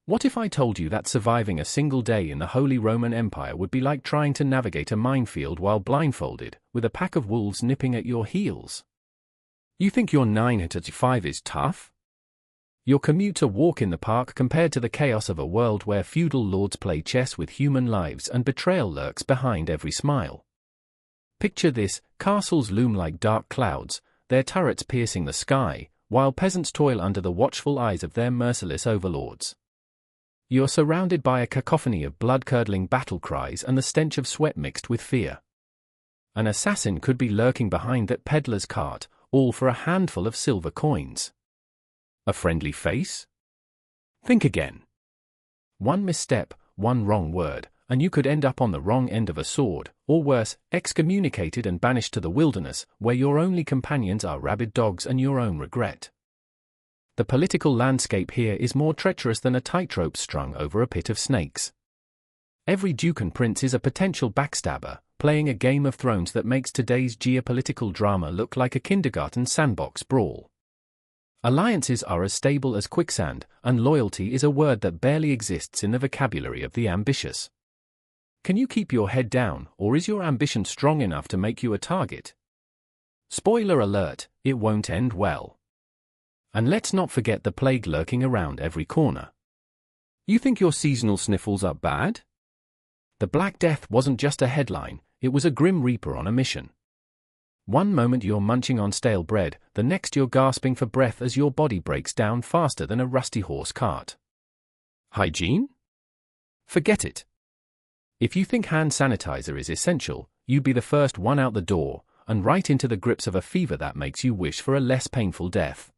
What if I told you that surviving a single day in the Holy Roman Empire would be like trying to navigate a minefield while blindfolded, with a pack of wolves nipping at your heels? You think your 9 to 5 is tough? Your commute's a walk in the park compared to the chaos of a world where feudal lords play chess with human lives and betrayal lurks behind every smile. Picture this: castles loom like dark clouds, their turrets piercing the sky, while peasants toil under the watchful eyes of their merciless overlords. You're surrounded by a cacophony of blood-curdling battle cries and the stench of sweat mixed with fear. An assassin could be lurking behind that peddler's cart, all for a handful of silver coins. A friendly face? Think again. One misstep, one wrong word, and you could end up on the wrong end of a sword, or worse, excommunicated and banished to the wilderness, where your only companions are rabid dogs and your own regret. The political landscape here is more treacherous than a tightrope strung over a pit of snakes. Every duke and prince is a potential backstabber, playing a Game of Thrones that makes today's geopolitical drama look like a kindergarten sandbox brawl. Alliances are as stable as quicksand, and loyalty is a word that barely exists in the vocabulary of the ambitious. Can you keep your head down, or is your ambition strong enough to make you a target? Spoiler alert, it won't end well. And let's not forget the plague lurking around every corner. You think your seasonal sniffles are bad? The Black Death wasn't just a headline, it was a grim reaper on a mission. One moment you're munching on stale bread, the next you're gasping for breath as your body breaks down faster than a rusty horse cart. Hygiene? Forget it. If you think hand sanitizer is essential, you'd be the first one out the door, and right into the grips of a fever that makes you wish for a less painful death.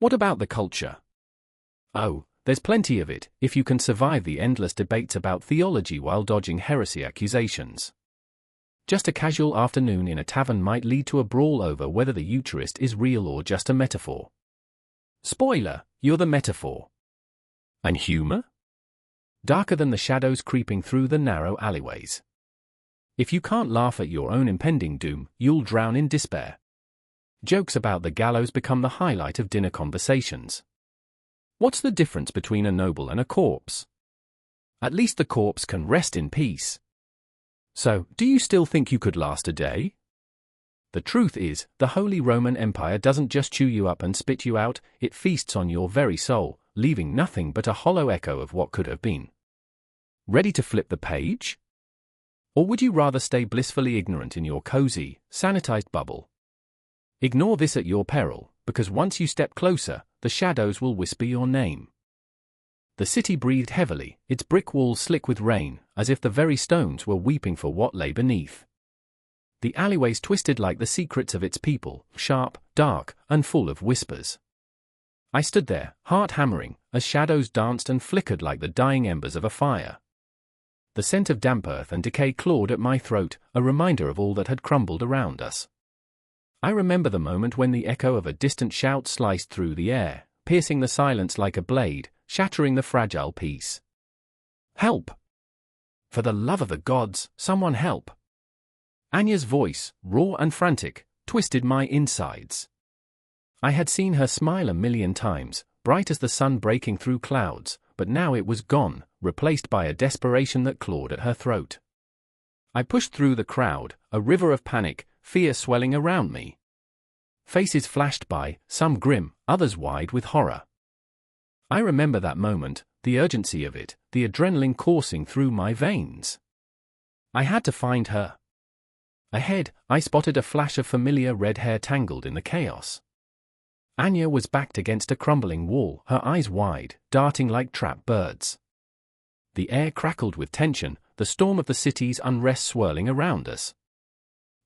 What about the culture? Oh, there's plenty of it, if you can survive the endless debates about theology while dodging heresy accusations. Just a casual afternoon in a tavern might lead to a brawl over whether the Eucharist is real or just a metaphor. Spoiler, you're the metaphor. And humor? Darker than the shadows creeping through the narrow alleyways. If you can't laugh at your own impending doom, you'll drown in despair. Jokes about the gallows become the highlight of dinner conversations. What's the difference between a noble and a corpse? At least the corpse can rest in peace. So, do you still think you could last a day? The truth is, the Holy Roman Empire doesn't just chew you up and spit you out, it feasts on your very soul, leaving nothing but a hollow echo of what could have been. Ready to flip the page? Or would you rather stay blissfully ignorant in your cozy, sanitized bubble? Ignore this at your peril, because once you step closer, the shadows will whisper your name. The city breathed heavily, its brick walls slick with rain, as if the very stones were weeping for what lay beneath. The alleyways twisted like the secrets of its people, sharp, dark, and full of whispers. I stood there, heart hammering, as shadows danced and flickered like the dying embers of a fire. The scent of damp earth and decay clawed at my throat, a reminder of all that had crumbled around us. I remember the moment when the echo of a distant shout sliced through the air, piercing the silence like a blade, shattering the fragile peace. Help! For the love of the gods, someone help! Anya's voice, raw and frantic, twisted my insides. I had seen her smile a million times, bright as the sun breaking through clouds, but now it was gone, replaced by a desperation that clawed at her throat. I pushed through the crowd, a river of panic, fear swelling around me. Faces flashed by, some grim, others wide with horror. I remember that moment, the urgency of it, the adrenaline coursing through my veins. I had to find her. Ahead, I spotted a flash of familiar red hair tangled in the chaos. Anya was backed against a crumbling wall, her eyes wide, darting like trapped birds. The air crackled with tension, the storm of the city's unrest swirling around us.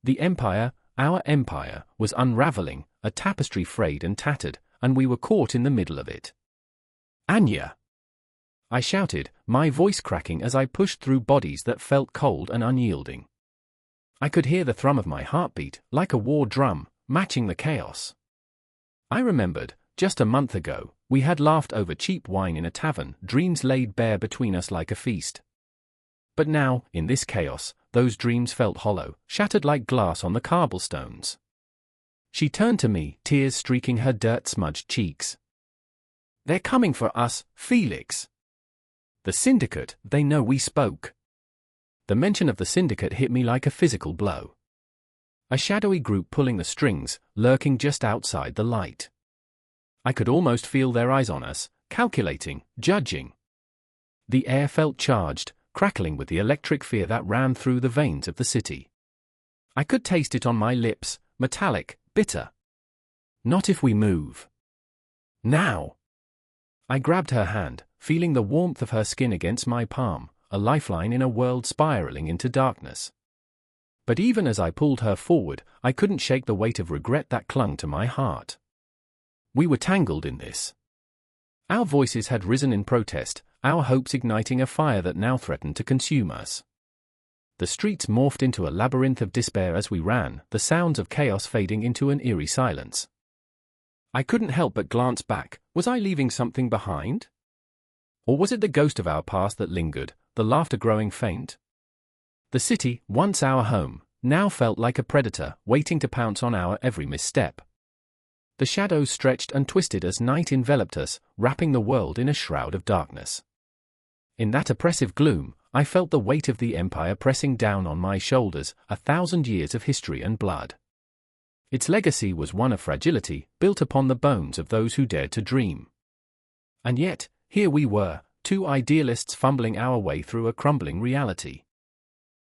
The empire, our empire, was unraveling, a tapestry frayed and tattered, and we were caught in the middle of it. Anya! I shouted, my voice cracking as I pushed through bodies that felt cold and unyielding. I could hear the thrum of my heartbeat, like a war drum, matching the chaos. I remembered, just a month ago, we had laughed over cheap wine in a tavern, dreams laid bare between us like a feast. But now, in this chaos, those dreams felt hollow, shattered like glass on the cobblestones. She turned to me, tears streaking her dirt-smudged cheeks. They're coming for us, Felix. The syndicate, they know we spoke. The mention of the syndicate hit me like a physical blow. A shadowy group pulling the strings, lurking just outside the light. I could almost feel their eyes on us, calculating, judging. The air felt charged, crackling with the electric fear that ran through the veins of the city. I could taste it on my lips, metallic, bitter. Not if we move. Now! I grabbed her hand, feeling the warmth of her skin against my palm, a lifeline in a world spiraling into darkness. But even as I pulled her forward, I couldn't shake the weight of regret that clung to my heart. We were tangled in this. Our voices had risen in protest, our hopes igniting a fire that now threatened to consume us. The streets morphed into a labyrinth of despair as we ran, the sounds of chaos fading into an eerie silence. I couldn't help but glance back. Was I leaving something behind? Or was it the ghost of our past that lingered, the laughter growing faint? The city, once our home, now felt like a predator, waiting to pounce on our every misstep. The shadows stretched and twisted as night enveloped us, wrapping the world in a shroud of darkness. In that oppressive gloom, I felt the weight of the Empire pressing down on my shoulders, 1,000 years of history and blood. Its legacy was one of fragility, built upon the bones of those who dared to dream. And yet, here we were, two idealists fumbling our way through a crumbling reality.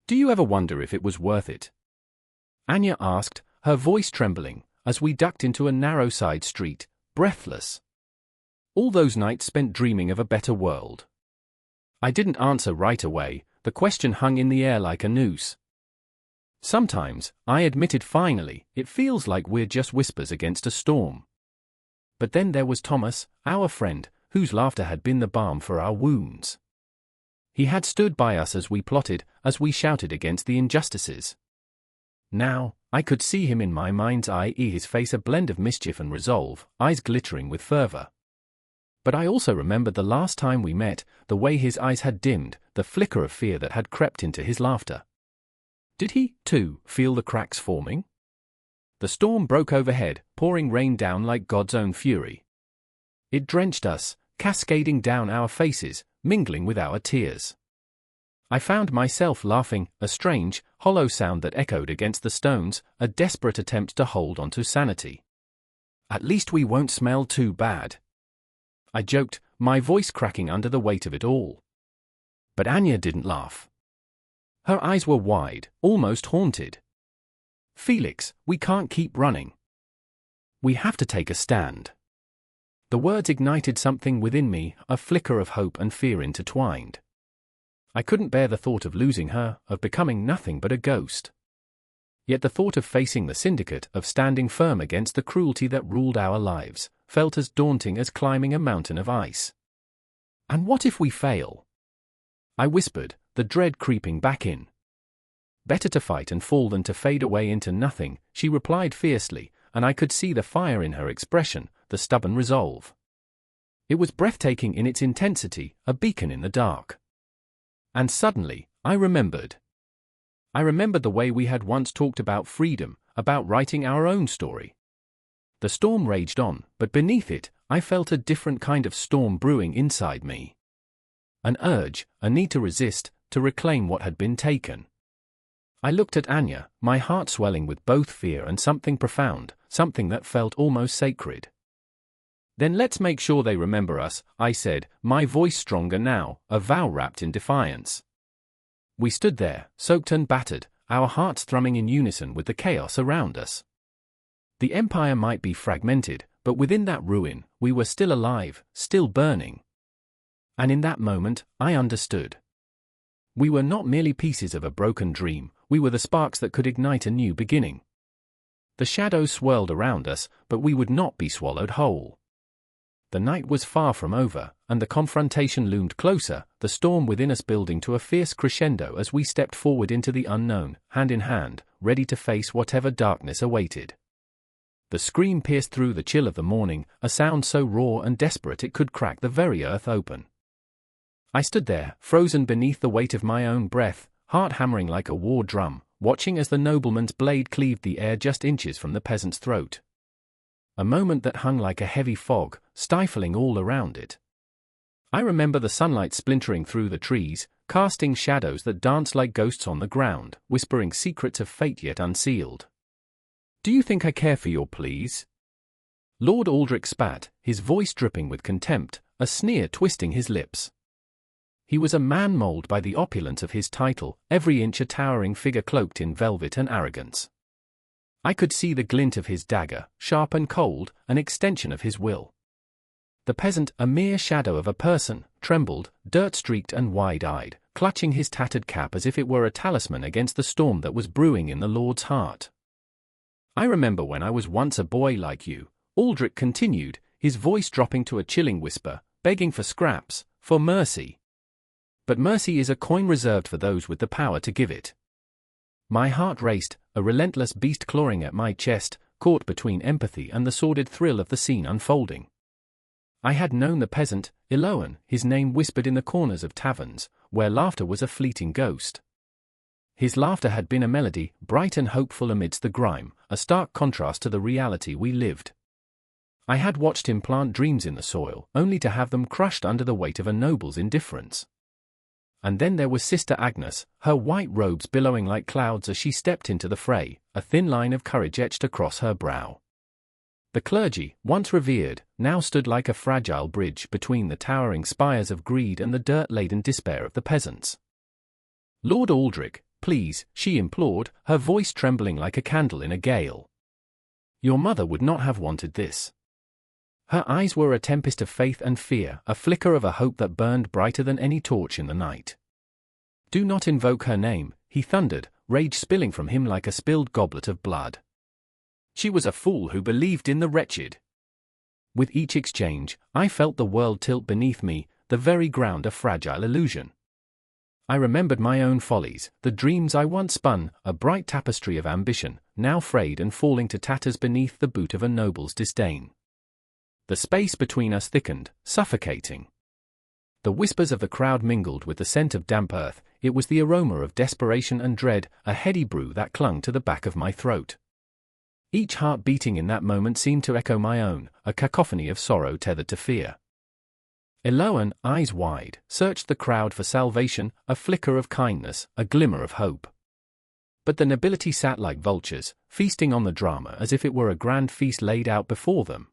Do you ever wonder if it was worth it? Anya asked, her voice trembling, as we ducked into a narrow side street, breathless. All those nights spent dreaming of a better world. I didn't answer right away, the question hung in the air like a noose. Sometimes, I admitted finally, it feels like we're just whispers against a storm. But then there was Thomas, our friend, whose laughter had been the balm for our wounds. He had stood by us as we plotted, as we shouted against the injustices. Now, I could see him in my mind's eye, his face a blend of mischief and resolve, eyes glittering with fervor. But I also remembered the last time we met, the way his eyes had dimmed, the flicker of fear that had crept into his laughter. Did he, too, feel the cracks forming? The storm broke overhead, pouring rain down like God's own fury. It drenched us, cascading down our faces, mingling with our tears. I found myself laughing, a strange, hollow sound that echoed against the stones, a desperate attempt to hold on to sanity. At least we won't smell too bad, I joked, my voice cracking under the weight of it all. But Anya didn't laugh. Her eyes were wide, almost haunted. Felix, we can't keep running. We have to take a stand. The words ignited something within me, a flicker of hope and fear intertwined. I couldn't bear the thought of losing her, of becoming nothing but a ghost. Yet the thought of facing the syndicate, of standing firm against the cruelty that ruled our lives, felt as daunting as climbing a mountain of ice. And what if we fail? I whispered, the dread creeping back in. Better to fight and fall than to fade away into nothing, she replied fiercely, and I could see the fire in her expression, the stubborn resolve. It was breathtaking in its intensity, a beacon in the dark. And suddenly, I remembered. I remembered the way we had once talked about freedom, about writing our own story. The storm raged on, but beneath it, I felt a different kind of storm brewing inside me. An urge, a need to resist, to reclaim what had been taken. I looked at Anya, my heart swelling with both fear and something profound, something that felt almost sacred. Then let's make sure they remember us, I said, my voice stronger now, a vow wrapped in defiance. We stood there, soaked and battered, our hearts thrumming in unison with the chaos around us. The Empire might be fragmented, but within that ruin, we were still alive, still burning. And in that moment, I understood. We were not merely pieces of a broken dream, we were the sparks that could ignite a new beginning. The shadows swirled around us, but we would not be swallowed whole. The night was far from over, and the confrontation loomed closer, the storm within us building to a fierce crescendo as we stepped forward into the unknown, hand in hand, ready to face whatever darkness awaited. The scream pierced through the chill of the morning, a sound so raw and desperate it could crack the very earth open. I stood there, frozen beneath the weight of my own breath, heart hammering like a war drum, watching as the nobleman's blade cleaved the air just inches from the peasant's throat. A moment that hung like a heavy fog, stifling all around it. I remember the sunlight splintering through the trees, casting shadows that danced like ghosts on the ground, whispering secrets of fate yet unsealed. Do you think I care for your pleas? Lord Aldrich spat, his voice dripping with contempt, a sneer twisting his lips. He was a man molded by the opulence of his title, every inch a towering figure cloaked in velvet and arrogance. I could see the glint of his dagger, sharp and cold, an extension of his will. The peasant, a mere shadow of a person, trembled, dirt-streaked and wide-eyed, clutching his tattered cap as if it were a talisman against the storm that was brewing in the Lord's heart. I remember when I was once a boy like you, Aldrich continued, his voice dropping to a chilling whisper, begging for scraps, for mercy. But mercy is a coin reserved for those with the power to give it. My heart raced, a relentless beast clawing at my chest, caught between empathy and the sordid thrill of the scene unfolding. I had known the peasant, Iloan, his name whispered in the corners of taverns, where laughter was a fleeting ghost. His laughter had been a melody, bright and hopeful amidst the grime, a stark contrast to the reality we lived. I had watched him plant dreams in the soil, only to have them crushed under the weight of a noble's indifference. And then there was Sister Agnes, her white robes billowing like clouds as she stepped into the fray, a thin line of courage etched across her brow. The clergy, once revered, now stood like a fragile bridge between the towering spires of greed and the dirt-laden despair of the peasants. Lord Aldrich, please, she implored, her voice trembling like a candle in a gale. Your mother would not have wanted this. Her eyes were a tempest of faith and fear, a flicker of a hope that burned brighter than any torch in the night. Do not invoke her name, he thundered, rage spilling from him like a spilled goblet of blood. She was a fool who believed in the wretched. With each exchange, I felt the world tilt beneath me, the very ground a fragile illusion. I remembered my own follies, the dreams I once spun, a bright tapestry of ambition, now frayed and falling to tatters beneath the boot of a noble's disdain. The space between us thickened, suffocating. The whispers of the crowd mingled with the scent of damp earth, it was the aroma of desperation and dread, a heady brew that clung to the back of my throat. Each heart beating in that moment seemed to echo my own, a cacophony of sorrow tethered to fear. Iloan, eyes wide, searched the crowd for salvation, a flicker of kindness, a glimmer of hope. But the nobility sat like vultures, feasting on the drama as if it were a grand feast laid out before them.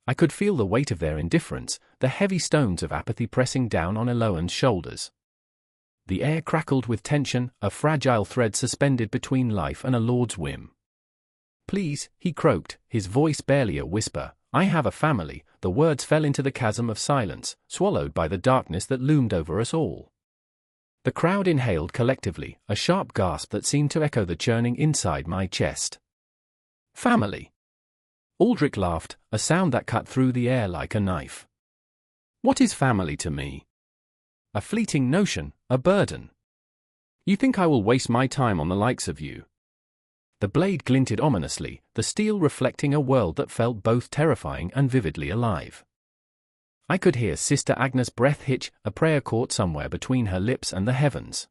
I could feel the weight of their indifference, the heavy stones of apathy pressing down on Iloan's shoulders. The air crackled with tension, a fragile thread suspended between life and a lord's whim. Please, he croaked, his voice barely a whisper, I have a family. The words fell into the chasm of silence, swallowed by the darkness that loomed over us all. The crowd inhaled collectively, a sharp gasp that seemed to echo the churning inside my chest. Family. Aldrich laughed, a sound that cut through the air like a knife. What is family to me? A fleeting notion, a burden. You think I will waste my time on the likes of you? The blade glinted ominously, the steel reflecting a world that felt both terrifying and vividly alive. I could hear Sister Agnes' breath hitch, a prayer caught somewhere between her lips and the heavens.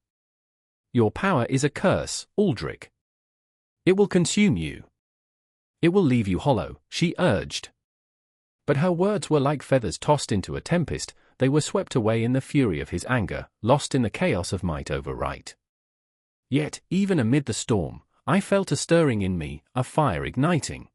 Your power is a curse, Aldrich. It will consume you. It will leave you hollow, she urged. But her words were like feathers tossed into a tempest, they were swept away in the fury of his anger, lost in the chaos of might over right. Yet, even amid the storm, I felt a stirring in me, a fire igniting.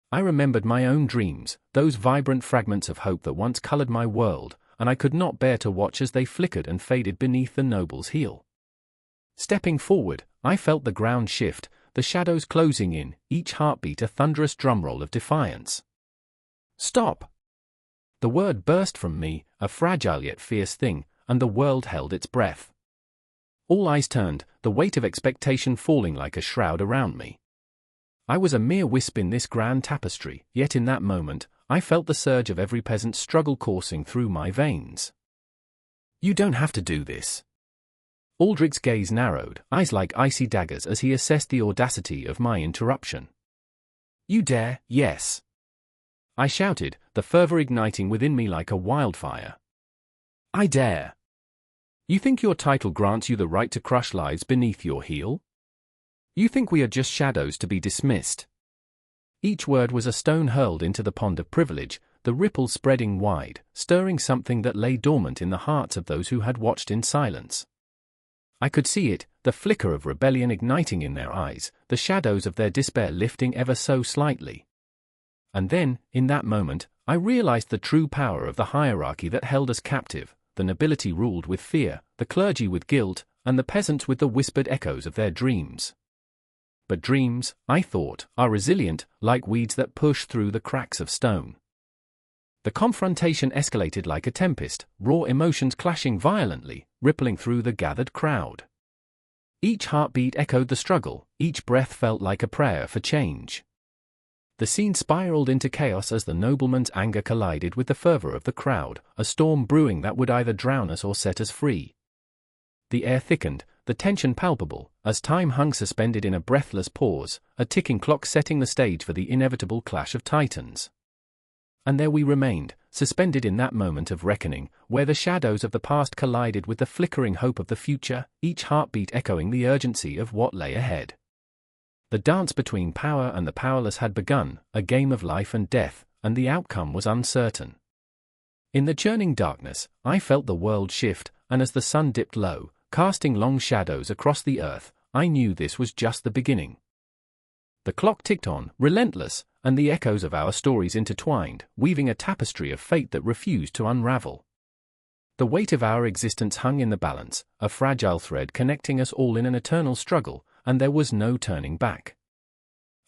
I remembered my own dreams, those vibrant fragments of hope that once colored my world, and I could not bear to watch as they flickered and faded beneath the noble's heel. Stepping forward, I felt the ground shift, the shadows closing in, each heartbeat a thunderous drumroll of defiance. Stop! The word burst from me, a fragile yet fierce thing, and the world held its breath. All eyes turned, the weight of expectation falling like a shroud around me. I was a mere wisp in this grand tapestry, yet in that moment, I felt the surge of every peasant's struggle coursing through my veins. You don't have to do this. Aldrich's gaze narrowed, eyes like icy daggers as he assessed the audacity of my interruption. You dare, yes. I shouted, the fervor igniting within me like a wildfire. I dare. You think your title grants you the right to crush lives beneath your heel? You think we are just shadows to be dismissed? Each word was a stone hurled into the pond of privilege, the ripple spreading wide, stirring something that lay dormant in the hearts of those who had watched in silence. I could see it, the flicker of rebellion igniting in their eyes, the shadows of their despair lifting ever so slightly. And then, in that moment, I realized the true power of the hierarchy that held us captive. The nobility ruled with fear, the clergy with guilt, and the peasants with the whispered echoes of their dreams. But dreams, I thought, are resilient, like weeds that push through the cracks of stone. The confrontation escalated like a tempest, raw emotions clashing violently, rippling through the gathered crowd. Each heartbeat echoed the struggle, each breath felt like a prayer for change. The scene spiraled into chaos as the nobleman's anger collided with the fervor of the crowd, a storm brewing that would either drown us or set us free. The air thickened, the tension palpable, as time hung suspended in a breathless pause, a ticking clock setting the stage for the inevitable clash of titans. And there we remained, suspended in that moment of reckoning, where the shadows of the past collided with the flickering hope of the future, each heartbeat echoing the urgency of what lay ahead. The dance between power and the powerless had begun, a game of life and death, and the outcome was uncertain. In the churning darkness, I felt the world shift, and as the sun dipped low, casting long shadows across the earth, I knew this was just the beginning. The clock ticked on, relentless, and the echoes of our stories intertwined, weaving a tapestry of fate that refused to unravel. The weight of our existence hung in the balance, a fragile thread connecting us all in an eternal struggle, and there was no turning back.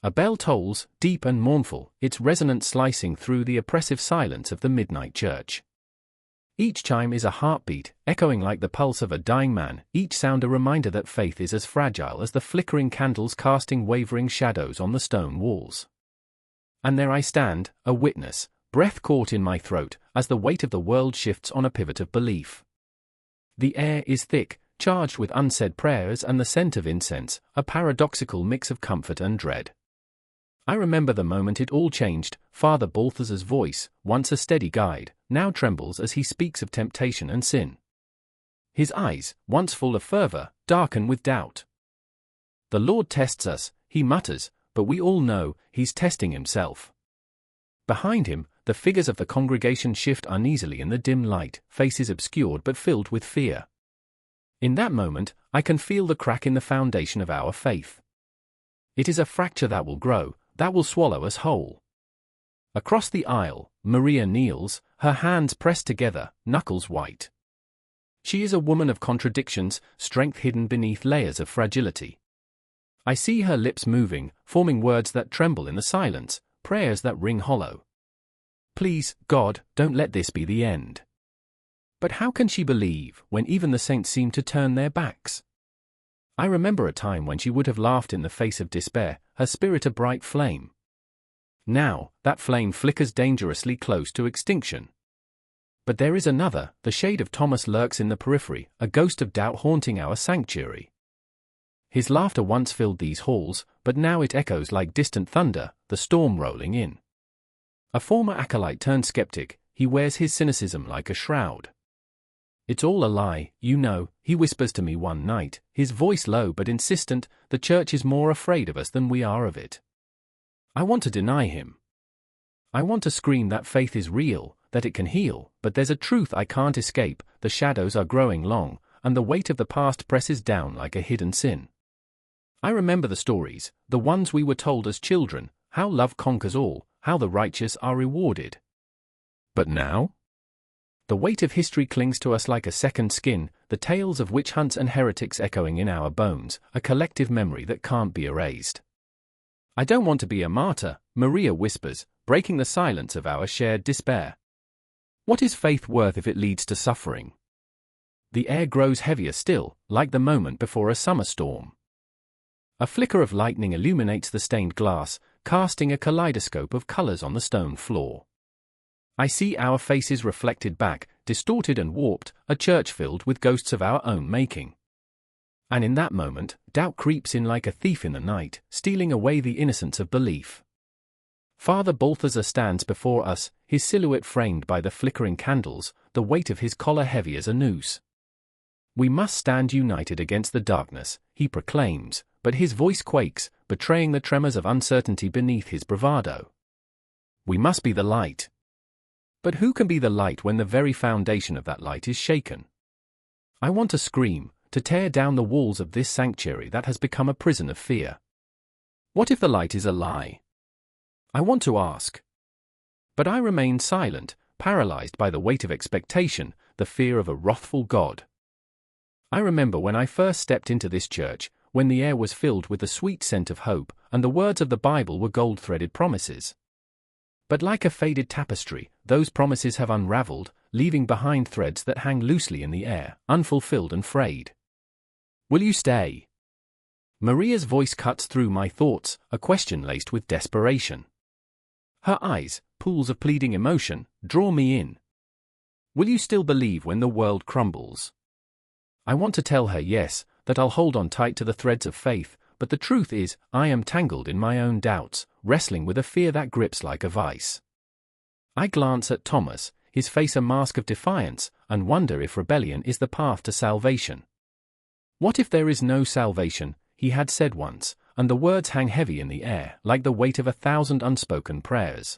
A bell tolls, deep and mournful, its resonance slicing through the oppressive silence of the midnight church. Each chime is a heartbeat, echoing like the pulse of a dying man, each sound a reminder that faith is as fragile as the flickering candles casting wavering shadows on the stone walls. And there I stand, a witness, breath caught in my throat, as the weight of the world shifts on a pivot of belief. The air is thick, charged with unsaid prayers and the scent of incense, a paradoxical mix of comfort and dread. I remember the moment it all changed. Father Balthazar's voice, once a steady guide, now trembles as he speaks of temptation and sin. His eyes, once full of fervor, darken with doubt. The Lord tests us, he mutters, but we all know, he's testing himself. Behind him, the figures of the congregation shift uneasily in the dim light, faces obscured but filled with fear. In that moment, I can feel the crack in the foundation of our faith. It is a fracture that will grow, that will swallow us whole. Across the aisle, Maria kneels, her hands pressed together, knuckles white. She is a woman of contradictions, strength hidden beneath layers of fragility. I see her lips moving, forming words that tremble in the silence, prayers that ring hollow. Please, God, don't let this be the end. But how can she believe when even the saints seem to turn their backs? I remember a time when she would have laughed in the face of despair, her spirit a bright flame. Now, that flame flickers dangerously close to extinction. But there is another, the shade of Thomas lurks in the periphery, a ghost of doubt haunting our sanctuary. His laughter once filled these halls, but now it echoes like distant thunder, the storm rolling in. A former acolyte turned skeptic, he wears his cynicism like a shroud. It's all a lie, you know, he whispers to me one night, his voice low but insistent, the church is more afraid of us than we are of it. I want to deny him. I want to scream that faith is real, that it can heal, but there's a truth I can't escape, the shadows are growing long, and the weight of the past presses down like a hidden sin. I remember the stories, the ones we were told as children, how love conquers all, how the righteous are rewarded. But now? The weight of history clings to us like a second skin, the tales of witch hunts and heretics echoing in our bones, a collective memory that can't be erased. I don't want to be a martyr, Maria whispers, breaking the silence of our shared despair. What is faith worth if it leads to suffering? The air grows heavier still, like the moment before a summer storm. A flicker of lightning illuminates the stained glass, casting a kaleidoscope of colors on the stone floor. I see our faces reflected back, distorted and warped, a church filled with ghosts of our own making. And in that moment, doubt creeps in like a thief in the night, stealing away the innocence of belief. Father Balthazar stands before us, his silhouette framed by the flickering candles, the weight of his collar heavy as a noose. We must stand united against the darkness, he proclaims, but his voice quakes, betraying the tremors of uncertainty beneath his bravado. We must be the light. But who can be the light when the very foundation of that light is shaken? I want to scream, to tear down the walls of this sanctuary that has become a prison of fear. What if the light is a lie? I want to ask. But I remain silent, paralyzed by the weight of expectation, the fear of a wrathful God. I remember when I first stepped into this church, when the air was filled with the sweet scent of hope, and the words of the Bible were gold-threaded promises. But like a faded tapestry, those promises have unraveled, leaving behind threads that hang loosely in the air, unfulfilled and frayed. Will you stay? Maria's voice cuts through my thoughts, a question laced with desperation. Her eyes, pools of pleading emotion, draw me in. Will you still believe when the world crumbles? I want to tell her yes, that I'll hold on tight to the threads of faith, but the truth is, I am tangled in my own doubts, wrestling with a fear that grips like a vice. I glance at Thomas, his face a mask of defiance, and wonder if rebellion is the path to salvation. What if there is no salvation, he had said once, and the words hang heavy in the air, like the weight of 1,000 unspoken prayers.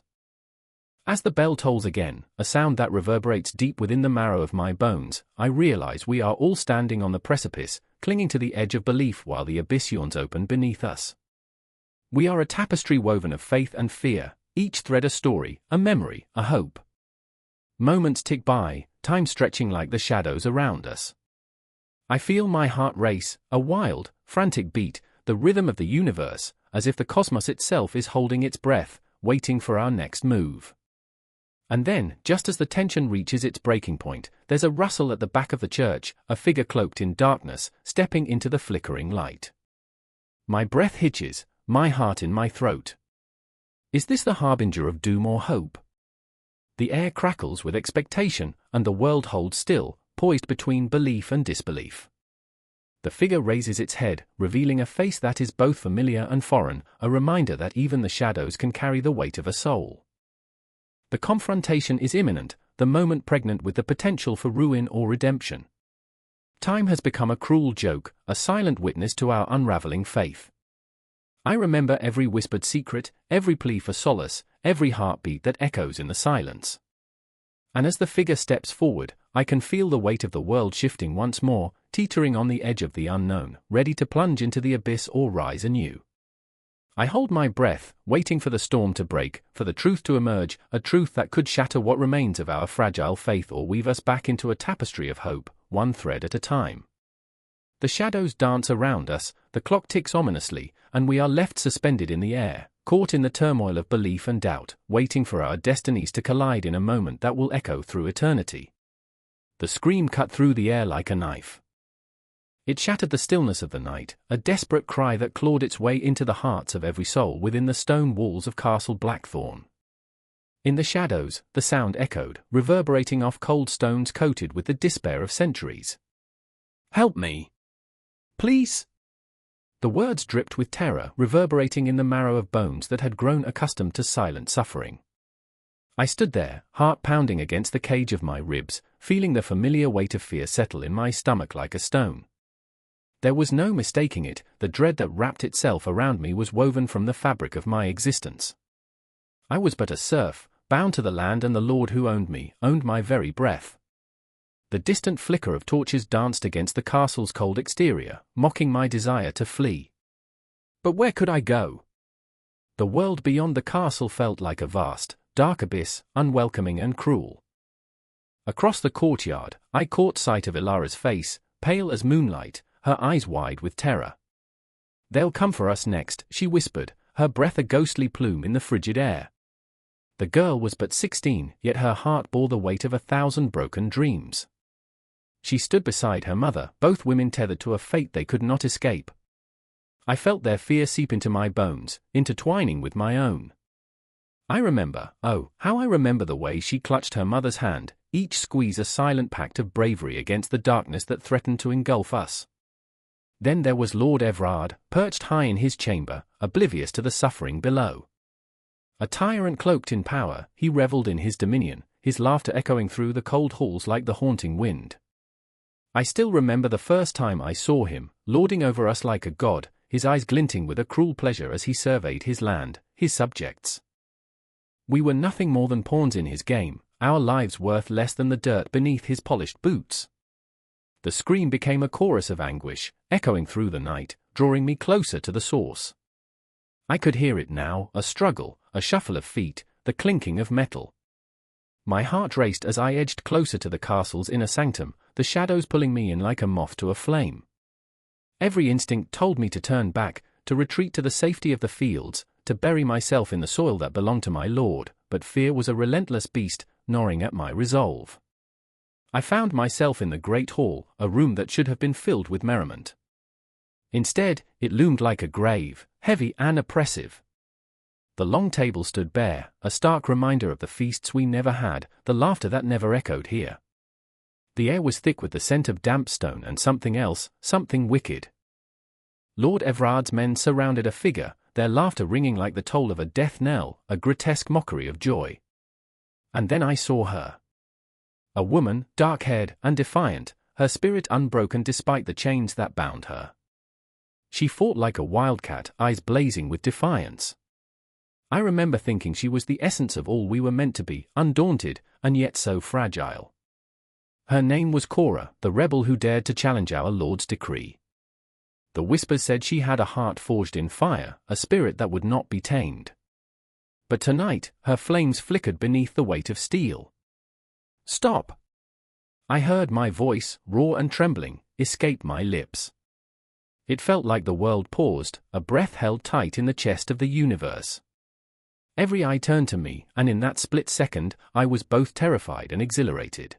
As the bell tolls again, a sound that reverberates deep within the marrow of my bones, I realize we are all standing on the precipice, clinging to the edge of belief while the abyss yawns open beneath us. We are a tapestry woven of faith and fear, each thread a story, a memory, a hope. Moments tick by, time stretching like the shadows around us. I feel my heart race, a wild, frantic beat, the rhythm of the universe, as if the cosmos itself is holding its breath, waiting for our next move. And then, just as the tension reaches its breaking point, there's a rustle at the back of the church, a figure cloaked in darkness, stepping into the flickering light. My breath hitches, my heart in my throat. Is this the harbinger of doom or hope? The air crackles with expectation, and the world holds still, poised between belief and disbelief. The figure raises its head, revealing a face that is both familiar and foreign, a reminder that even the shadows can carry the weight of a soul. The confrontation is imminent, the moment pregnant with the potential for ruin or redemption. Time has become a cruel joke, a silent witness to our unraveling faith. I remember every whispered secret, every plea for solace, every heartbeat that echoes in the silence. And as the figure steps forward, I can feel the weight of the world shifting once more, teetering on the edge of the unknown, ready to plunge into the abyss or rise anew. I hold my breath, waiting for the storm to break, for the truth to emerge, a truth that could shatter what remains of our fragile faith or weave us back into a tapestry of hope, one thread at a time. The shadows dance around us, the clock ticks ominously, and we are left suspended in the air, caught in the turmoil of belief and doubt, waiting for our destinies to collide in a moment that will echo through eternity. The scream cut through the air like a knife. It shattered the stillness of the night, a desperate cry that clawed its way into the hearts of every soul within the stone walls of Castle Blackthorn. In the shadows, the sound echoed, reverberating off cold stones coated with the despair of centuries. "Help me! Please!" The words dripped with terror, reverberating in the marrow of bones that had grown accustomed to silent suffering. I stood there, heart pounding against the cage of my ribs, feeling the familiar weight of fear settle in my stomach like a stone. There was no mistaking it, the dread that wrapped itself around me was woven from the fabric of my existence. I was but a serf, bound to the land, and the Lord who owned me, owned my very breath. The distant flicker of torches danced against the castle's cold exterior, mocking my desire to flee. But where could I go? The world beyond the castle felt like a vast, dark abyss, unwelcoming and cruel. Across the courtyard, I caught sight of Ilara's face, pale as moonlight, her eyes wide with terror. "They'll come for us next," she whispered, her breath a ghostly plume in the frigid air. The girl was but 16, yet her heart bore the weight of 1,000 broken dreams. She stood beside her mother, both women tethered to a fate they could not escape. I felt their fear seep into my bones, intertwining with my own. I remember, oh, how I remember the way she clutched her mother's hand, each squeeze a silent pact of bravery against the darkness that threatened to engulf us. Then there was Lord Everard, perched high in his chamber, oblivious to the suffering below. A tyrant cloaked in power, he reveled in his dominion, his laughter echoing through the cold halls like the haunting wind. I still remember the first time I saw him, lording over us like a god, his eyes glinting with a cruel pleasure as he surveyed his land, his subjects. We were nothing more than pawns in his game, our lives worth less than the dirt beneath his polished boots. The scream became a chorus of anguish, echoing through the night, drawing me closer to the source. I could hear it now, a struggle, a shuffle of feet, the clinking of metal. My heart raced as I edged closer to the castle's inner sanctum, the shadows pulling me in like a moth to a flame. Every instinct told me to turn back, to retreat to the safety of the fields, to bury myself in the soil that belonged to my lord, but fear was a relentless beast, gnawing at my resolve. I found myself in the great hall, a room that should have been filled with merriment. Instead, it loomed like a grave, heavy and oppressive. The long table stood bare, a stark reminder of the feasts we never had, the laughter that never echoed here. The air was thick with the scent of damp stone and something else, something wicked. Lord Everard's men surrounded a figure, their laughter ringing like the toll of a death knell, a grotesque mockery of joy. And then I saw her. A woman, dark-haired and defiant, her spirit unbroken despite the chains that bound her. She fought like a wildcat, eyes blazing with defiance. I remember thinking she was the essence of all we were meant to be, undaunted, and yet so fragile. Her name was Cora, the rebel who dared to challenge our Lord's decree. The whispers said she had a heart forged in fire, a spirit that would not be tamed. But tonight, her flames flickered beneath the weight of steel. "Stop!" I heard my voice, raw and trembling, escape my lips. It felt like the world paused, a breath held tight in the chest of the universe. Every eye turned to me, and in that split second, I was both terrified and exhilarated.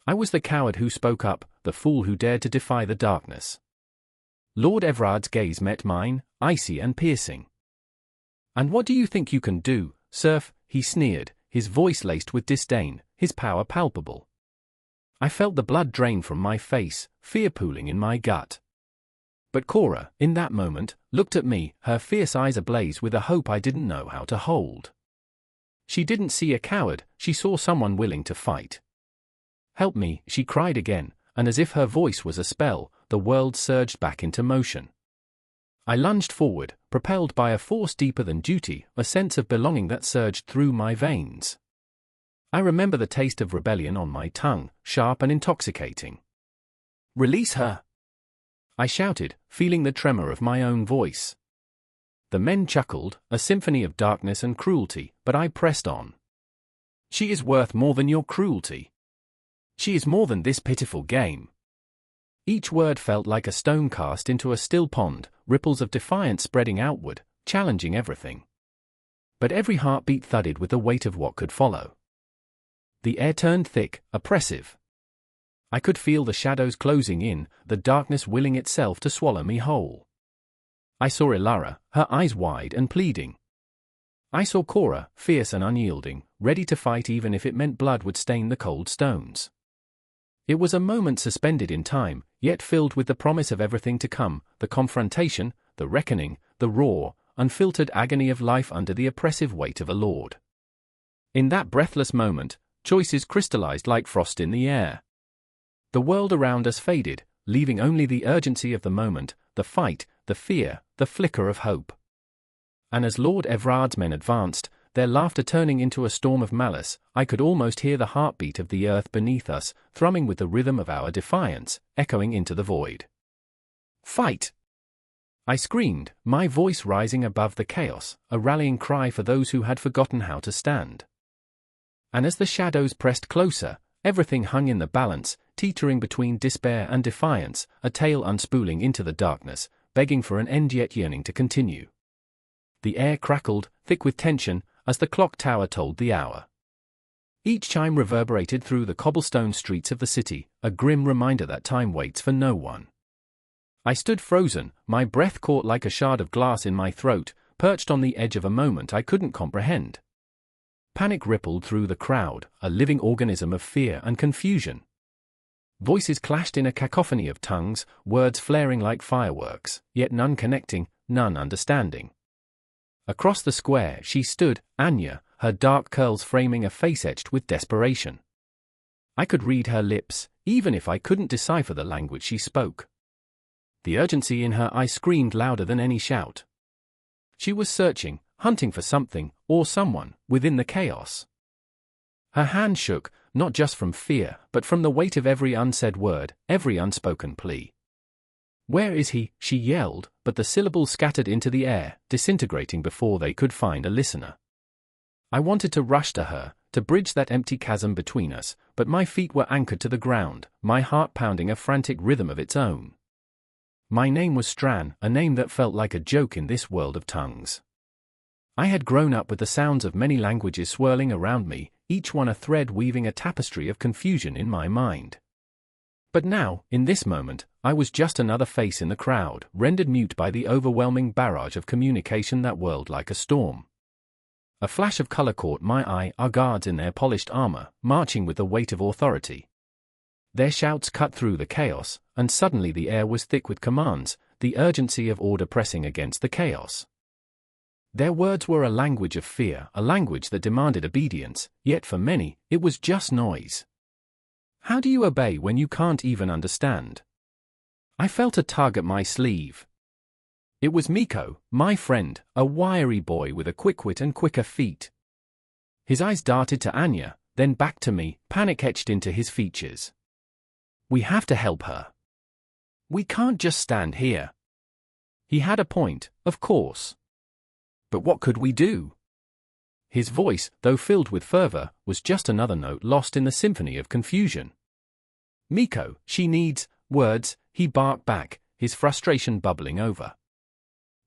I was the coward who spoke up, the fool who dared to defy the darkness. Lord Everard's gaze met mine, icy and piercing. "And what do you think you can do, serf?" he sneered, his voice laced with disdain, his power palpable. I felt the blood drain from my face, fear pooling in my gut. But Cora, in that moment, looked at me, her fierce eyes ablaze with a hope I didn't know how to hold. She didn't see a coward, she saw someone willing to fight. "Help me," she cried again, and as if her voice was a spell, the world surged back into motion. I lunged forward, propelled by a force deeper than duty, a sense of belonging that surged through my veins. I remember the taste of rebellion on my tongue, sharp and intoxicating. "Release her!" I shouted, feeling the tremor of my own voice. The men chuckled, a symphony of darkness and cruelty, but I pressed on. "She is worth more than your cruelty. She is more than this pitiful game." Each word felt like a stone cast into a still pond, ripples of defiance spreading outward, challenging everything. But every heartbeat thudded with the weight of what could follow. The air turned thick, oppressive. I could feel the shadows closing in, the darkness willing itself to swallow me whole. I saw Ilara, her eyes wide and pleading. I saw Cora, fierce and unyielding, ready to fight even if it meant blood would stain the cold stones. It was a moment suspended in time, yet filled with the promise of everything to come, the confrontation, the reckoning, the raw, unfiltered agony of life under the oppressive weight of a lord. In that breathless moment, choices crystallized like frost in the air. The world around us faded, leaving only the urgency of the moment, the fight, the fear, the flicker of hope. And as Lord Everard's men advanced, their laughter turning into a storm of malice, I could almost hear the heartbeat of the earth beneath us, thrumming with the rhythm of our defiance, echoing into the void. "Fight!" I screamed, my voice rising above the chaos, a rallying cry for those who had forgotten how to stand. And as the shadows pressed closer, everything hung in the balance, teetering between despair and defiance, a tale unspooling into the darkness, begging for an end yet yearning to continue. The air crackled, thick with tension, as the clock tower told the hour. Each chime reverberated through the cobblestone streets of the city, a grim reminder that time waits for no one. I stood frozen, my breath caught like a shard of glass in my throat, perched on the edge of a moment I couldn't comprehend. Panic rippled through the crowd, a living organism of fear and confusion. Voices clashed in a cacophony of tongues, words flaring like fireworks, yet none connecting, none understanding. Across the square she stood, Anya, her dark curls framing a face etched with desperation. I could read her lips, even if I couldn't decipher the language she spoke. The urgency in her eyes screamed louder than any shout. She was searching, hunting for something, or someone, within the chaos. Her hand shook, not just from fear, but from the weight of every unsaid word, every unspoken plea. "Where is he?" she yelled, but the syllables scattered into the air, disintegrating before they could find a listener. I wanted to rush to her, to bridge that empty chasm between us, but my feet were anchored to the ground, my heart pounding a frantic rhythm of its own. My name was Stran, a name that felt like a joke in this world of tongues. I had grown up with the sounds of many languages swirling around me, each one a thread weaving a tapestry of confusion in my mind. But now, in this moment, I was just another face in the crowd, rendered mute by the overwhelming barrage of communication that whirled like a storm. A flash of color caught my eye, our guards in their polished armor, marching with the weight of authority. Their shouts cut through the chaos, and suddenly the air was thick with commands, the urgency of order pressing against the chaos. Their words were a language of fear, a language that demanded obedience, yet for many, it was just noise. How do you obey when you can't even understand? I felt a tug at my sleeve. It was Miko, my friend, a wiry boy with a quick wit and quicker feet. His eyes darted to Anya, then back to me, panic etched into his features. "We have to help her. We can't just stand here." He had a point, of course. But what could we do? His voice, though filled with fervor, was just another note lost in the symphony of confusion. "Miko, she needs words," he barked back, his frustration bubbling over.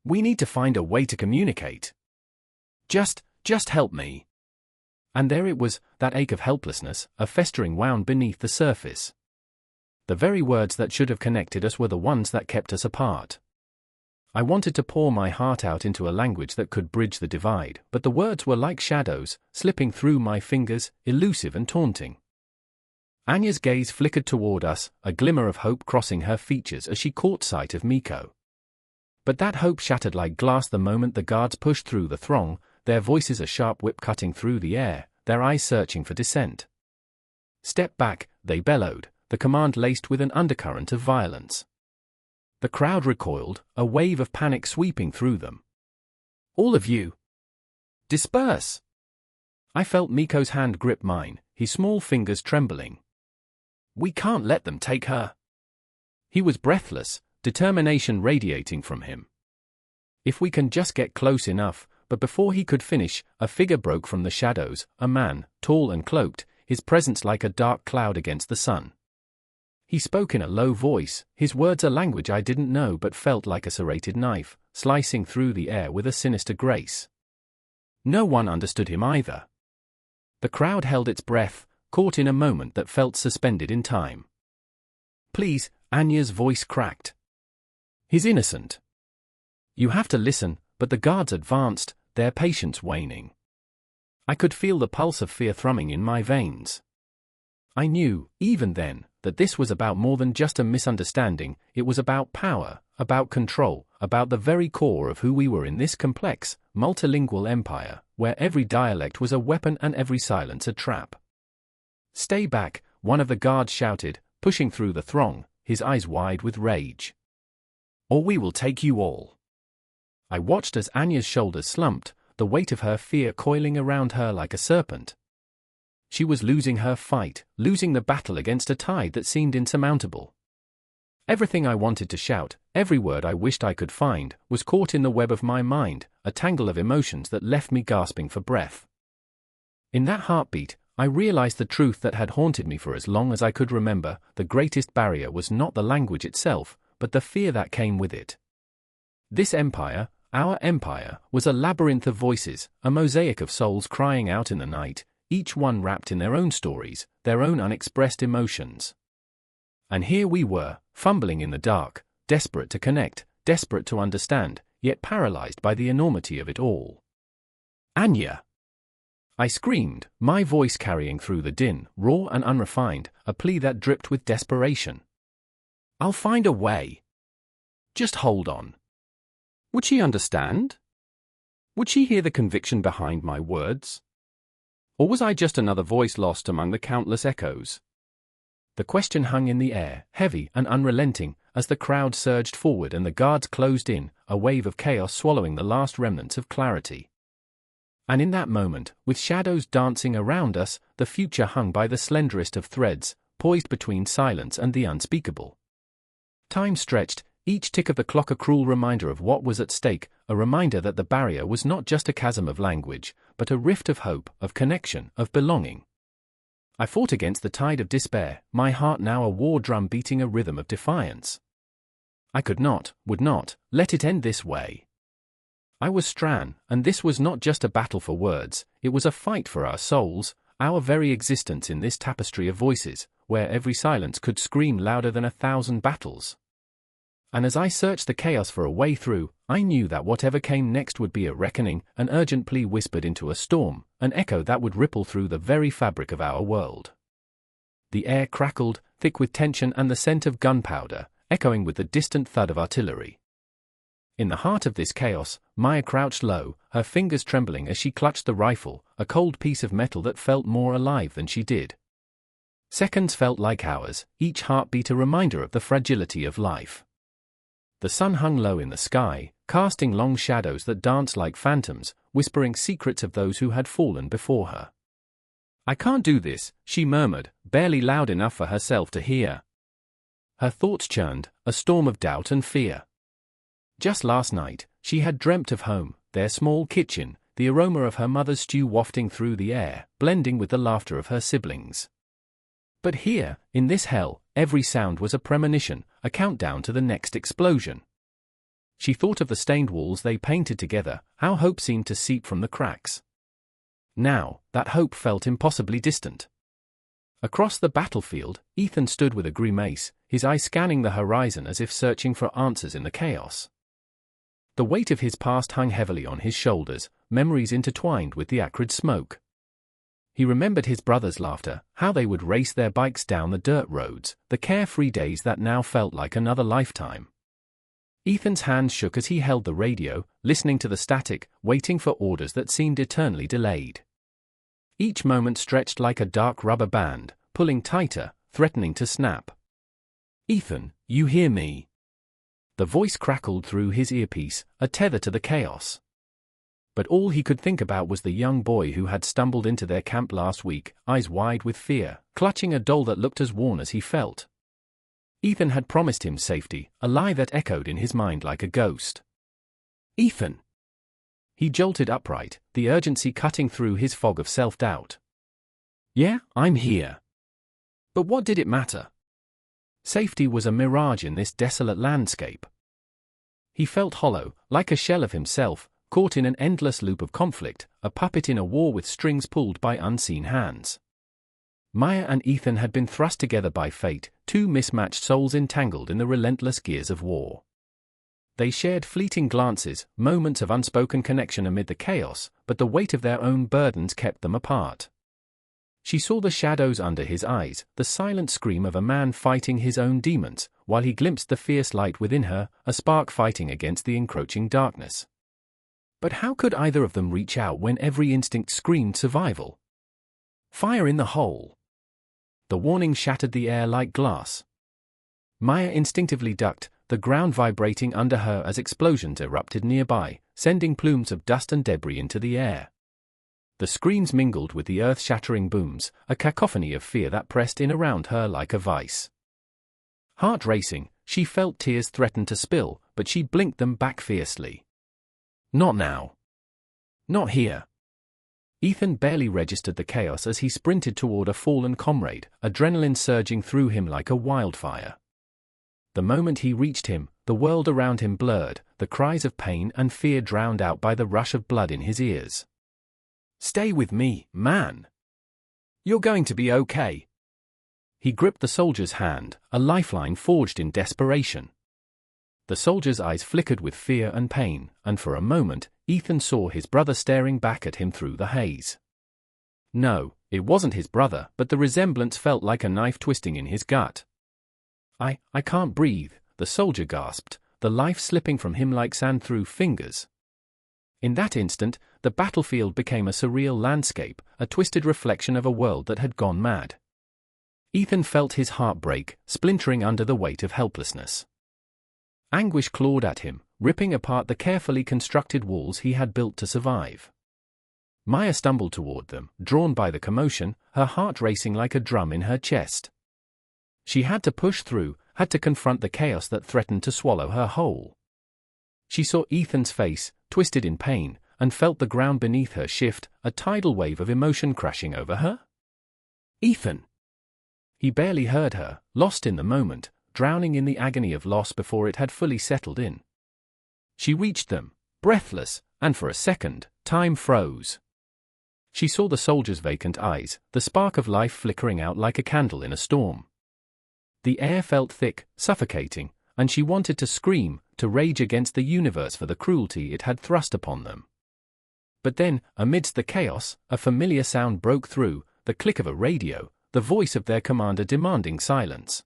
"We need to find a way to communicate. Just help me." And there it was, that ache of helplessness, a festering wound beneath the surface. The very words that should have connected us were the ones that kept us apart. I wanted to pour my heart out into a language that could bridge the divide, but the words were like shadows, slipping through my fingers, elusive and taunting. Anya's gaze flickered toward us, a glimmer of hope crossing her features as she caught sight of Miko. But that hope shattered like glass the moment the guards pushed through the throng, their voices a sharp whip cutting through the air, their eyes searching for dissent. "Step back," they bellowed, the command laced with an undercurrent of violence. The crowd recoiled, a wave of panic sweeping through them. "All of you! Disperse!" I felt Miko's hand grip mine, his small fingers trembling. "We can't let them take her." He was breathless, determination radiating from him. "If we can just get close enough," but before he could finish, a figure broke from the shadows, a man, tall and cloaked, his presence like a dark cloud against the sun. He spoke in a low voice, his words a language I didn't know but felt like a serrated knife, slicing through the air with a sinister grace. No one understood him either. The crowd held its breath, caught in a moment that felt suspended in time. "Please," Anya's voice cracked. "He's innocent. You have to listen," but the guards advanced, their patience waning. I could feel the pulse of fear thrumming in my veins. I knew, even then, that this was about more than just a misunderstanding. It was about power, about control, about the very core of who we were in this complex, multilingual empire, where every dialect was a weapon and every silence a trap. "Stay back," one of the guards shouted, pushing through the throng, his eyes wide with rage. "Or we will take you all." I watched as Anya's shoulders slumped, the weight of her fear coiling around her like a serpent. She was losing her fight, losing the battle against a tide that seemed insurmountable. Everything I wanted to shout, every word I wished I could find, was caught in the web of my mind, a tangle of emotions that left me gasping for breath. In that heartbeat, I realized the truth that had haunted me for as long as I could remember: the greatest barrier was not the language itself, but the fear that came with it. This empire, our empire, was a labyrinth of voices, a mosaic of souls crying out in the night, each one wrapped in their own stories, their own unexpressed emotions. And here we were, fumbling in the dark, desperate to connect, desperate to understand, yet paralyzed by the enormity of it all. "Anya!" I screamed, my voice carrying through the din, raw and unrefined, a plea that dripped with desperation. "I'll find a way. Just hold on." Would she understand? Would she hear the conviction behind my words? Or was I just another voice lost among the countless echoes? The question hung in the air, heavy and unrelenting, as the crowd surged forward and the guards closed in, a wave of chaos swallowing the last remnants of clarity. And in that moment, with shadows dancing around us, the future hung by the slenderest of threads, poised between silence and the unspeakable. Time stretched, each tick of the clock a cruel reminder of what was at stake, a reminder that the barrier was not just a chasm of language, but a rift of hope, of connection, of belonging. I fought against the tide of despair, my heart now a war drum beating a rhythm of defiance. I could not, would not, let it end this way. I was Stran, and this was not just a battle for words, it was a fight for our souls, our very existence in this tapestry of voices, where every silence could scream louder than 1,000 battles. And as I searched the chaos for a way through, I knew that whatever came next would be a reckoning, an urgent plea whispered into a storm, an echo that would ripple through the very fabric of our world. The air crackled, thick with tension and the scent of gunpowder, echoing with the distant thud of artillery. In the heart of this chaos, Maya crouched low, her fingers trembling as she clutched the rifle, a cold piece of metal that felt more alive than she did. Seconds felt like hours, each heartbeat a reminder of the fragility of life. The sun hung low in the sky, casting long shadows that danced like phantoms, whispering secrets of those who had fallen before her. "I can't do this," she murmured, barely loud enough for herself to hear. Her thoughts churned, a storm of doubt and fear. Just last night, she had dreamt of home, their small kitchen, the aroma of her mother's stew wafting through the air, blending with the laughter of her siblings. But here, in this hell, every sound was a premonition, a countdown to the next explosion. She thought of the stained walls they painted together, how hope seemed to seep from the cracks. Now, that hope felt impossibly distant. Across the battlefield, Ethan stood with a grimace, his eyes scanning the horizon as if searching for answers in the chaos. The weight of his past hung heavily on his shoulders, memories intertwined with the acrid smoke. He remembered his brother's laughter, how they would race their bikes down the dirt roads, the carefree days that now felt like another lifetime. Ethan's hands shook as he held the radio, listening to the static, waiting for orders that seemed eternally delayed. Each moment stretched like a dark rubber band, pulling tighter, threatening to snap. "Ethan, you hear me?" The voice crackled through his earpiece, a tether to the chaos. But all he could think about was the young boy who had stumbled into their camp last week, eyes wide with fear, clutching a doll that looked as worn as he felt. Ethan had promised him safety, a lie that echoed in his mind like a ghost. "Ethan!" He jolted upright, the urgency cutting through his fog of self-doubt. "Yeah, I'm here." But what did it matter? Safety was a mirage in this desolate landscape. He felt hollow, like a shell of himself, caught in an endless loop of conflict, a puppet in a war with strings pulled by unseen hands. Maya and Ethan had been thrust together by fate, two mismatched souls entangled in the relentless gears of war. They shared fleeting glances, moments of unspoken connection amid the chaos, but the weight of their own burdens kept them apart. She saw the shadows under his eyes, the silent scream of a man fighting his own demons, while he glimpsed the fierce light within her, a spark fighting against the encroaching darkness. But how could either of them reach out when every instinct screamed survival? "Fire in the hole!" The warning shattered the air like glass. Maya instinctively ducked, the ground vibrating under her as explosions erupted nearby, sending plumes of dust and debris into the air. The screams mingled with the earth-shattering booms, a cacophony of fear that pressed in around her like a vice. Heart racing, she felt tears threaten to spill, but she blinked them back fiercely. "Not now. Not here." Ethan barely registered the chaos as he sprinted toward a fallen comrade, adrenaline surging through him like a wildfire. The moment he reached him, the world around him blurred, the cries of pain and fear drowned out by the rush of blood in his ears. "Stay with me, man. You're going to be okay." He gripped the soldier's hand, a lifeline forged in desperation. The soldier's eyes flickered with fear and pain, and for a moment, Ethan saw his brother staring back at him through the haze. No, it wasn't his brother, but the resemblance felt like a knife twisting in his gut. I can't breathe," the soldier gasped, the life slipping from him like sand through fingers. In that instant, the battlefield became a surreal landscape, a twisted reflection of a world that had gone mad. Ethan felt his heart break, splintering under the weight of helplessness. Anguish clawed at him, ripping apart the carefully constructed walls he had built to survive. Maya stumbled toward them, drawn by the commotion, her heart racing like a drum in her chest. She had to push through, had to confront the chaos that threatened to swallow her whole. She saw Ethan's face, twisted in pain, and felt the ground beneath her shift, a tidal wave of emotion crashing over her. Ethan! He barely heard her, lost in the moment, drowning in the agony of loss before it had fully settled in. She reached them, breathless, and for a second, time froze. She saw the soldier's vacant eyes, the spark of life flickering out like a candle in a storm. The air felt thick, suffocating, and she wanted to scream, to rage against the universe for the cruelty it had thrust upon them. But then, amidst the chaos, a familiar sound broke through, the click of a radio, the voice of their commander demanding silence.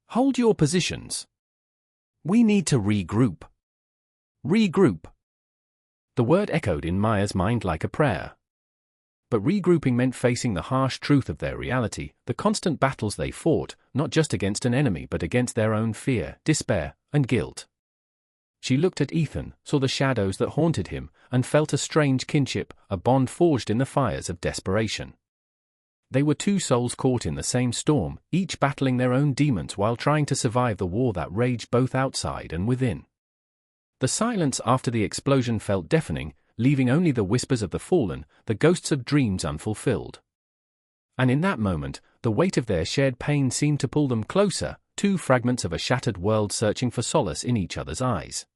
"Hold your positions. We need to regroup. Regroup." The word echoed in Maya's mind like a prayer. But regrouping meant facing the harsh truth of their reality, the constant battles they fought, not just against an enemy but against their own fear, despair, and guilt. She looked at Ethan, saw the shadows that haunted him, and felt a strange kinship, a bond forged in the fires of desperation. They were two souls caught in the same storm, each battling their own demons while trying to survive the war that raged both outside and within. The silence after the explosion felt deafening, leaving only the whispers of the fallen, the ghosts of dreams unfulfilled. And in that moment, the weight of their shared pain seemed to pull them closer, two fragments of a shattered world searching for solace in each other's eyes.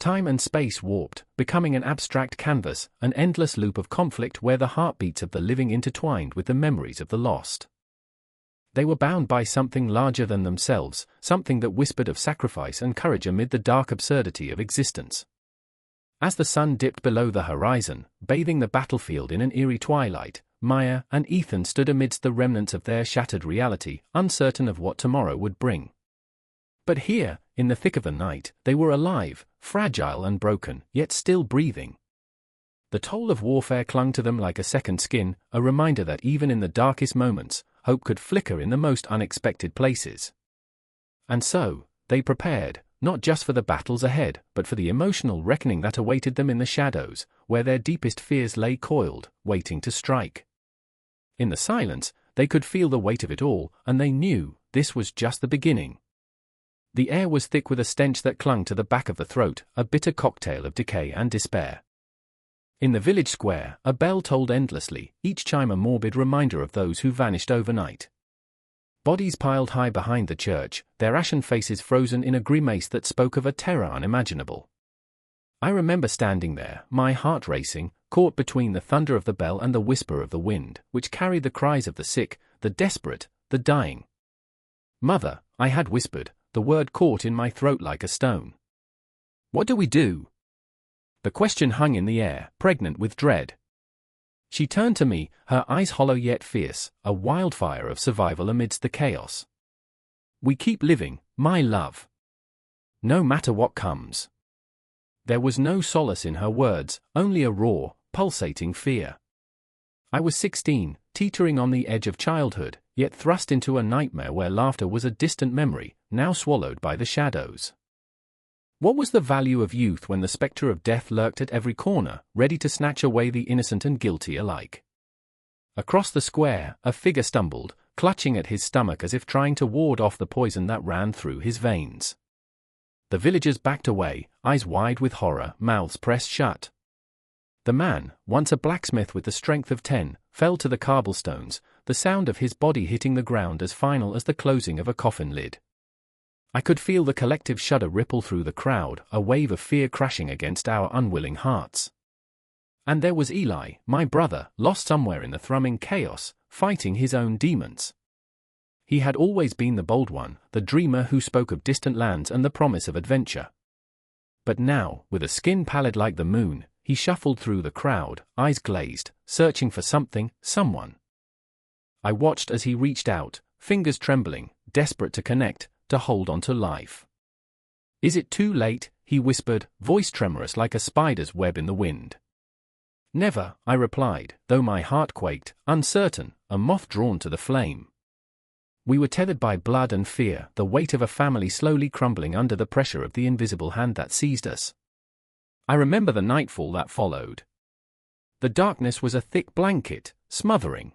Time and space warped, becoming an abstract canvas, an endless loop of conflict where the heartbeats of the living intertwined with the memories of the lost. They were bound by something larger than themselves, something that whispered of sacrifice and courage amid the dark absurdity of existence. As the sun dipped below the horizon, bathing the battlefield in an eerie twilight, Maya and Ethan stood amidst the remnants of their shattered reality, uncertain of what tomorrow would bring. But here, in the thick of the night, they were alive, fragile and broken, yet still breathing. The toll of warfare clung to them like a second skin, a reminder that even in the darkest moments, hope could flicker in the most unexpected places. And so, they prepared, not just for the battles ahead, but for the emotional reckoning that awaited them in the shadows, where their deepest fears lay coiled, waiting to strike. In the silence, they could feel the weight of it all, and they knew this was just the beginning. The air was thick with a stench that clung to the back of the throat, a bitter cocktail of decay and despair. In the village square, a bell tolled endlessly, each chime a morbid reminder of those who vanished overnight. Bodies piled high behind the church, their ashen faces frozen in a grimace that spoke of a terror unimaginable. I remember standing there, my heart racing, caught between the thunder of the bell and the whisper of the wind, which carried the cries of the sick, the desperate, the dying. "Mother," I had whispered, the word caught in my throat like a stone. "What do we do?" The question hung in the air, pregnant with dread. She turned to me, her eyes hollow yet fierce, a wildfire of survival amidst the chaos. "We keep living, my love. No matter what comes." There was no solace in her words, only a raw, pulsating fear. I was 16, teetering on the edge of childhood, yet thrust into a nightmare where laughter was a distant memory, now swallowed by the shadows. What was the value of youth when the spectre of death lurked at every corner, ready to snatch away the innocent and guilty alike? Across the square, a figure stumbled, clutching at his stomach as if trying to ward off the poison that ran through his veins. The villagers backed away, eyes wide with horror, mouths pressed shut. The man, once a blacksmith with the strength of 10, fell to the cobblestones, the sound of his body hitting the ground as final as the closing of a coffin lid. I could feel the collective shudder ripple through the crowd, a wave of fear crashing against our unwilling hearts. And there was Eli, my brother, lost somewhere in the thrumming chaos, fighting his own demons. He had always been the bold one, the dreamer who spoke of distant lands and the promise of adventure. But now, with a skin pallid like the moon, he shuffled through the crowd, eyes glazed, searching for something, someone. I watched as he reached out, fingers trembling, desperate to connect, to hold on to life. "Is it too late?" he whispered, voice tremorous like a spider's web in the wind. "Never," I replied, though my heart quaked, uncertain, a moth drawn to the flame. We were tethered by blood and fear, the weight of a family slowly crumbling under the pressure of the invisible hand that seized us. I remember the nightfall that followed. The darkness was a thick blanket, smothering.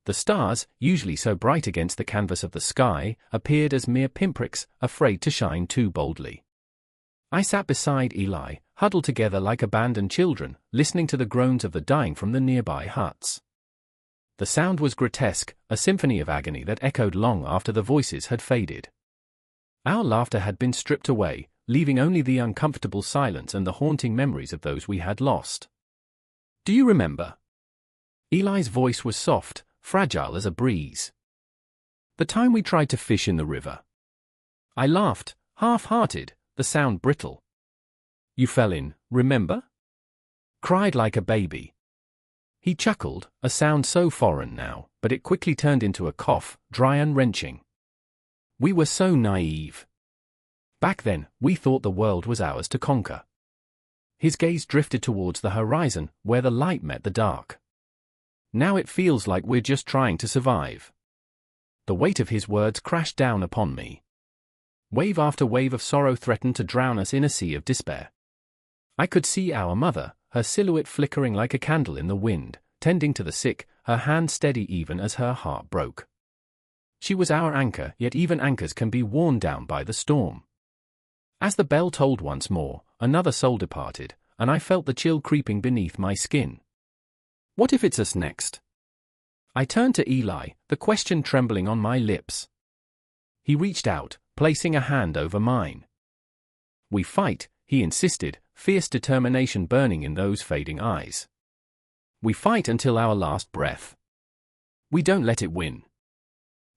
The stars, usually so bright against the canvas of the sky, appeared as mere pinpricks, afraid to shine too boldly. I sat beside Eli, huddled together like abandoned children, listening to the groans of the dying from the nearby huts. The sound was grotesque, a symphony of agony that echoed long after the voices had faded. Our laughter had been stripped away, leaving only the uncomfortable silence and the haunting memories of those we had lost. "Do you remember?" Eli's voice was soft, fragile as a breeze. "The time we tried to fish in the river." I laughed, half-hearted, the sound brittle. "You fell in, remember?" Cried like a baby. He chuckled, a sound so foreign now, but it quickly turned into a cough, dry and wrenching. We were so naive. Back then, we thought the world was ours to conquer. His gaze drifted towards the horizon, where the light met the dark. "Now it feels like we're just trying to survive." The weight of his words crashed down upon me. Wave after wave of sorrow threatened to drown us in a sea of despair. I could see our mother, her silhouette flickering like a candle in the wind, tending to the sick, her hand steady even as her heart broke. She was our anchor, yet even anchors can be worn down by the storm. As the bell tolled once more, another soul departed, and I felt the chill creeping beneath my skin. What if it's us next? I turned to Eli, the question trembling on my lips. He reached out, placing a hand over mine. "We fight," he insisted, fierce determination burning in those fading eyes. "We fight until our last breath. We don't let it win."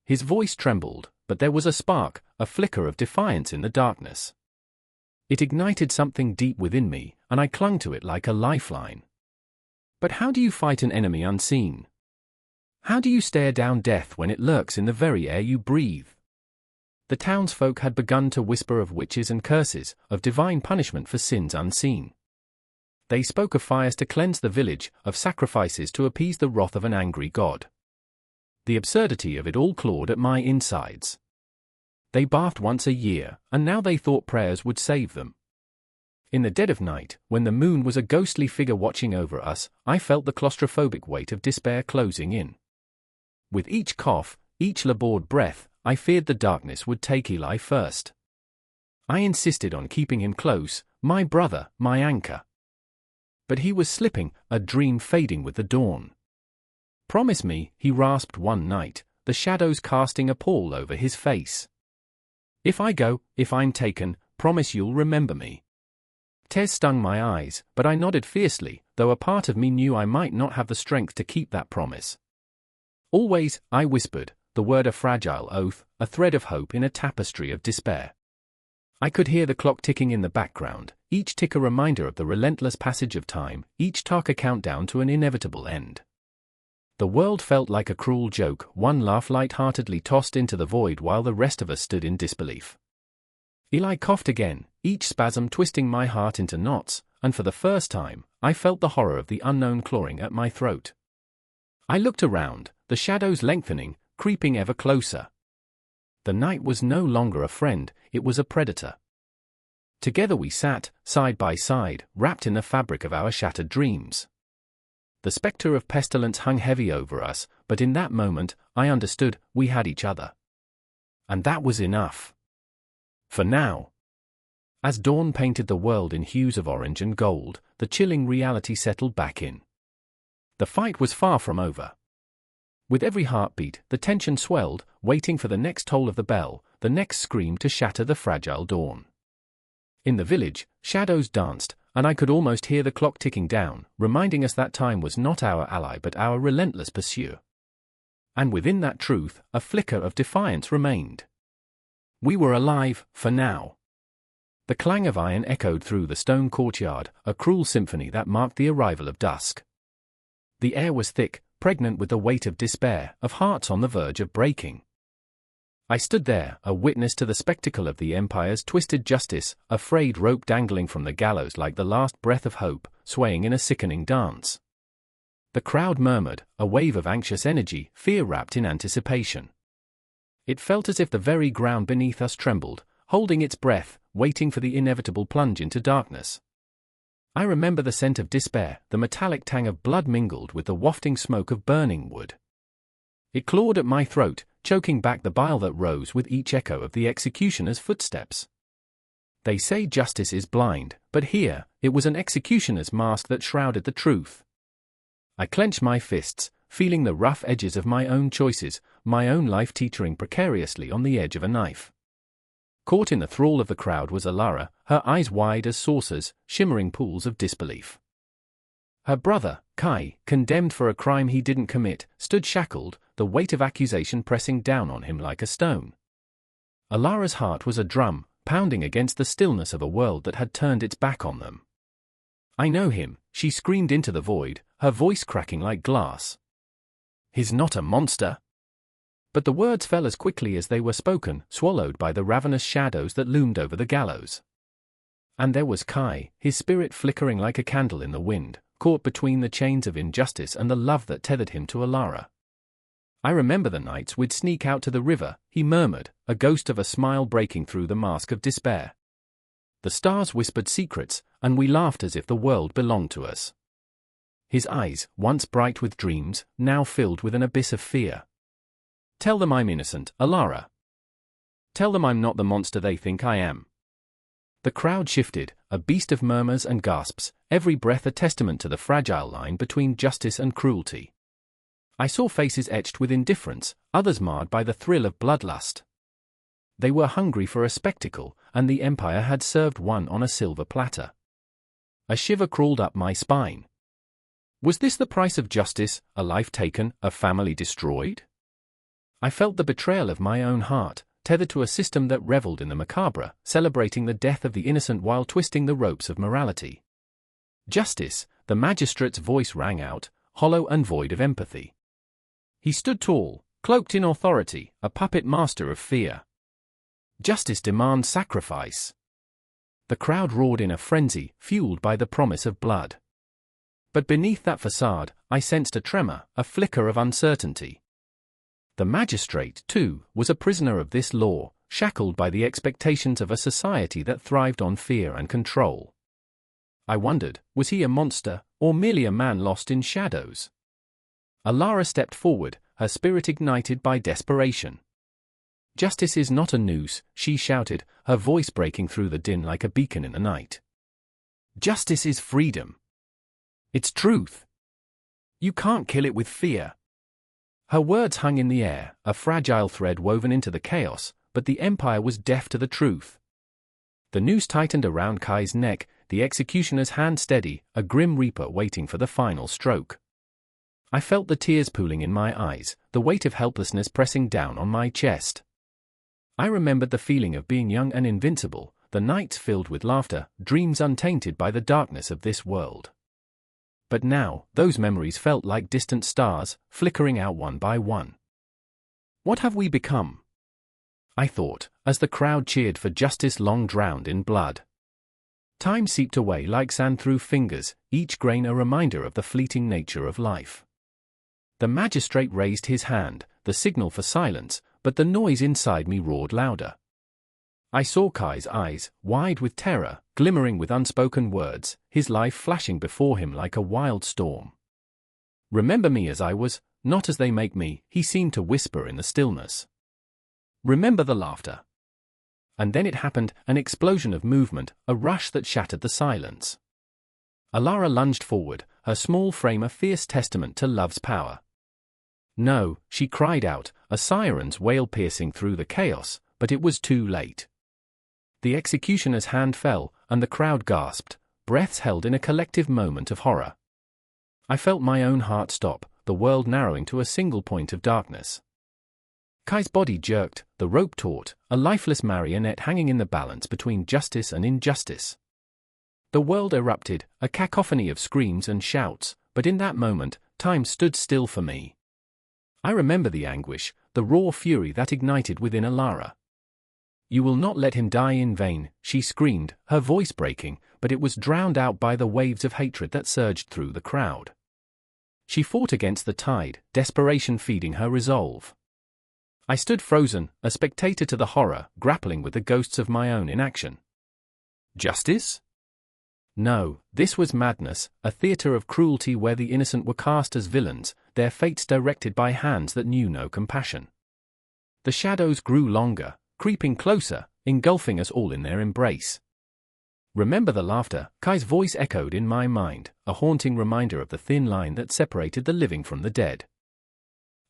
His voice trembled, but there was a spark, a flicker of defiance in the darkness. It ignited something deep within me, and I clung to it like a lifeline. But how do you fight an enemy unseen? How do you stare down death when it lurks in the very air you breathe? The townsfolk had begun to whisper of witches and curses, of divine punishment for sins unseen. They spoke of fires to cleanse the village, of sacrifices to appease the wrath of an angry god. The absurdity of it all clawed at my insides. They bathed once a year, and now they thought prayers would save them. In the dead of night, when the moon was a ghostly figure watching over us, I felt the claustrophobic weight of despair closing in. With each cough, each labored breath, I feared the darkness would take Eli first. I insisted on keeping him close, my brother, my anchor. But he was slipping, a dream fading with the dawn. "Promise me," he rasped one night, the shadows casting a pall over his face. "If I go, if I'm taken, promise you'll remember me." Tears stung my eyes, but I nodded fiercely, though a part of me knew I might not have the strength to keep that promise. "Always," I whispered, the word a fragile oath, a thread of hope in a tapestry of despair. I could hear the clock ticking in the background, each tick a reminder of the relentless passage of time, each talk a countdown to an inevitable end. The world felt like a cruel joke, one laugh light-heartedly tossed into the void while the rest of us stood in disbelief. Eli coughed again, each spasm twisting my heart into knots, and for the first time, I felt the horror of the unknown clawing at my throat. I looked around, the shadows lengthening, creeping ever closer. The night was no longer a friend, it was a predator. Together we sat, side by side, wrapped in the fabric of our shattered dreams. The spectre of pestilence hung heavy over us, but in that moment, I understood, we had each other. And that was enough. For now. As dawn painted the world in hues of orange and gold, the chilling reality settled back in. The fight was far from over. With every heartbeat, the tension swelled, waiting for the next toll of the bell, the next scream to shatter the fragile dawn. In the village, shadows danced, and I could almost hear the clock ticking down, reminding us that time was not our ally but our relentless pursuer. And within that truth, a flicker of defiance remained. We were alive, for now. The clang of iron echoed through the stone courtyard, a cruel symphony that marked the arrival of dusk. The air was thick, pregnant with the weight of despair, of hearts on the verge of breaking. I stood there, a witness to the spectacle of the Empire's twisted justice, a frayed rope dangling from the gallows like the last breath of hope, swaying in a sickening dance. The crowd murmured, a wave of anxious energy, fear wrapped in anticipation. It felt as if the very ground beneath us trembled, holding its breath, waiting for the inevitable plunge into darkness. I remember the scent of despair, the metallic tang of blood mingled with the wafting smoke of burning wood. It clawed at my throat, choking back the bile that rose with each echo of the executioner's footsteps. They say justice is blind, but here, it was an executioner's mask that shrouded the truth. I clenched my fists, feeling the rough edges of my own choices, my own life teetering precariously on the edge of a knife. Caught in the thrall of the crowd was Alara, her eyes wide as saucers, shimmering pools of disbelief. Her brother, Kai, condemned for a crime he didn't commit, stood shackled, the weight of accusation pressing down on him like a stone. Alara's heart was a drum, pounding against the stillness of a world that had turned its back on them. "I know him," she screamed into the void, her voice cracking like glass. "He's not a monster." But the words fell as quickly as they were spoken, swallowed by the ravenous shadows that loomed over the gallows. And there was Kai, his spirit flickering like a candle in the wind, caught between the chains of injustice and the love that tethered him to Alara. "I remember the nights we'd sneak out to the river," he murmured, a ghost of a smile breaking through the mask of despair. "The stars whispered secrets, and we laughed as if the world belonged to us." His eyes, once bright with dreams, now filled with an abyss of fear. "Tell them I'm innocent, Alara. Tell them I'm not the monster they think I am." The crowd shifted, a beast of murmurs and gasps, every breath a testament to the fragile line between justice and cruelty. I saw faces etched with indifference, others marred by the thrill of bloodlust. They were hungry for a spectacle, and the Empire had served one on a silver platter. A shiver crawled up my spine. Was this the price of justice, a life taken, a family destroyed? I felt the betrayal of my own heart, tethered to a system that reveled in the macabre, celebrating the death of the innocent while twisting the ropes of morality. "Justice," the magistrate's voice rang out, hollow and void of empathy. He stood tall, cloaked in authority, a puppet master of fear. "Justice demands sacrifice." The crowd roared in a frenzy, fueled by the promise of blood. But beneath that facade, I sensed a tremor, a flicker of uncertainty. The magistrate, too, was a prisoner of this law, shackled by the expectations of a society that thrived on fear and control. I wondered, was he a monster, or merely a man lost in shadows? Alara stepped forward, her spirit ignited by desperation. "Justice is not a noose," she shouted, her voice breaking through the din like a beacon in the night. "Justice is freedom. It's truth. You can't kill it with fear." Her words hung in the air, a fragile thread woven into the chaos, but the Empire was deaf to the truth. The noose tightened around Kai's neck, the executioner's hand steady, a grim reaper waiting for the final stroke. I felt the tears pooling in my eyes, the weight of helplessness pressing down on my chest. I remembered the feeling of being young and invincible, the nights filled with laughter, dreams untainted by the darkness of this world. But now, those memories felt like distant stars, flickering out one by one. What have we become? I thought, as the crowd cheered for justice long drowned in blood. Time seeped away like sand through fingers, each grain a reminder of the fleeting nature of life. The magistrate raised his hand, the signal for silence, but the noise inside me roared louder. I saw Kai's eyes, wide with terror, glimmering with unspoken words, his life flashing before him like a wild storm. "Remember me as I was, not as they make me," he seemed to whisper in the stillness. "Remember the laughter." And then it happened, an explosion of movement, a rush that shattered the silence. Alara lunged forward, her small frame a fierce testament to love's power. "No," she cried out, a siren's wail piercing through the chaos, but it was too late. The executioner's hand fell, and the crowd gasped, breaths held in a collective moment of horror. I felt my own heart stop, the world narrowing to a single point of darkness. Kai's body jerked, the rope taut, a lifeless marionette hanging in the balance between justice and injustice. The world erupted, a cacophony of screams and shouts, but in that moment, time stood still for me. I remember the anguish, the raw fury that ignited within Alara. "You will not let him die in vain," she screamed, her voice breaking, but it was drowned out by the waves of hatred that surged through the crowd. She fought against the tide, desperation feeding her resolve. I stood frozen, a spectator to the horror, grappling with the ghosts of my own inaction. Justice? No, this was madness, a theater of cruelty where the innocent were cast as villains, their fates directed by hands that knew no compassion. The shadows grew longer, creeping closer, engulfing us all in their embrace. Remember the laughter, Kai's voice echoed in my mind, a haunting reminder of the thin line that separated the living from the dead.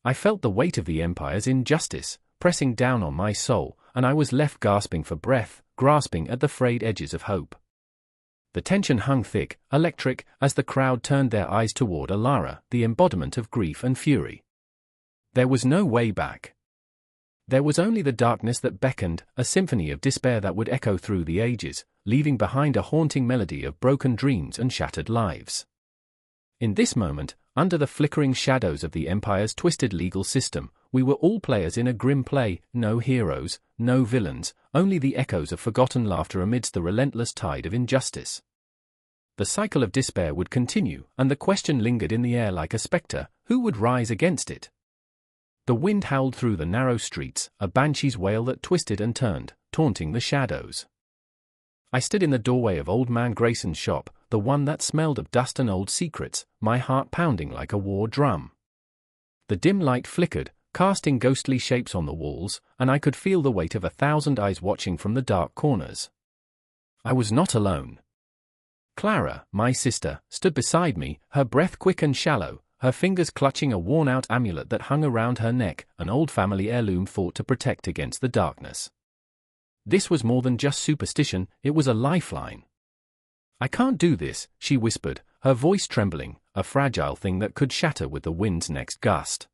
I felt the weight of the Empire's injustice, pressing down on my soul, and I was left gasping for breath, grasping at the frayed edges of hope. The tension hung thick, electric, as the crowd turned their eyes toward Alara, the embodiment of grief and fury. There was no way back. There was only the darkness that beckoned, a symphony of despair that would echo through the ages, leaving behind a haunting melody of broken dreams and shattered lives. In this moment, under the flickering shadows of the Empire's twisted legal system, we were all players in a grim play, no heroes, no villains, only the echoes of forgotten laughter amidst the relentless tide of injustice. The cycle of despair would continue, and the question lingered in the air like a spectre: who would rise against it? The wind howled through the narrow streets, a banshee's wail that twisted and turned, taunting the shadows. I stood in the doorway of Old Man Grayson's shop, the one that smelled of dust and old secrets, my heart pounding like a war drum. The dim light flickered, casting ghostly shapes on the walls, and I could feel the weight of 1,000 eyes watching from the dark corners. I was not alone. Clara, my sister, stood beside me, her breath quick and shallow, her fingers clutching a worn-out amulet that hung around her neck, an old family heirloom thought to protect against the darkness. This was more than just superstition, it was a lifeline. "I can't do this," she whispered, her voice trembling, a fragile thing that could shatter with the wind's next gust.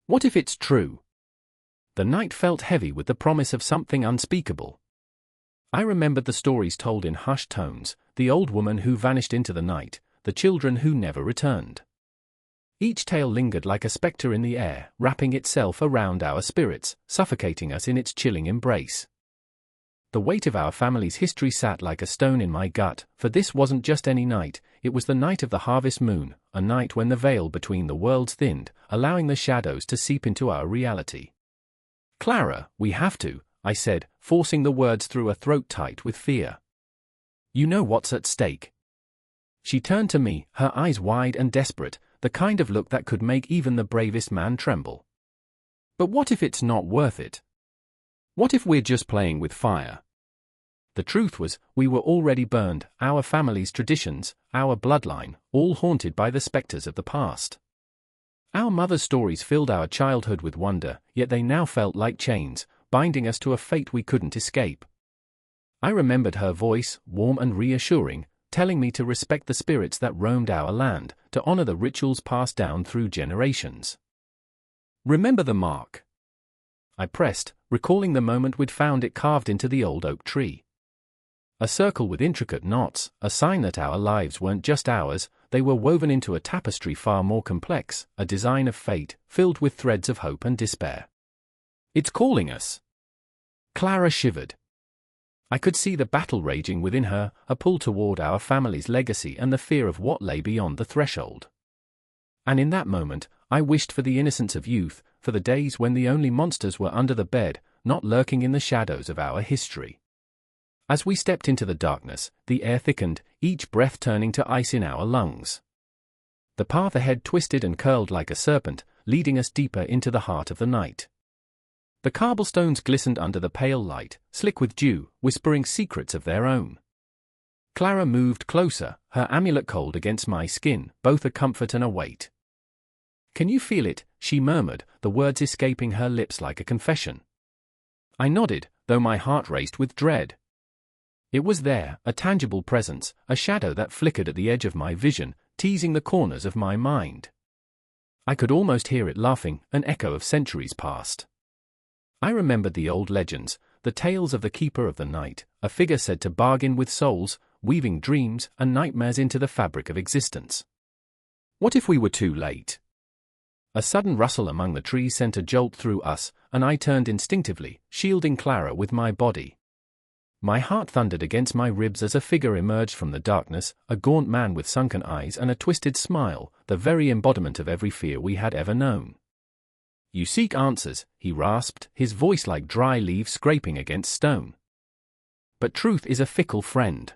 "What if it's true?" The night felt heavy with the promise of something unspeakable. I remembered the stories told in hushed tones, the old woman who vanished into the night, the children who never returned. Each tale lingered like a spectre in the air, wrapping itself around our spirits, suffocating us in its chilling embrace. The weight of our family's history sat like a stone in my gut, for this wasn't just any night, it was the night of the harvest moon, a night when the veil between the worlds thinned, allowing the shadows to seep into our reality. "Clara, we have to," I said, forcing the words through a throat tight with fear. "You know what's at stake." She turned to me, her eyes wide and desperate, the kind of look that could make even the bravest man tremble. "But what if it's not worth it? What if we're just playing with fire?" The truth was, we were already burned, our family's traditions, our bloodline, all haunted by the specters of the past. Our mother's stories filled our childhood with wonder, yet they now felt like chains, binding us to a fate we couldn't escape. I remembered her voice, warm and reassuring, telling me to respect the spirits that roamed our land, to honor the rituals passed down through generations. "Remember the mark?" I pressed, recalling the moment we'd found it carved into the old oak tree. A circle with intricate knots, a sign that our lives weren't just ours, they were woven into a tapestry far more complex, a design of fate, filled with threads of hope and despair. "It's calling us." Clara shivered. I could see the battle raging within her, a pull toward our family's legacy and the fear of what lay beyond the threshold. And in that moment, I wished for the innocence of youth, for the days when the only monsters were under the bed, not lurking in the shadows of our history. As we stepped into the darkness, the air thickened, each breath turning to ice in our lungs. The path ahead twisted and curled like a serpent, leading us deeper into the heart of the night. The cobblestones glistened under the pale light, slick with dew, whispering secrets of their own. Clara moved closer, her amulet cold against my skin, both a comfort and a weight. "Can you feel it?" she murmured, the words escaping her lips like a confession. I nodded, though my heart raced with dread. It was there, a tangible presence, a shadow that flickered at the edge of my vision, teasing the corners of my mind. I could almost hear it laughing, an echo of centuries past. I remembered the old legends, the tales of the Keeper of the Night, a figure said to bargain with souls, weaving dreams and nightmares into the fabric of existence. What if we were too late? A sudden rustle among the trees sent a jolt through us, and I turned instinctively, shielding Clara with my body. My heart thundered against my ribs as a figure emerged from the darkness, a gaunt man with sunken eyes and a twisted smile, the very embodiment of every fear we had ever known. "You seek answers," he rasped, his voice like dry leaves scraping against stone. "But truth is a fickle friend.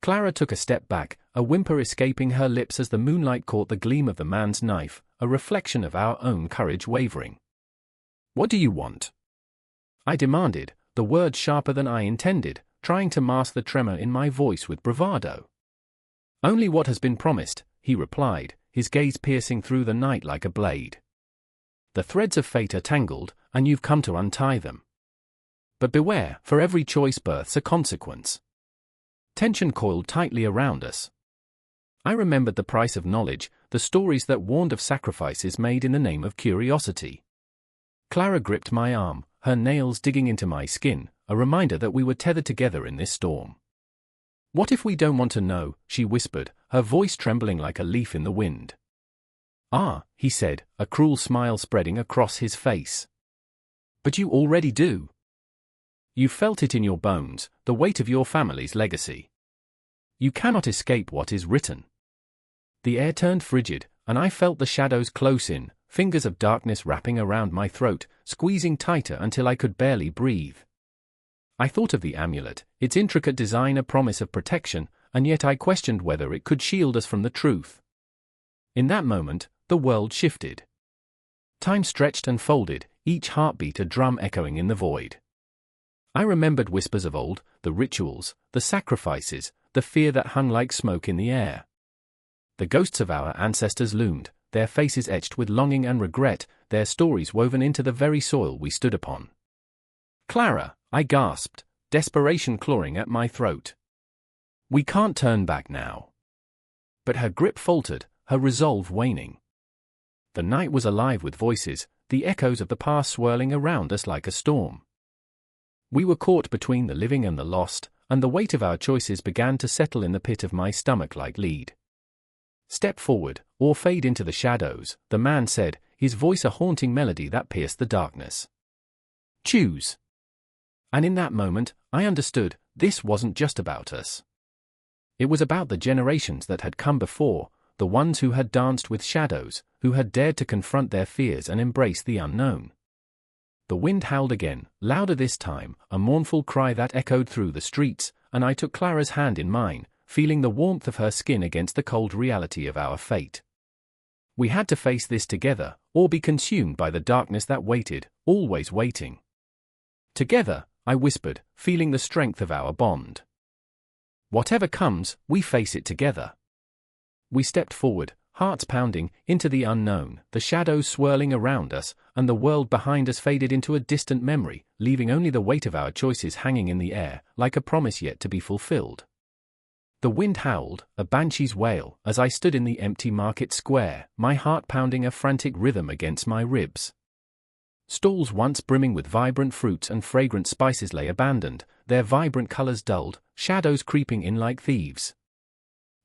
Clara took a step back, a whimper escaping her lips as the moonlight caught the gleam of the man's knife, a reflection of our own courage wavering. "What do you want?" I demanded, the words sharper than I intended, trying to mask the tremor in my voice with bravado. "Only what has been promised," he replied, his gaze piercing through the night like a blade. "The threads of fate are tangled, and you've come to untie them. But beware, for every choice births a consequence." Tension coiled tightly around us. I remembered the price of knowledge, the stories that warned of sacrifices made in the name of curiosity. Clara gripped my arm, her nails digging into my skin, a reminder that we were tethered together in this storm. "What if we don't want to know?" she whispered, her voice trembling like a leaf in the wind. "Ah," he said, a cruel smile spreading across his face. "But you already do. You felt it in your bones, the weight of your family's legacy. You cannot escape what is written." The air turned frigid, and I felt the shadows close in, fingers of darkness wrapping around my throat, squeezing tighter until I could barely breathe. I thought of the amulet, its intricate design a promise of protection, and yet I questioned whether it could shield us from the truth. In that moment, the world shifted. Time stretched and folded, each heartbeat a drum echoing in the void. I remembered whispers of old, the rituals, the sacrifices, the fear that hung like smoke in the air. The ghosts of our ancestors loomed, their faces etched with longing and regret, their stories woven into the very soil we stood upon. "Clara," I gasped, desperation clawing at my throat. "We can't turn back now." But her grip faltered, her resolve waning. The night was alive with voices, the echoes of the past swirling around us like a storm. We were caught between the living and the lost, and the weight of our choices began to settle in the pit of my stomach like lead. "Step forward, or fade into the shadows," the man said, his voice a haunting melody that pierced the darkness. "Choose." And in that moment, I understood, this wasn't just about us. It was about the generations that had come before, the ones who had danced with shadows, who had dared to confront their fears and embrace the unknown. The wind howled again, louder this time, a mournful cry that echoed through the streets, and I took Clara's hand in mine, feeling the warmth of her skin against the cold reality of our fate. We had to face this together, or be consumed by the darkness that waited, always waiting. "Together," I whispered, feeling the strength of our bond. "Whatever comes, we face it together." We stepped forward, hearts pounding, into the unknown, the shadows swirling around us, and the world behind us faded into a distant memory, leaving only the weight of our choices hanging in the air, like a promise yet to be fulfilled. The wind howled, a banshee's wail, as I stood in the empty market square, my heart pounding a frantic rhythm against my ribs. Stalls once brimming with vibrant fruits and fragrant spices lay abandoned, their vibrant colors dulled, shadows creeping in like thieves.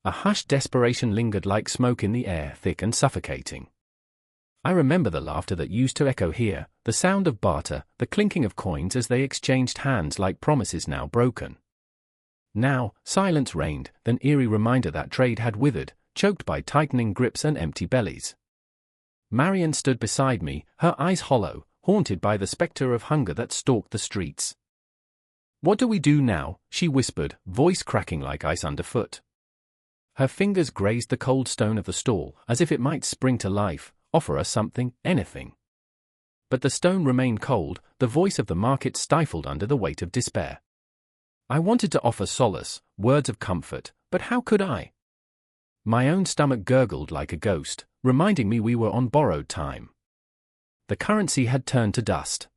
A hushed desperation lingered like smoke in the air, thick and suffocating. I remember the laughter that used to echo here, the sound of barter, the clinking of coins as they exchanged hands like promises now broken. Now, silence reigned, an eerie reminder that trade had withered, choked by tightening grips and empty bellies. Marion stood beside me, her eyes hollow, haunted by the specter of hunger that stalked the streets. "What do we do now?" she whispered, voice cracking like ice underfoot. Her fingers grazed the cold stone of the stall, as if it might spring to life, offer us something, anything. But the stone remained cold, the voice of the market stifled under the weight of despair. I wanted to offer solace, words of comfort, but how could I? My own stomach gurgled like a ghost, reminding me we were on borrowed time. The currency had turned to dust.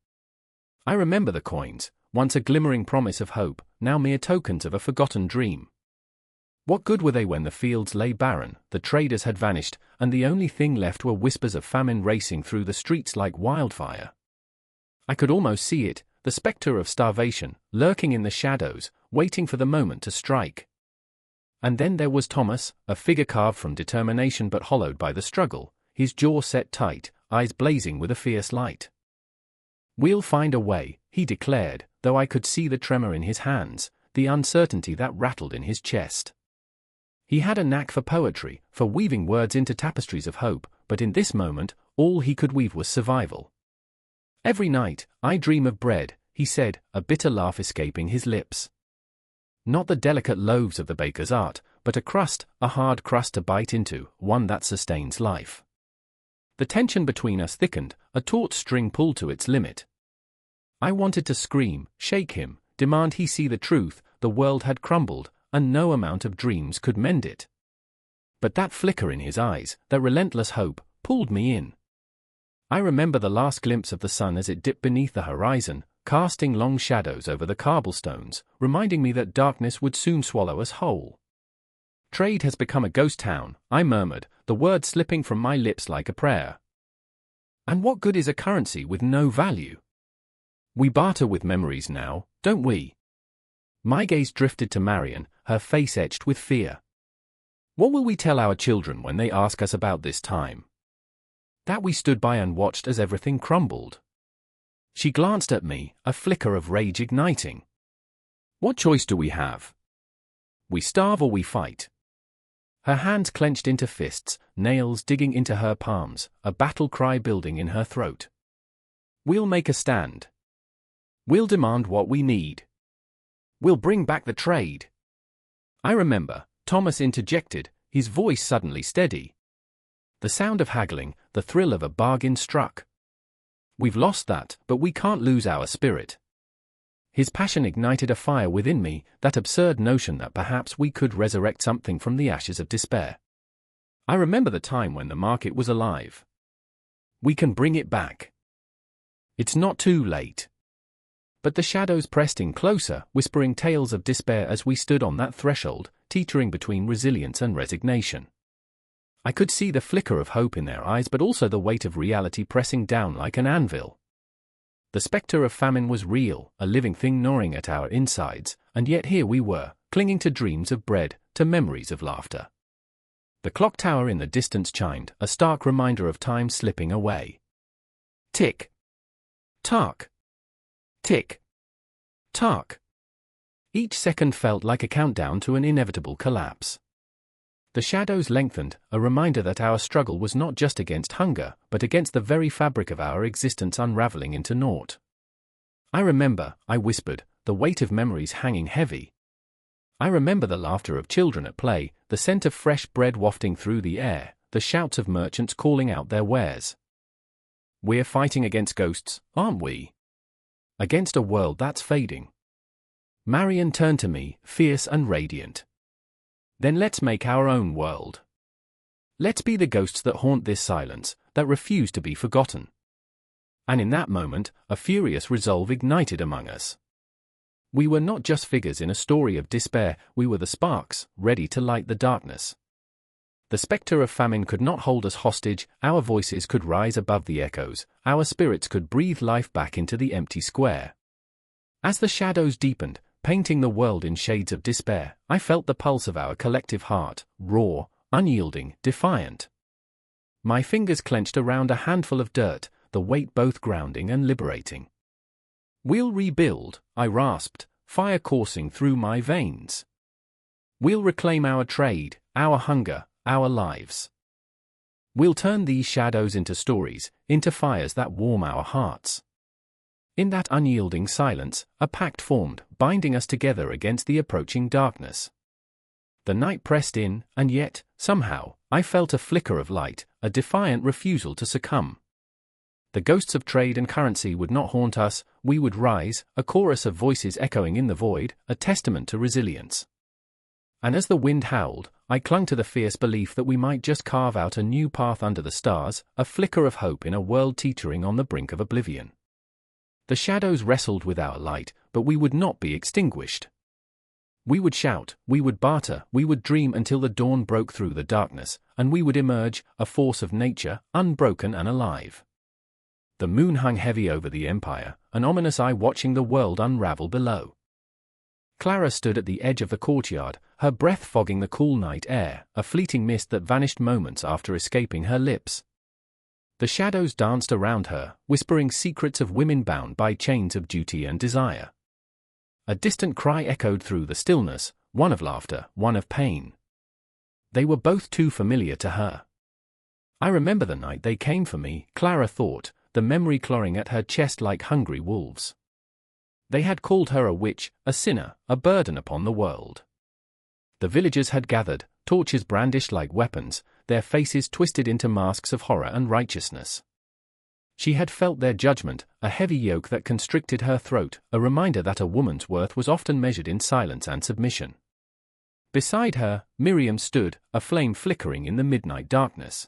I remember the coins, once a glimmering promise of hope, now mere tokens of a forgotten dream. What good were they when the fields lay barren, the traders had vanished, and the only thing left were whispers of famine racing through the streets like wildfire? I could almost see it, the specter of starvation, lurking in the shadows, waiting for the moment to strike. And then there was Thomas, a figure carved from determination but hollowed by the struggle, his jaw set tight, eyes blazing with a fierce light. "We'll find a way," he declared, though I could see the tremor in his hands, the uncertainty that rattled in his chest. He had a knack for poetry, for weaving words into tapestries of hope, but in this moment, all he could weave was survival. "Every night, I dream of bread," he said, a bitter laugh escaping his lips. Not the delicate loaves of the baker's art, but a crust, a hard crust to bite into, one that sustains life. The tension between us thickened, a taut string pulled to its limit. I wanted to scream, shake him, demand he see the truth. The world had crumbled, and no amount of dreams could mend it. But that flicker in his eyes, that relentless hope, pulled me in. I remember the last glimpse of the sun as it dipped beneath the horizon, casting long shadows over the cobblestones, reminding me that darkness would soon swallow us whole. Trade has become a ghost town, I murmured, the word slipping from my lips like a prayer. And what good is a currency with no value? We barter with memories now, don't we? My gaze drifted to Marion, her face etched with fear. What will we tell our children when they ask us about this time? That we stood by and watched as everything crumbled. She glanced at me, a flicker of rage igniting. What choice do we have? We starve or we fight. Her hands clenched into fists, nails digging into her palms, a battle cry building in her throat. We'll make a stand. We'll demand what we need. We'll bring back the trade. I remember, Thomas interjected, his voice suddenly steady. The sound of haggling, the thrill of a bargain struck. We've lost that, but we can't lose our spirit. His passion ignited a fire within me, that absurd notion that perhaps we could resurrect something from the ashes of despair. I remember the time when the market was alive. We can bring it back. It's not too late. But the shadows pressed in closer, whispering tales of despair as we stood on that threshold, teetering between resilience and resignation. I could see the flicker of hope in their eyes, but also the weight of reality pressing down like an anvil. The spectre of famine was real, a living thing gnawing at our insides, and yet here we were, clinging to dreams of bread, to memories of laughter. The clock tower in the distance chimed, a stark reminder of time slipping away. Tick. Tock. Tick. Tock. Each second felt like a countdown to an inevitable collapse. The shadows lengthened, a reminder that our struggle was not just against hunger, but against the very fabric of our existence unraveling into naught. I remember, I whispered, the weight of memories hanging heavy. I remember the laughter of children at play, the scent of fresh bread wafting through the air, the shouts of merchants calling out their wares. We're fighting against ghosts, aren't we? Against a world that's fading. Marion turned to me, fierce and radiant. Then let's make our own world. Let's be the ghosts that haunt this silence, that refuse to be forgotten. And in that moment, a furious resolve ignited among us. We were not just figures in a story of despair, we were the sparks, ready to light the darkness. The spectre of famine could not hold us hostage, our voices could rise above the echoes, our spirits could breathe life back into the empty square. As the shadows deepened, painting the world in shades of despair, I felt the pulse of our collective heart, raw, unyielding, defiant. My fingers clenched around a handful of dirt, the weight both grounding and liberating. We'll rebuild, I rasped, fire coursing through my veins. We'll reclaim our trade, our hunger, our lives. We'll turn these shadows into stories, into fires that warm our hearts. In that unyielding silence, a pact formed, binding us together against the approaching darkness. The night pressed in, and yet, somehow, I felt a flicker of light, a defiant refusal to succumb. The ghosts of trade and currency would not haunt us, we would rise, a chorus of voices echoing in the void, a testament to resilience. And as the wind howled, I clung to the fierce belief that we might just carve out a new path under the stars, a flicker of hope in a world teetering on the brink of oblivion. The shadows wrestled with our light, but we would not be extinguished. We would shout, we would barter, we would dream until the dawn broke through the darkness, and we would emerge, a force of nature, unbroken and alive. The moon hung heavy over the empire, an ominous eye watching the world unravel below. Clara stood at the edge of the courtyard, her breath fogging the cool night air, a fleeting mist that vanished moments after escaping her lips. The shadows danced around her, whispering secrets of women bound by chains of duty and desire. A distant cry echoed through the stillness, one of laughter, one of pain. They were both too familiar to her. I remember the night they came for me, Clara thought, the memory clawing at her chest like hungry wolves. They had called her a witch, a sinner, a burden upon the world. The villagers had gathered, torches brandished like weapons, their faces twisted into masks of horror and righteousness. She had felt their judgment, a heavy yoke that constricted her throat, a reminder that a woman's worth was often measured in silence and submission. Beside her, Miriam stood, a flame flickering in the midnight darkness.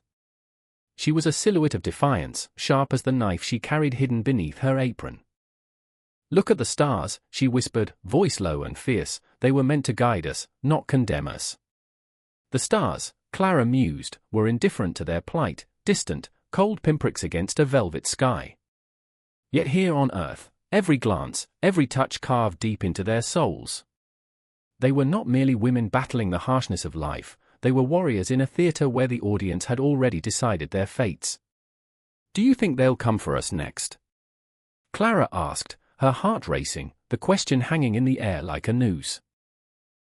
She was a silhouette of defiance, sharp as the knife she carried hidden beneath her apron. "Look at the stars," she whispered, voice low and fierce. "They were meant to guide us, not condemn us." The stars, Clara mused, were indifferent to their plight, distant, cold pinpricks against a velvet sky. Yet here on earth, every glance, every touch carved deep into their souls. They were not merely women battling the harshness of life, they were warriors in a theater where the audience had already decided their fates. "Do you think they'll come for us next?" Clara asked, her heart racing, the question hanging in the air like a noose.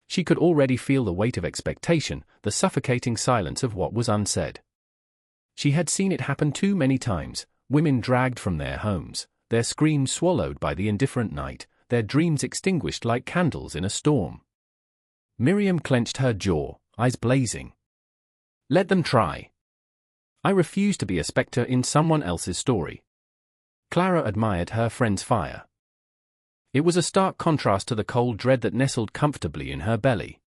She could already feel the weight of expectation, the suffocating silence of what was unsaid. She had seen it happen too many times, women dragged from their homes, their screams swallowed by the indifferent night, their dreams extinguished like candles in a storm. Miriam clenched her jaw, eyes blazing. "Let them try. I refuse to be a spectre in someone else's story." Clara admired her friend's fire. It was a stark contrast to the cold dread that nestled comfortably in her belly.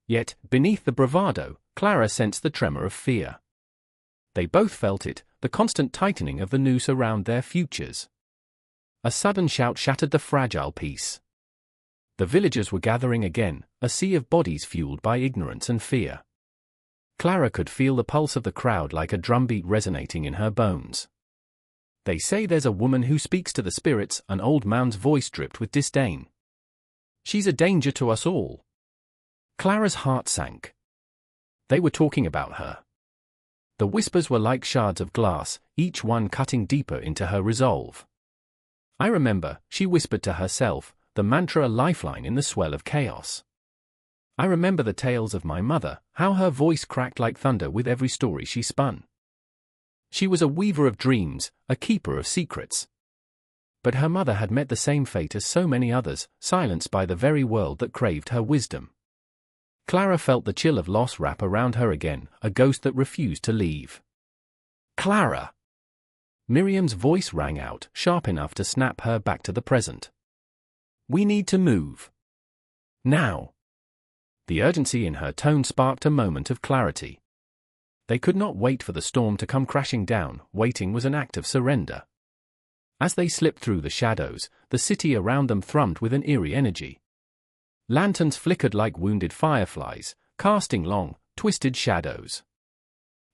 Yet, beneath the bravado, Clara sensed the tremor of fear. They both felt it, the constant tightening of the noose around their futures. A sudden shout shattered the fragile peace. The villagers were gathering again, a sea of bodies fueled by ignorance and fear. Clara could feel the pulse of the crowd like a drumbeat resonating in her bones. "They say there's a woman who speaks to the spirits," an old man's voice dripped with disdain. "She's a danger to us all." Clara's heart sank. They were talking about her. The whispers were like shards of glass, each one cutting deeper into her resolve. "I remember," she whispered to herself, the mantra a lifeline in the swell of chaos. "I remember the tales of my mother, how her voice cracked like thunder with every story she spun. She was a weaver of dreams, a keeper of secrets. But her mother had met the same fate as so many others, silenced by the very world that craved her wisdom." Clara felt the chill of loss wrap around her again, a ghost that refused to leave. "Clara!" Miriam's voice rang out, sharp enough to snap her back to the present. "We need to move. Now." The urgency in her tone sparked a moment of clarity. They could not wait for the storm to come crashing down, waiting was an act of surrender. As they slipped through the shadows, the city around them thrummed with an eerie energy. Lanterns flickered like wounded fireflies, casting long, twisted shadows.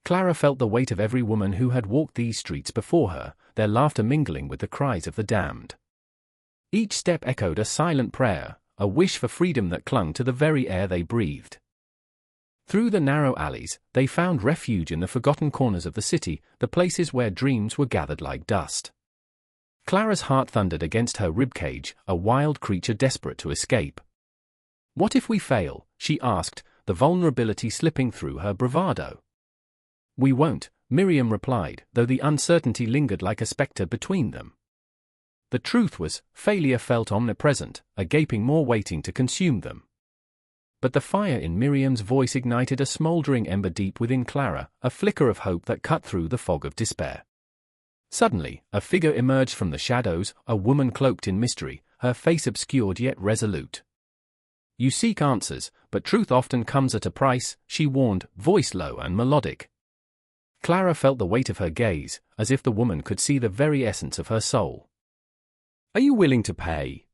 Clara felt the weight of every woman who had walked these streets before her, their laughter mingling with the cries of the damned. Each step echoed a silent prayer, a wish for freedom that clung to the very air they breathed. Through the narrow alleys, they found refuge in the forgotten corners of the city, the places where dreams were gathered like dust. Clara's heart thundered against her ribcage, a wild creature desperate to escape. "What if we fail?" she asked, the vulnerability slipping through her bravado. "We won't," Miriam replied, though the uncertainty lingered like a spectre between them. The truth was, failure felt omnipresent, a gaping maw waiting to consume them. But the fire in Miriam's voice ignited a smoldering ember deep within Clara, a flicker of hope that cut through the fog of despair. Suddenly, a figure emerged from the shadows, a woman cloaked in mystery, her face obscured yet resolute. "You seek answers, but truth often comes at a price," she warned, voice low and melodic. Clara felt the weight of her gaze, as if the woman could see the very essence of her soul. "Are you willing to pay?"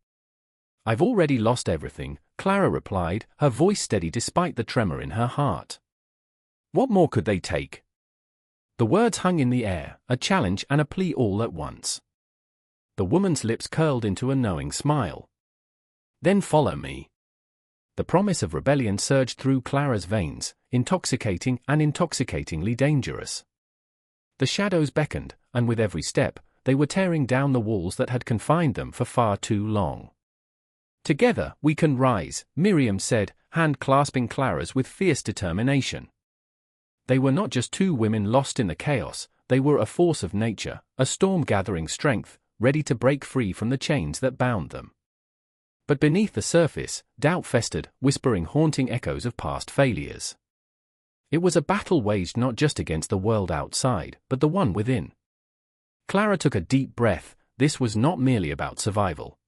"I've already lost everything," Clara replied, her voice steady despite the tremor in her heart. "What more could they take?" The words hung in the air, a challenge and a plea all at once. The woman's lips curled into a knowing smile. "Then follow me." The promise of rebellion surged through Clara's veins, intoxicating and intoxicatingly dangerous. The shadows beckoned, and with every step, they were tearing down the walls that had confined them for far too long. "Together, we can rise," Miriam said, hand clasping Clara's with fierce determination. They were not just two women lost in the chaos, they were a force of nature, a storm gathering strength, ready to break free from the chains that bound them. But beneath the surface, doubt festered, whispering haunting echoes of past failures. It was a battle waged not just against the world outside, but the one within. Clara took a deep breath. This was not merely about survival.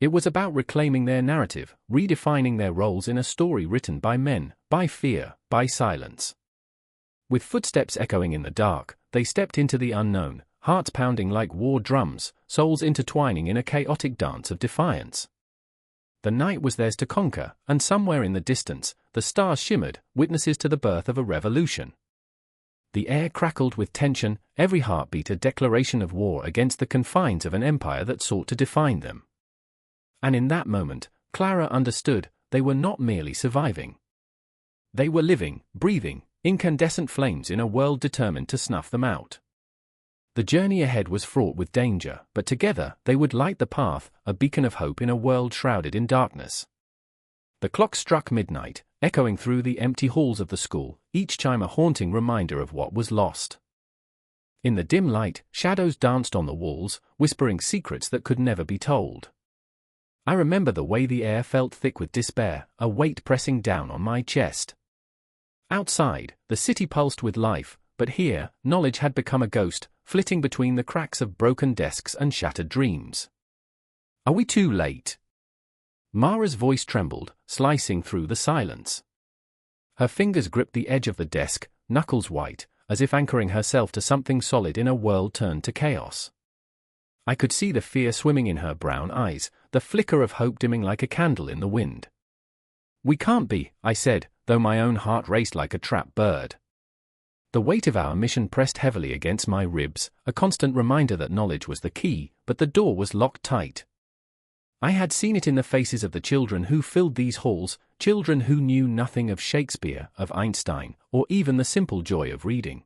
It was about reclaiming their narrative, redefining their roles in a story written by men, by fear, by silence. With footsteps echoing in the dark, they stepped into the unknown, hearts pounding like war drums, souls intertwining in a chaotic dance of defiance. The night was theirs to conquer, and somewhere in the distance, the stars shimmered, witnesses to the birth of a revolution. The air crackled with tension, every heartbeat a declaration of war against the confines of an empire that sought to define them. And in that moment, Clara understood, they were not merely surviving. They were living, breathing, incandescent flames in a world determined to snuff them out. The journey ahead was fraught with danger, but together they would light the path, a beacon of hope in a world shrouded in darkness. The clock struck midnight, echoing through the empty halls of the school, each chime a haunting reminder of what was lost. In the dim light, shadows danced on the walls, whispering secrets that could never be told. I remember the way the air felt thick with despair, a weight pressing down on my chest. Outside, the city pulsed with life, but here, knowledge had become a ghost, flitting between the cracks of broken desks and shattered dreams. Are we too late? Mara's voice trembled, slicing through the silence. Her fingers gripped the edge of the desk, knuckles white, as if anchoring herself to something solid in a world turned to chaos. I could see the fear swimming in her brown eyes, the flicker of hope dimming like a candle in the wind. We can't be, I said, though my own heart raced like a trapped bird. The weight of our mission pressed heavily against my ribs, a constant reminder that knowledge was the key, but the door was locked tight. I had seen it in the faces of the children who filled these halls, children who knew nothing of Shakespeare, of Einstein, or even the simple joy of reading.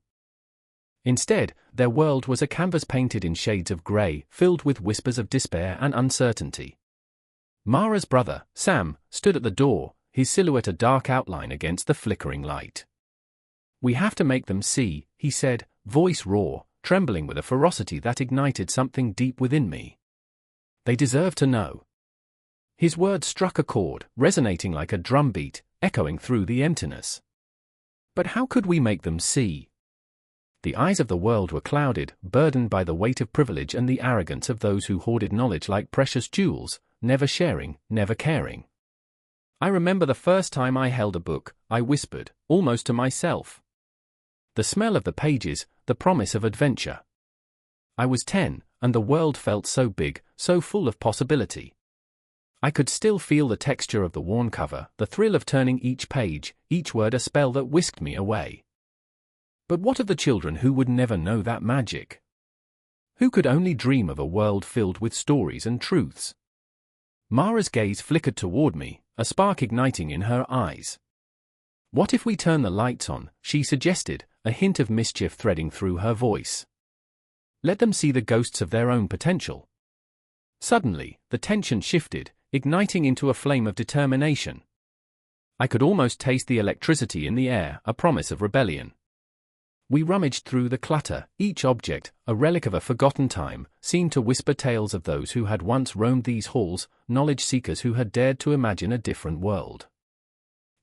Instead, their world was a canvas painted in shades of grey, filled with whispers of despair and uncertainty. Mara's brother, Sam, stood at the door, his silhouette a dark outline against the flickering light. We have to make them see, he said, voice raw, trembling with a ferocity that ignited something deep within me. They deserve to know. His words struck a chord, resonating like a drumbeat, echoing through the emptiness. But how could we make them see? The eyes of the world were clouded, burdened by the weight of privilege and the arrogance of those who hoarded knowledge like precious jewels, never sharing, never caring. I remember the first time I held a book, I whispered, almost to myself. The smell of the pages, the promise of adventure. I was 10, and the world felt so big, so full of possibility. I could still feel the texture of the worn cover, the thrill of turning each page, each word a spell that whisked me away. But what of the children who would never know that magic? Who could only dream of a world filled with stories and truths? Mara's gaze flickered toward me, a spark igniting in her eyes. What if we turn the lights on, she suggested, a hint of mischief threading through her voice. Let them see the ghosts of their own potential. Suddenly, the tension shifted, igniting into a flame of determination. I could almost taste the electricity in the air, a promise of rebellion. We rummaged through the clutter, each object, a relic of a forgotten time, seemed to whisper tales of those who had once roamed these halls, knowledge seekers who had dared to imagine a different world.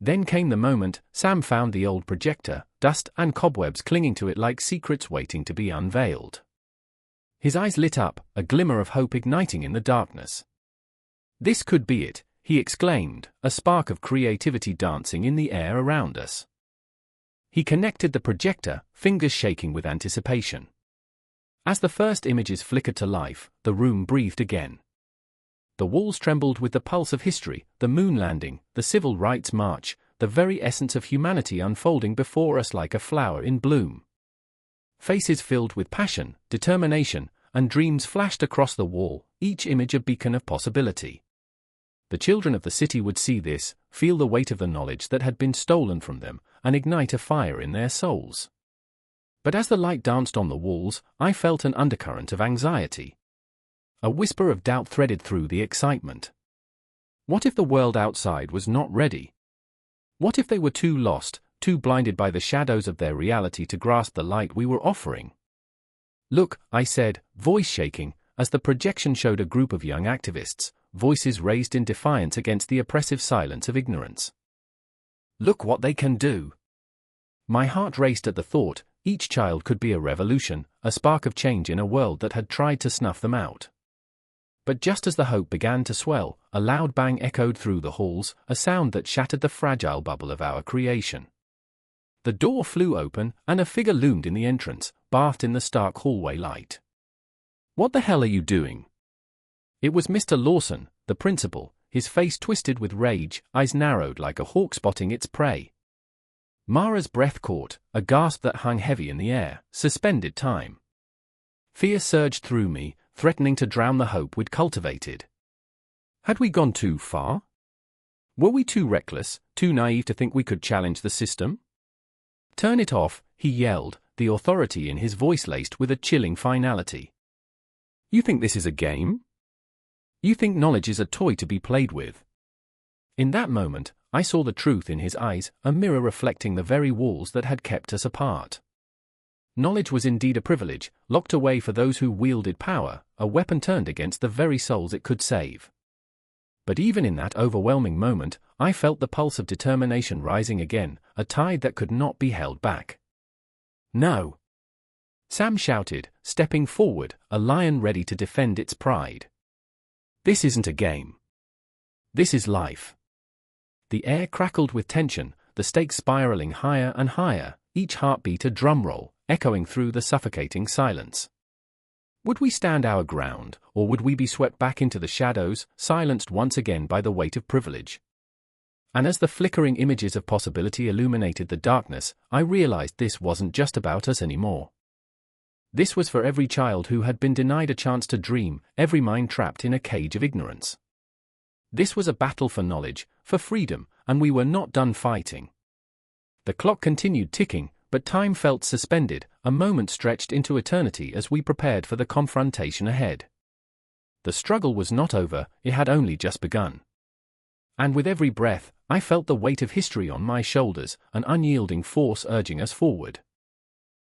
Then came the moment. Sam found the old projector, dust and cobwebs clinging to it like secrets waiting to be unveiled. His eyes lit up, a glimmer of hope igniting in the darkness. This could be it, he exclaimed, a spark of creativity dancing in the air around us. He connected the projector, fingers shaking with anticipation. As the first images flickered to life, the room breathed again. The walls trembled with the pulse of history, the moon landing, the civil rights march, the very essence of humanity unfolding before us like a flower in bloom. Faces filled with passion, determination, and dreams flashed across the wall, each image a beacon of possibility. The children of the city would see this, feel the weight of the knowledge that had been stolen from them, and ignite a fire in their souls. But as the light danced on the walls, I felt an undercurrent of anxiety. A whisper of doubt threaded through the excitement. What if the world outside was not ready? What if they were too lost, too blinded by the shadows of their reality to grasp the light we were offering? Look, I said, voice shaking, as the projection showed a group of young activists, voices raised in defiance against the oppressive silence of ignorance. Look what they can do! My heart raced at the thought. Each child could be a revolution, a spark of change in a world that had tried to snuff them out. But just as the hope began to swell, a loud bang echoed through the halls, a sound that shattered the fragile bubble of our creation. The door flew open, and a figure loomed in the entrance, bathed in the stark hallway light. "What the hell are you doing?" It was Mr. Lawson, the principal, his face twisted with rage, eyes narrowed like a hawk spotting its prey. Mara's breath caught, a gasp that hung heavy in the air, suspended time. Fear surged through me, threatening to drown the hope we'd cultivated. Had we gone too far? Were we too reckless, too naive to think we could challenge the system? "Turn it off," he yelled, the authority in his voice laced with a chilling finality. "You think this is a game? You think knowledge is a toy to be played with?" In that moment, I saw the truth in his eyes, a mirror reflecting the very walls that had kept us apart. Knowledge was indeed a privilege, locked away for those who wielded power, a weapon turned against the very souls it could save. But even in that overwhelming moment, I felt the pulse of determination rising again, a tide that could not be held back. "No!" Sam shouted, stepping forward, a lion ready to defend its pride. "This isn't a game. This is life." The air crackled with tension, the stakes spiraling higher and higher, each heartbeat a drumroll, echoing through the suffocating silence. Would we stand our ground, or would we be swept back into the shadows, silenced once again by the weight of privilege? And as the flickering images of possibility illuminated the darkness, I realized this wasn't just about us anymore. This was for every child who had been denied a chance to dream, every mind trapped in a cage of ignorance. This was a battle for knowledge, for freedom, and we were not done fighting. The clock continued ticking, but time felt suspended, a moment stretched into eternity as we prepared for the confrontation ahead. The struggle was not over, it had only just begun. And with every breath, I felt the weight of history on my shoulders, an unyielding force urging us forward.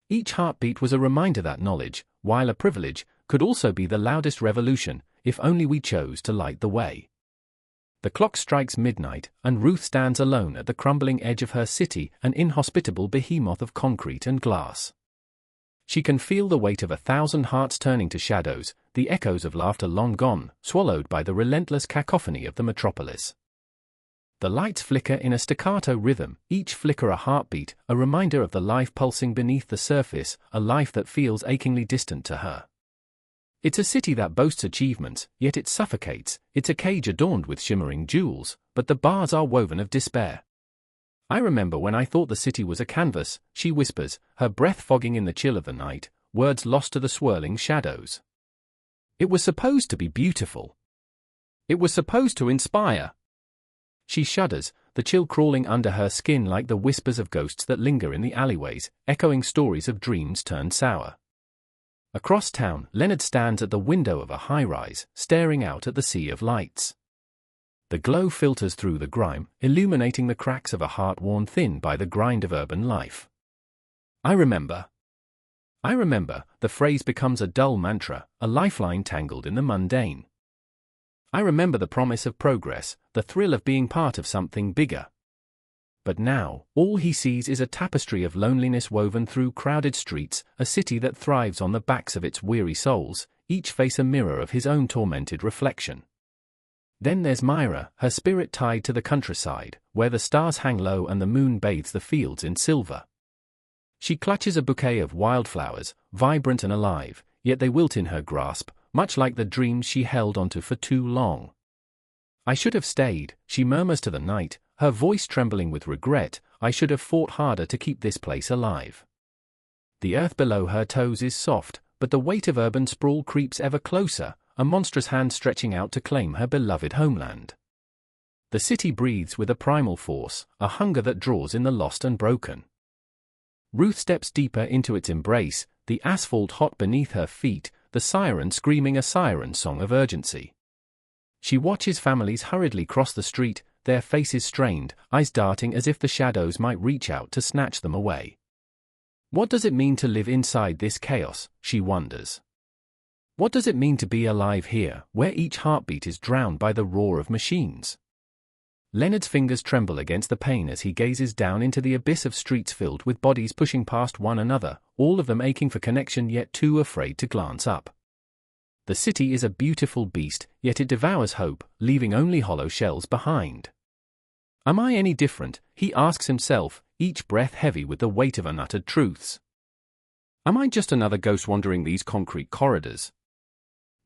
Each heartbeat was a reminder that knowledge, while a privilege, could also be the loudest revolution, if only we chose to light the way. The clock strikes midnight, and Ruth stands alone at the crumbling edge of her city, an inhospitable behemoth of concrete and glass. She can feel the weight of 1,000 hearts turning to shadows, the echoes of laughter long gone, swallowed by the relentless cacophony of the metropolis. The lights flicker in a staccato rhythm, each flicker a heartbeat, a reminder of the life pulsing beneath the surface, a life that feels achingly distant to her. It's a city that boasts achievements, yet it suffocates. It's a cage adorned with shimmering jewels, but the bars are woven of despair. "I remember when I thought the city was a canvas," she whispers, her breath fogging in the chill of the night, words lost to the swirling shadows. "It was supposed to be beautiful. It was supposed to inspire." She shudders, the chill crawling under her skin like the whispers of ghosts that linger in the alleyways, echoing stories of dreams turned sour. Across town, Leonard stands at the window of a high-rise, staring out at the sea of lights. The glow filters through the grime, illuminating the cracks of a heart worn thin by the grind of urban life. I remember, the phrase becomes a dull mantra, a lifeline tangled in the mundane. I remember the promise of progress, the thrill of being part of something bigger. But now, all he sees is a tapestry of loneliness woven through crowded streets, a city that thrives on the backs of its weary souls, each face a mirror of his own tormented reflection. Then there's Myra, her spirit tied to the countryside, where the stars hang low and the moon bathes the fields in silver. She clutches a bouquet of wildflowers, vibrant and alive, yet they wilt in her grasp, much like the dreams she held onto for too long. "I should have stayed," she murmurs to the night, her voice trembling with regret. "I should have fought harder to keep this place alive." The earth below her toes is soft, but the weight of urban sprawl creeps ever closer, a monstrous hand stretching out to claim her beloved homeland. The city breathes with a primal force, a hunger that draws in the lost and broken. Ruth steps deeper into its embrace, the asphalt hot beneath her feet, the siren screaming a siren song of urgency. She watches families hurriedly cross the street, their faces strained, eyes darting as if the shadows might reach out to snatch them away. What does it mean to live inside this chaos, she wonders. What does it mean to be alive here, where each heartbeat is drowned by the roar of machines? Leonard's fingers tremble against the pane as he gazes down into the abyss of streets filled with bodies pushing past one another, all of them aching for connection yet too afraid to glance up. The city is a beautiful beast, yet it devours hope, leaving only hollow shells behind. Am I any different? He asks himself, each breath heavy with the weight of unuttered truths. Am I just another ghost wandering these concrete corridors?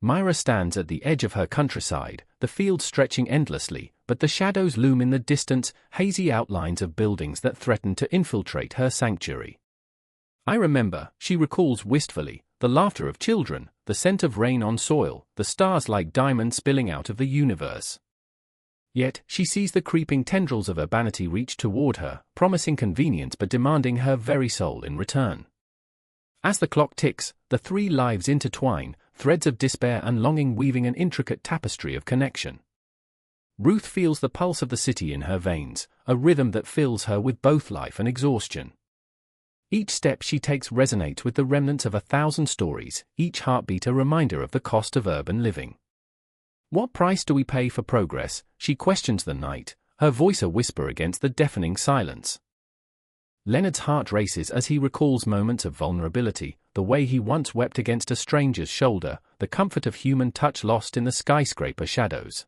Myra stands at the edge of her countryside, the fields stretching endlessly, but the shadows loom in the distance, hazy outlines of buildings that threaten to infiltrate her sanctuary. I remember, she recalls wistfully, the laughter of children, the scent of rain on soil, the stars like diamonds spilling out of the universe. Yet, she sees the creeping tendrils of urbanity reach toward her, promising convenience but demanding her very soul in return. As the clock ticks, the three lives intertwine, threads of despair and longing weaving an intricate tapestry of connection. Ruth feels the pulse of the city in her veins, a rhythm that fills her with both life and exhaustion. Each step she takes resonates with the remnants of 1,000 stories, each heartbeat a reminder of the cost of urban living. What price do we pay for progress? She questions the night, her voice a whisper against the deafening silence. Leonard's heart races as he recalls moments of vulnerability, the way he once wept against a stranger's shoulder, the comfort of human touch lost in the skyscraper shadows.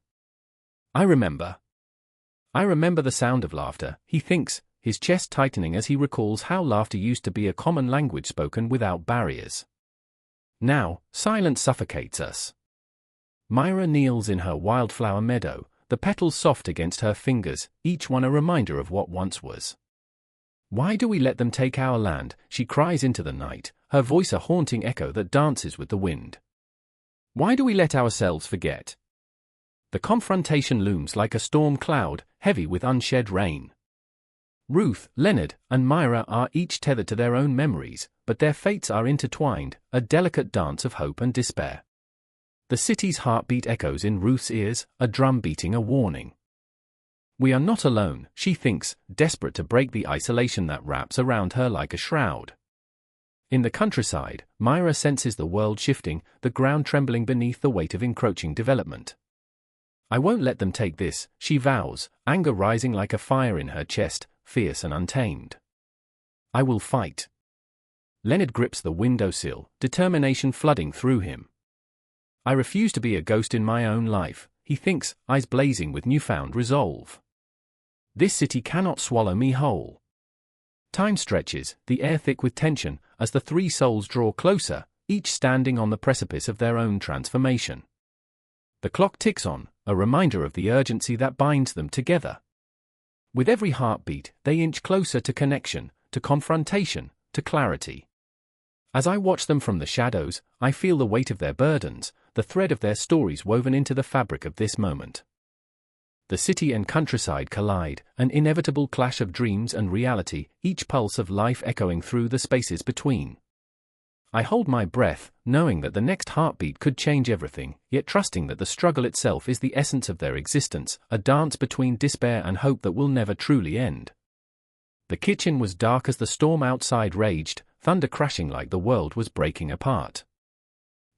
I remember the sound of laughter, he thinks, his chest tightening as he recalls how laughter used to be a common language spoken without barriers. Now, silence suffocates us. Myra kneels in her wildflower meadow, the petals soft against her fingers, each one a reminder of what once was. Why do we let them take our land? She cries into the night, her voice a haunting echo that dances with the wind. Why do we let ourselves forget? The confrontation looms like a storm cloud, heavy with unshed rain. Ruth, Leonard, and Myra are each tethered to their own memories, but their fates are intertwined, a delicate dance of hope and despair. The city's heartbeat echoes in Ruth's ears, a drum beating a warning. We are not alone, she thinks, desperate to break the isolation that wraps around her like a shroud. In the countryside, Myra senses the world shifting, the ground trembling beneath the weight of encroaching development. I won't let them take this, she vows, anger rising like a fire in her chest, fierce and untamed. I will fight. Leonard grips the windowsill, determination flooding through him. I refuse to be a ghost in my own life, he thinks, eyes blazing with newfound resolve. This city cannot swallow me whole. Time stretches, the air thick with tension, as the three souls draw closer, each standing on the precipice of their own transformation. The clock ticks on, a reminder of the urgency that binds them together. With every heartbeat, they inch closer to connection, to confrontation, to clarity. As I watch them from the shadows, I feel the weight of their burdens, the thread of their stories woven into the fabric of this moment. The city and countryside collide, an inevitable clash of dreams and reality, each pulse of life echoing through the spaces between. I hold my breath, knowing that the next heartbeat could change everything, yet trusting that the struggle itself is the essence of their existence, a dance between despair and hope that will never truly end. The kitchen was dark as the storm outside raged, thunder crashing like the world was breaking apart.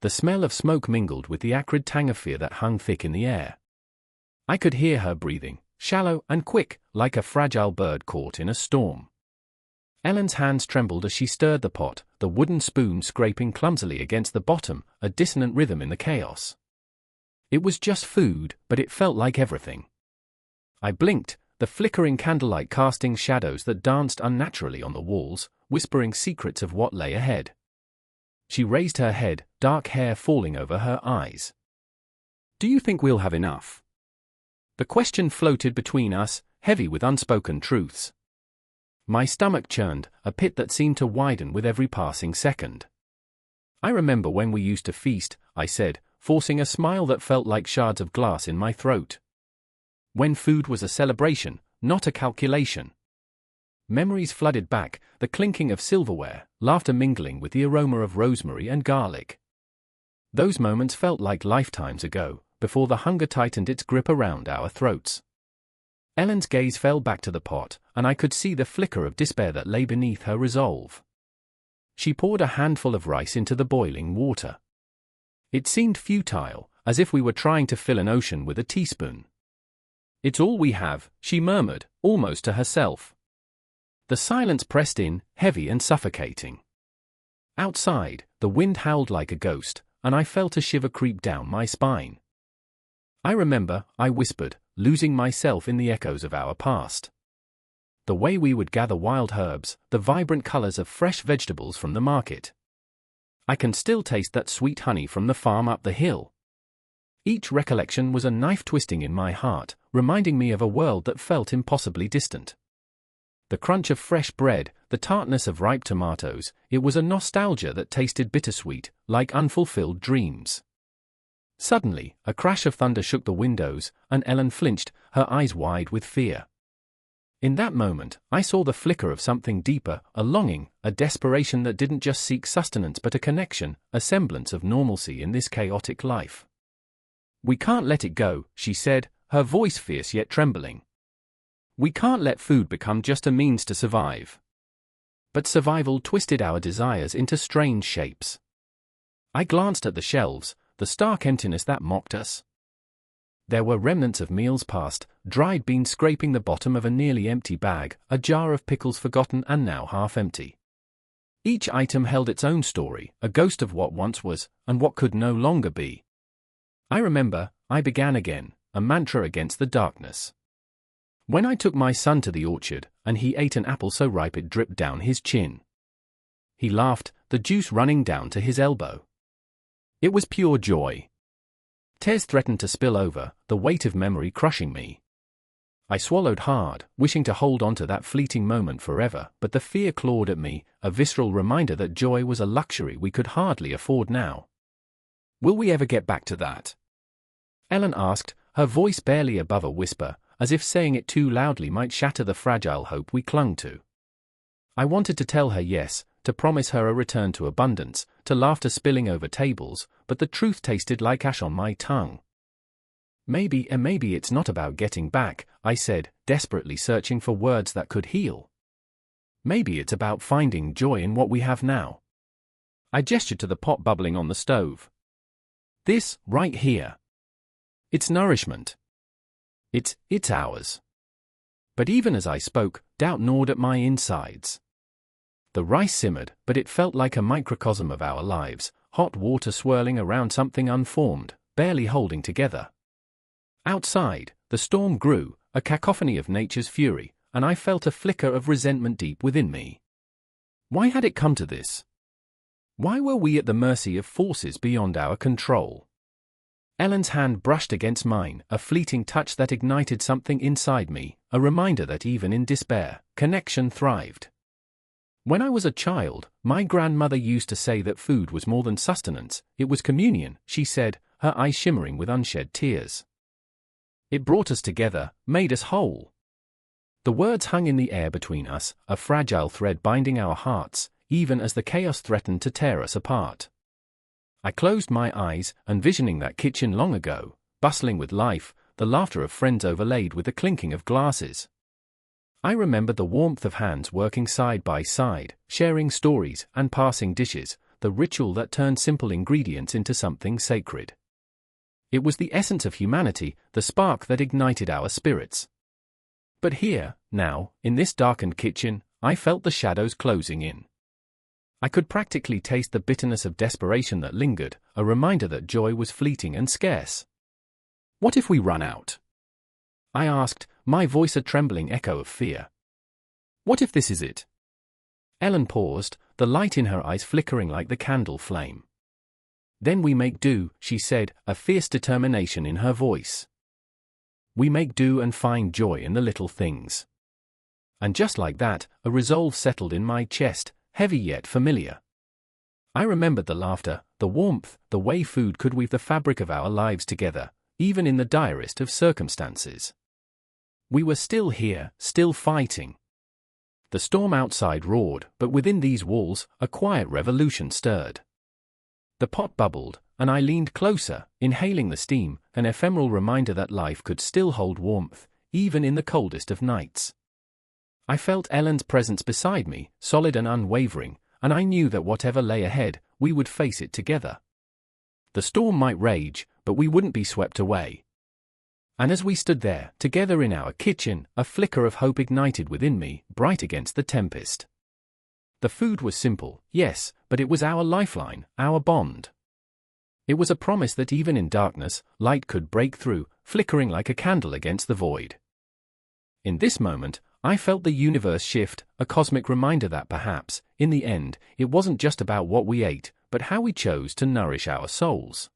The smell of smoke mingled with the acrid tang of fear that hung thick in the air. I could hear her breathing, shallow and quick, like a fragile bird caught in a storm. Ellen's hands trembled as she stirred the pot, the wooden spoon scraping clumsily against the bottom, a dissonant rhythm in the chaos. It was just food, but it felt like everything. I blinked, the flickering candlelight casting shadows that danced unnaturally on the walls, whispering secrets of what lay ahead. She raised her head, dark hair falling over her eyes. Do you think we'll have enough? The question floated between us, heavy with unspoken truths. My stomach churned, a pit that seemed to widen with every passing second. I remember when we used to feast, I said, forcing a smile that felt like shards of glass in my throat. When food was a celebration, not a calculation. Memories flooded back, the clinking of silverware, laughter mingling with the aroma of rosemary and garlic. Those moments felt like lifetimes ago, before the hunger tightened its grip around our throats. Ellen's gaze fell back to the pot, and I could see the flicker of despair that lay beneath her resolve. She poured a handful of rice into the boiling water. It seemed futile, as if we were trying to fill an ocean with a teaspoon. "It's all we have," she murmured, almost to herself. The silence pressed in, heavy and suffocating. Outside, the wind howled like a ghost, and I felt a shiver creep down my spine. "I remember," I whispered, losing myself in the echoes of our past. The way we would gather wild herbs, the vibrant colors of fresh vegetables from the market. I can still taste that sweet honey from the farm up the hill. Each recollection was a knife twisting in my heart, reminding me of a world that felt impossibly distant. The crunch of fresh bread, the tartness of ripe tomatoes, it was a nostalgia that tasted bittersweet, like unfulfilled dreams. Suddenly, a crash of thunder shook the windows, and Ellen flinched, her eyes wide with fear. In that moment, I saw the flicker of something deeper, a longing, a desperation that didn't just seek sustenance but a connection, a semblance of normalcy in this chaotic life. "We can't let it go," she said, her voice fierce yet trembling. "We can't let food become just a means to survive." But survival twisted our desires into strange shapes. I glanced at the shelves, the stark emptiness that mocked us. There were remnants of meals past, dried beans scraping the bottom of a nearly empty bag, a jar of pickles forgotten and now half empty. Each item held its own story, a ghost of what once was, and what could no longer be. "I remember," I began again, a mantra against the darkness. "When I took my son to the orchard, and he ate an apple so ripe it dripped down his chin. He laughed, the juice running down to his elbow. It was pure joy. Tears threatened to spill over, the weight of memory crushing me. I swallowed hard, wishing to hold on to that fleeting moment forever, but the fear clawed at me, a visceral reminder that joy was a luxury we could hardly afford now. "Will we ever get back to that?" Ellen asked, her voice barely above a whisper, as if saying it too loudly might shatter the fragile hope we clung to. I wanted to tell her yes, to promise her a return to abundance, to laughter spilling over tables, but the truth tasted like ash on my tongue. Maybe it's not about getting back," I said, desperately searching for words that could heal. "Maybe it's about finding joy in what we have now." I gestured to the pot bubbling on the stove. "This, right here. It's nourishment. It's ours." But even as I spoke, doubt gnawed at my insides. The rice simmered, but it felt like a microcosm of our lives, hot water swirling around something unformed, barely holding together. Outside, the storm grew, a cacophony of nature's fury, and I felt a flicker of resentment deep within me. Why had it come to this? Why were we at the mercy of forces beyond our control? Ellen's hand brushed against mine, a fleeting touch that ignited something inside me, a reminder that even in despair, connection thrived. "When I was a child, my grandmother used to say that food was more than sustenance, it was communion," she said, her eyes shimmering with unshed tears. "It brought us together, made us whole." The words hung in the air between us, a fragile thread binding our hearts, even as the chaos threatened to tear us apart. I closed my eyes, envisioning that kitchen long ago, bustling with life, the laughter of friends overlaid with the clinking of glasses. I remembered the warmth of hands working side by side, sharing stories and passing dishes, the ritual that turned simple ingredients into something sacred. It was the essence of humanity, the spark that ignited our spirits. But here, now, in this darkened kitchen, I felt the shadows closing in. I could practically taste the bitterness of desperation that lingered, a reminder that joy was fleeting and scarce. "What if we run out?" I asked, my voice a trembling echo of fear. "What if this is it?" Ellen paused, the light in her eyes flickering like the candle flame. "Then we make do," she said, a fierce determination in her voice. "We make do and find joy in the little things." And just like that, a resolve settled in my chest, heavy yet familiar. I remembered the laughter, the warmth, the way food could weave the fabric of our lives together, even in the direst of circumstances. We were still here, still fighting. The storm outside roared, but within these walls, a quiet revolution stirred. The pot bubbled, and I leaned closer, inhaling the steam, an ephemeral reminder that life could still hold warmth, even in the coldest of nights. I felt Ellen's presence beside me, solid and unwavering, and I knew that whatever lay ahead, we would face it together. The storm might rage, but we wouldn't be swept away. And as we stood there, together in our kitchen, a flicker of hope ignited within me, bright against the tempest. The food was simple, yes, but it was our lifeline, our bond. It was a promise that even in darkness, light could break through, flickering like a candle against the void. In this moment, I felt the universe shift, a cosmic reminder that perhaps, in the end, it wasn't just about what we ate, but how we chose to nourish our souls.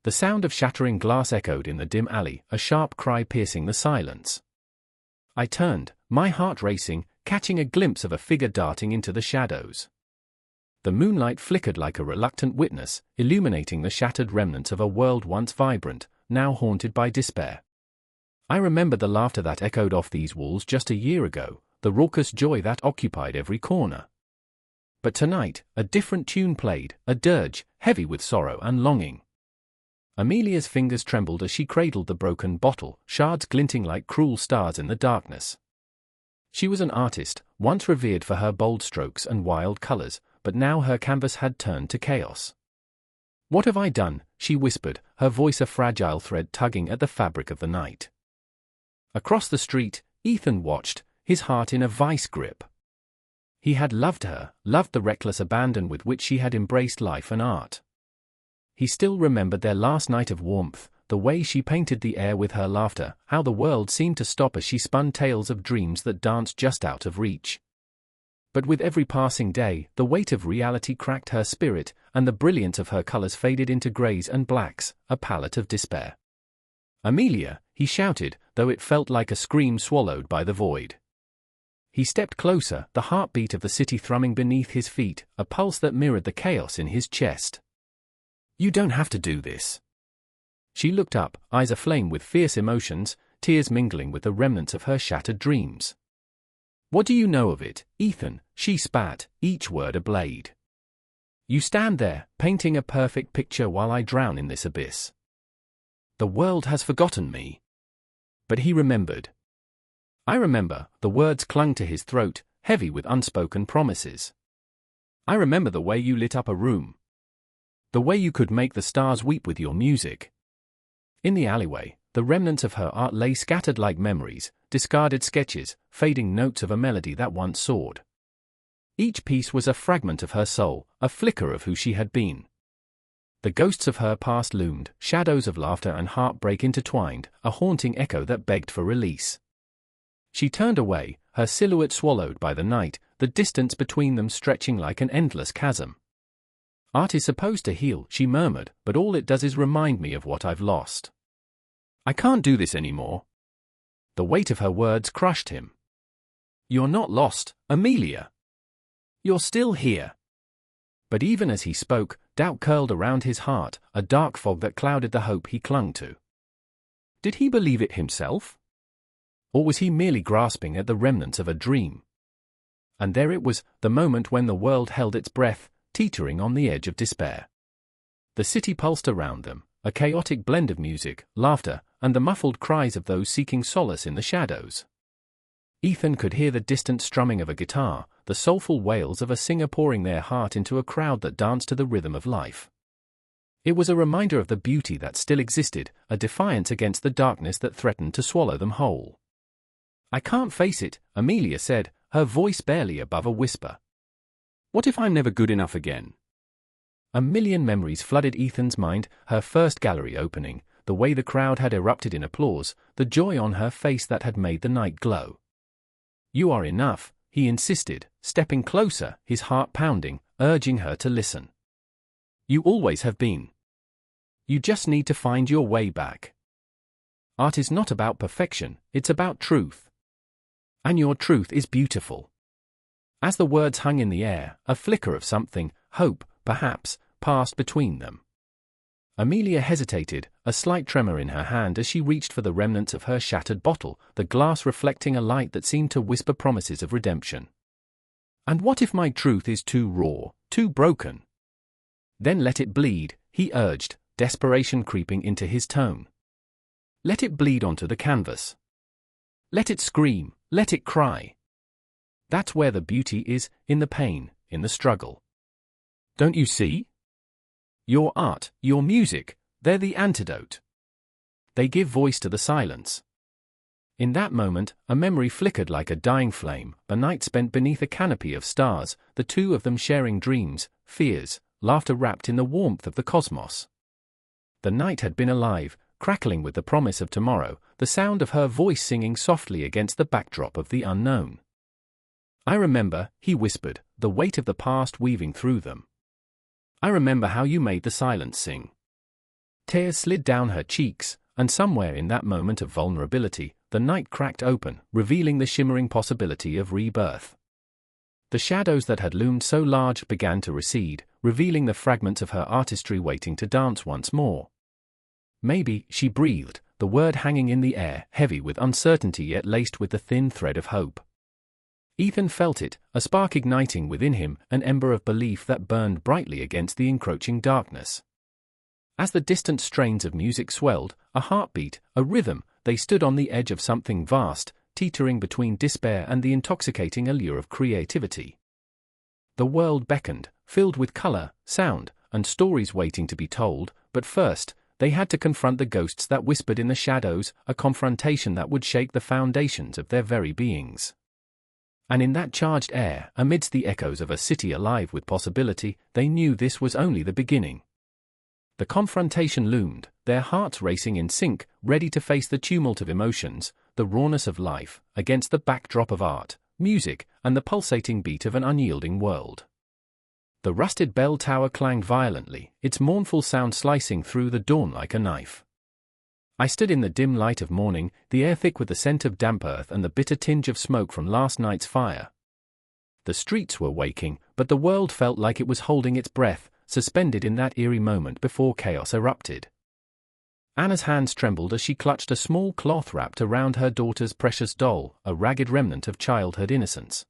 The sound of shattering glass echoed in the dim alley, a sharp cry piercing the silence. I turned, my heart racing, catching a glimpse of a figure darting into the shadows. The moonlight flickered like a reluctant witness, illuminating the shattered remnants of a world once vibrant, now haunted by despair. I remember the laughter that echoed off these walls just a year ago, the raucous joy that occupied every corner. But tonight, a different tune played, a dirge, heavy with sorrow and longing. Amelia's fingers trembled as she cradled the broken bottle, shards glinting like cruel stars in the darkness. She was an artist, once revered for her bold strokes and wild colors, but now her canvas had turned to chaos. "What have I done?" she whispered, her voice a fragile thread tugging at the fabric of the night. Across the street, Ethan watched, his heart in a vice grip. He had loved her, loved the reckless abandon with which she had embraced life and art. He still remembered their last night of warmth, the way she painted the air with her laughter, how the world seemed to stop as she spun tales of dreams that danced just out of reach. But with every passing day, the weight of reality cracked her spirit, and the brilliance of her colors faded into grays and blacks, a palette of despair. "Amelia," he shouted, though it felt like a scream swallowed by the void. He stepped closer, the heartbeat of the city thrumming beneath his feet, a pulse that mirrored the chaos in his chest. "You don't have to do this." She looked up, eyes aflame with fierce emotions, tears mingling with the remnants of her shattered dreams. "What do you know of it, Ethan?" she spat, each word a blade. "You stand there, painting a perfect picture while I drown in this abyss. The world has forgotten me." But he remembered. "I remember," the words clung to his throat, heavy with unspoken promises. "I remember the way you lit up a room. The way you could make the stars weep with your music." In the alleyway, the remnants of her art lay scattered like memories, discarded sketches, fading notes of a melody that once soared. Each piece was a fragment of her soul, a flicker of who she had been. The ghosts of her past loomed, shadows of laughter and heartbreak intertwined, a haunting echo that begged for release. She turned away, her silhouette swallowed by the night, the distance between them stretching like an endless chasm. "Art is supposed to heal," she murmured, "but all it does is remind me of what I've lost. I can't do this anymore." The weight of her words crushed him. "You're not lost, Amelia. You're still here." But even as he spoke, doubt curled around his heart, a dark fog that clouded the hope he clung to. Did he believe it himself? Or was he merely grasping at the remnants of a dream? And there it was, the moment when the world held its breath, teetering on the edge of despair. The city pulsed around them, a chaotic blend of music, laughter, and the muffled cries of those seeking solace in the shadows. Ethan could hear the distant strumming of a guitar, the soulful wails of a singer pouring their heart into a crowd that danced to the rhythm of life. It was a reminder of the beauty that still existed, a defiance against the darkness that threatened to swallow them whole. "I can't face it," Amelia said, her voice barely above a whisper. "What if I'm never good enough again?" A million memories flooded Ethan's mind, her first gallery opening, the way the crowd had erupted in applause, the joy on her face that had made the night glow. "You are enough," he insisted, stepping closer, his heart pounding, urging her to listen. "You always have been. You just need to find your way back. Art is not about perfection, it's about truth. And your truth is beautiful." As the words hung in the air, a flicker of something, hope, perhaps, passed between them. Amelia hesitated, a slight tremor in her hand as she reached for the remnants of her shattered bottle, the glass reflecting a light that seemed to whisper promises of redemption. "And what if my truth is too raw, too broken?" "Then let it bleed," he urged, desperation creeping into his tone. "Let it bleed onto the canvas. Let it scream, let it cry. That's where the beauty is, in the pain, in the struggle. Don't you see?" Your art, your music, they're the antidote. They give voice to the silence. In that moment, a memory flickered like a dying flame, a night spent beneath a canopy of stars, the two of them sharing dreams, fears, laughter wrapped in the warmth of the cosmos. The night had been alive, crackling with the promise of tomorrow, the sound of her voice singing softly against the backdrop of the unknown. I remember, he whispered, the weight of the past weaving through them. I remember how you made the silence sing. Tears slid down her cheeks, and somewhere in that moment of vulnerability, the night cracked open, revealing the shimmering possibility of rebirth. The shadows that had loomed so large began to recede, revealing the fragments of her artistry waiting to dance once more. Maybe, she breathed, the word hanging in the air, heavy with uncertainty yet laced with the thin thread of hope. Ethan felt it, a spark igniting within him, an ember of belief that burned brightly against the encroaching darkness. As the distant strains of music swelled, a heartbeat, a rhythm, they stood on the edge of something vast, teetering between despair and the intoxicating allure of creativity. The world beckoned, filled with color, sound, and stories waiting to be told, but first, they had to confront the ghosts that whispered in the shadows, a confrontation that would shake the foundations of their very beings. And in that charged air, amidst the echoes of a city alive with possibility, they knew this was only the beginning. The confrontation loomed, their hearts racing in sync, ready to face the tumult of emotions, the rawness of life, against the backdrop of art, music, and the pulsating beat of an unyielding world. The rusted bell tower clanged violently, its mournful sound slicing through the dawn like a knife. I stood in the dim light of morning, the air thick with the scent of damp earth and the bitter tinge of smoke from last night's fire. The streets were waking, but the world felt like it was holding its breath, suspended in that eerie moment before chaos erupted. Anna's hands trembled as she clutched a small cloth wrapped around her daughter's precious doll, a ragged remnant of childhood innocence.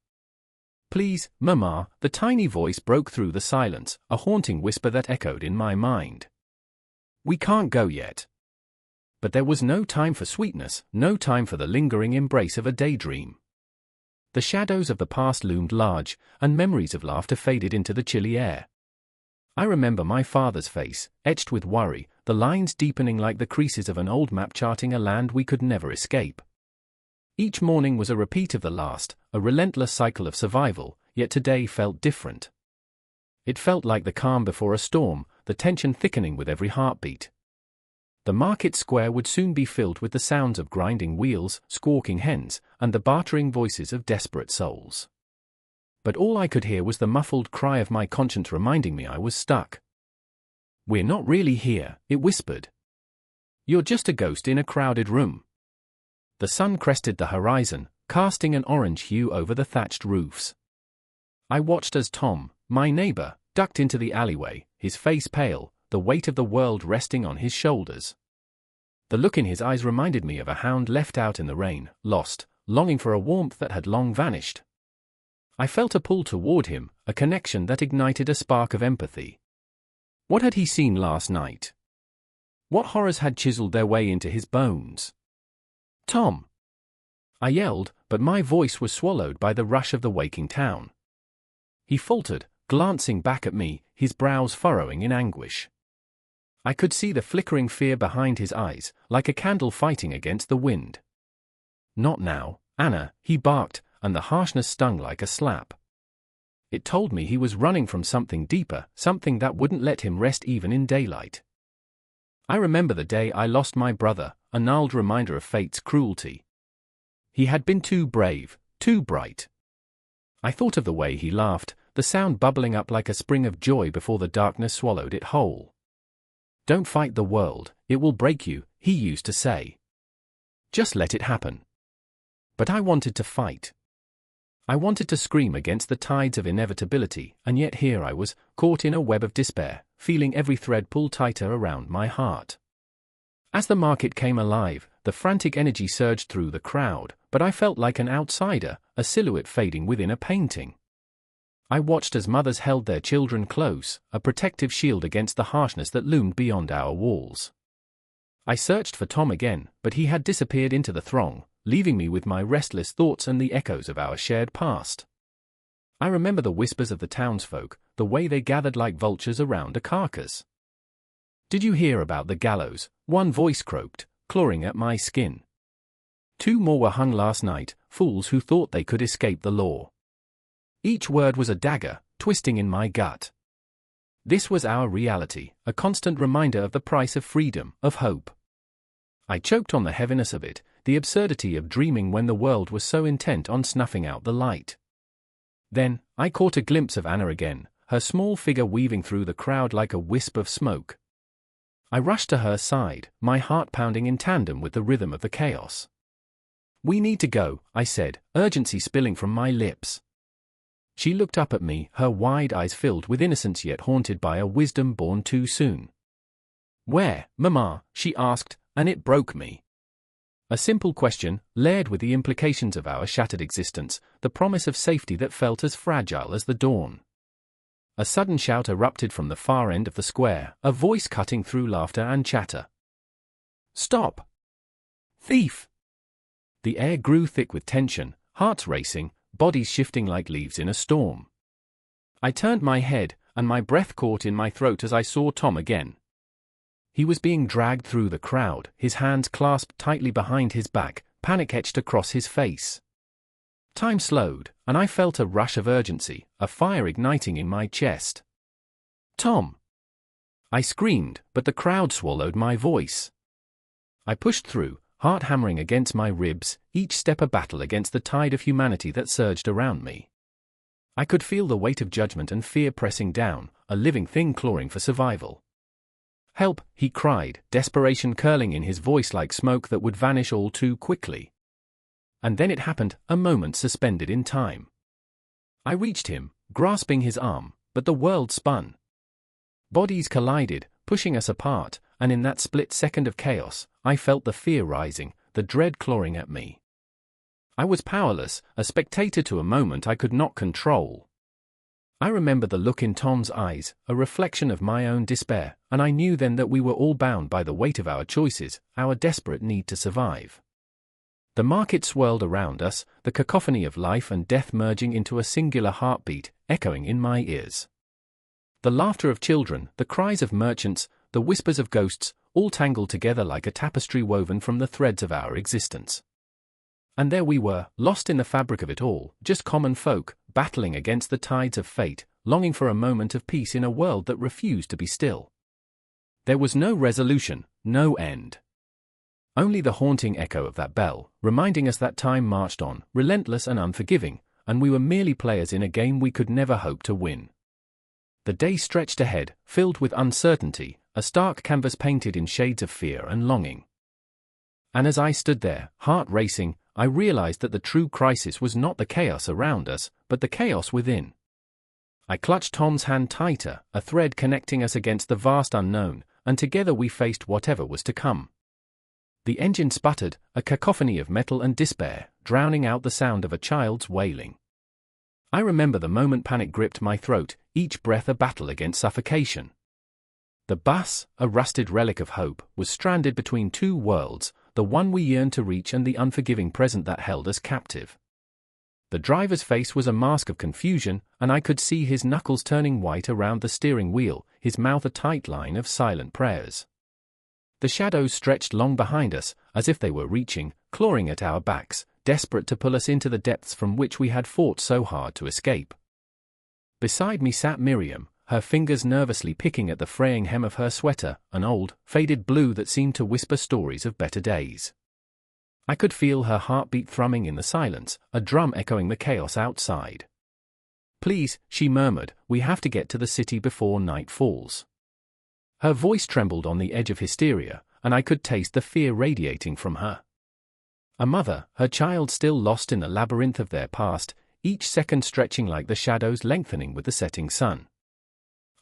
"Please, Mama," the tiny voice broke through the silence, a haunting whisper that echoed in my mind. "We can't go yet." But there was no time for sweetness, no time for the lingering embrace of a daydream. The shadows of the past loomed large, and memories of laughter faded into the chilly air. I remember my father's face, etched with worry, the lines deepening like the creases of an old map charting a land we could never escape. Each morning was a repeat of the last, a relentless cycle of survival, yet today felt different. It felt like the calm before a storm, the tension thickening with every heartbeat. The market square would soon be filled with the sounds of grinding wheels, squawking hens, and the bartering voices of desperate souls. But all I could hear was the muffled cry of my conscience reminding me I was stuck. "We're not really here," it whispered. "You're just a ghost in a crowded room." The sun crested the horizon, casting an orange hue over the thatched roofs. I watched as Tom, my neighbor, ducked into the alleyway, his face pale, the weight of the world resting on his shoulders. The look in his eyes reminded me of a hound left out in the rain, lost, longing for a warmth that had long vanished. I felt a pull toward him, a connection that ignited a spark of empathy. What had he seen last night? What horrors had chiseled their way into his bones? "Tom!" I yelled, but my voice was swallowed by the rush of the waking town. He faltered, glancing back at me, his brows furrowing in anguish. I could see the flickering fear behind his eyes, like a candle fighting against the wind. "Not now, Anna," he barked, and the harshness stung like a slap. It told me he was running from something deeper, something that wouldn't let him rest even in daylight. I remember the day I lost my brother, a gnarled reminder of fate's cruelty. He had been too brave, too bright. I thought of the way he laughed, the sound bubbling up like a spring of joy before the darkness swallowed it whole. "Don't fight the world, it will break you," he used to say. "Just let it happen." But I wanted to fight. I wanted to scream against the tides of inevitability, and yet here I was, caught in a web of despair, feeling every thread pull tighter around my heart. As the market came alive, the frantic energy surged through the crowd, but I felt like an outsider, a silhouette fading within a painting. I watched as mothers held their children close, a protective shield against the harshness that loomed beyond our walls. I searched for Tom again, but he had disappeared into the throng, leaving me with my restless thoughts and the echoes of our shared past. I remember the whispers of the townsfolk, the way they gathered like vultures around a carcass. Did you hear about the gallows? One voice croaked, clawing at my skin. 2 more were hung last night, fools who thought they could escape the law. Each word was a dagger, twisting in my gut. This was our reality, a constant reminder of the price of freedom, of hope. I choked on the heaviness of it, the absurdity of dreaming when the world was so intent on snuffing out the light. Then, I caught a glimpse of Anna again, her small figure weaving through the crowd like a wisp of smoke. I rushed to her side, my heart pounding in tandem with the rhythm of the chaos. "We need to go," I said, urgency spilling from my lips. She looked up at me, her wide eyes filled with innocence yet haunted by a wisdom born too soon. "Where, Mama?" she asked, and it broke me. A simple question, layered with the implications of our shattered existence, the promise of safety that felt as fragile as the dawn. A sudden shout erupted from the far end of the square, a voice cutting through laughter and chatter. "Stop! Thief!" The air grew thick with tension, hearts racing, bodies shifting like leaves in a storm. I turned my head, and my breath caught in my throat as I saw Tom again. He was being dragged through the crowd, his hands clasped tightly behind his back, panic etched across his face. Time slowed, and I felt a rush of urgency, a fire igniting in my chest. "Tom!" I screamed, but the crowd swallowed my voice. I pushed through, heart hammering against my ribs, each step a battle against the tide of humanity that surged around me. I could feel the weight of judgment and fear pressing down, a living thing clawing for survival. "Help!" he cried, desperation curling in his voice like smoke that would vanish all too quickly. And then it happened, a moment suspended in time. I reached him, grasping his arm, but the world spun. Bodies collided, pushing us apart, and in that split second of chaos, I felt the fear rising, the dread clawing at me. I was powerless, a spectator to a moment I could not control. I remember the look in Tom's eyes, a reflection of my own despair, and I knew then that we were all bound by the weight of our choices, our desperate need to survive. The market swirled around us, the cacophony of life and death merging into a singular heartbeat, echoing in my ears. The laughter of children, the cries of merchants, the whispers of ghosts, all tangled together like a tapestry woven from the threads of our existence. And there we were, lost in the fabric of it all, just common folk, battling against the tides of fate, longing for a moment of peace in a world that refused to be still. There was no resolution, no end. Only the haunting echo of that bell, reminding us that time marched on, relentless and unforgiving, and we were merely players in a game we could never hope to win. The day stretched ahead, filled with uncertainty, a stark canvas painted in shades of fear and longing. And as I stood there, heart racing, I realized that the true crisis was not the chaos around us, but the chaos within. I clutched Tom's hand tighter, a thread connecting us against the vast unknown, and together we faced whatever was to come. The engine sputtered, a cacophony of metal and despair, drowning out the sound of a child's wailing. I remember the moment panic gripped my throat, each breath a battle against suffocation. The bus, a rusted relic of hope, was stranded between two worlds, the one we yearned to reach and the unforgiving present that held us captive. The driver's face was a mask of confusion, and I could see his knuckles turning white around the steering wheel, his mouth a tight line of silent prayers. The shadows stretched long behind us, as if they were reaching, clawing at our backs, desperate to pull us into the depths from which we had fought so hard to escape. Beside me sat Miriam, her fingers nervously picking at the fraying hem of her sweater, an old, faded blue that seemed to whisper stories of better days. I could feel her heartbeat thrumming in the silence, a drum echoing the chaos outside. "Please," she murmured, "we have to get to the city before night falls." Her voice trembled on the edge of hysteria, and I could taste the fear radiating from her. A mother, her child still lost in the labyrinth of their past, each second stretching like the shadows lengthening with the setting sun.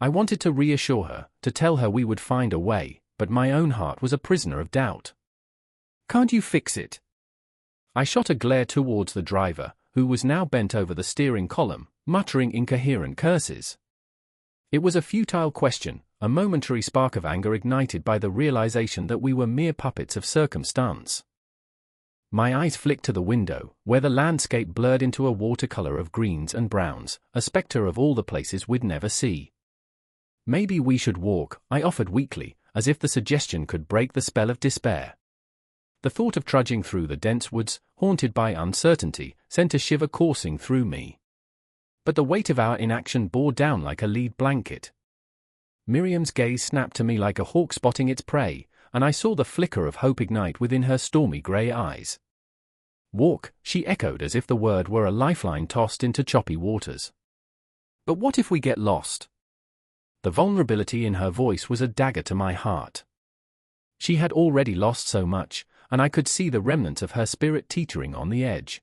I wanted to reassure her, to tell her we would find a way, but my own heart was a prisoner of doubt. "Can't you fix it?" I shot a glare towards the driver, who was now bent over the steering column, muttering incoherent curses. It was a futile question, a momentary spark of anger ignited by the realization that we were mere puppets of circumstance. My eyes flicked to the window, where the landscape blurred into a watercolor of greens and browns, a specter of all the places we'd never see. "Maybe we should walk," I offered weakly, as if the suggestion could break the spell of despair. The thought of trudging through the dense woods, haunted by uncertainty, sent a shiver coursing through me. But the weight of our inaction bore down like a lead blanket. Miriam's gaze snapped to me like a hawk spotting its prey, and I saw the flicker of hope ignite within her stormy grey eyes. "Walk," she echoed as if the word were a lifeline tossed into choppy waters. "But what if we get lost?" The vulnerability in her voice was a dagger to my heart. She had already lost so much, and I could see the remnants of her spirit teetering on the edge.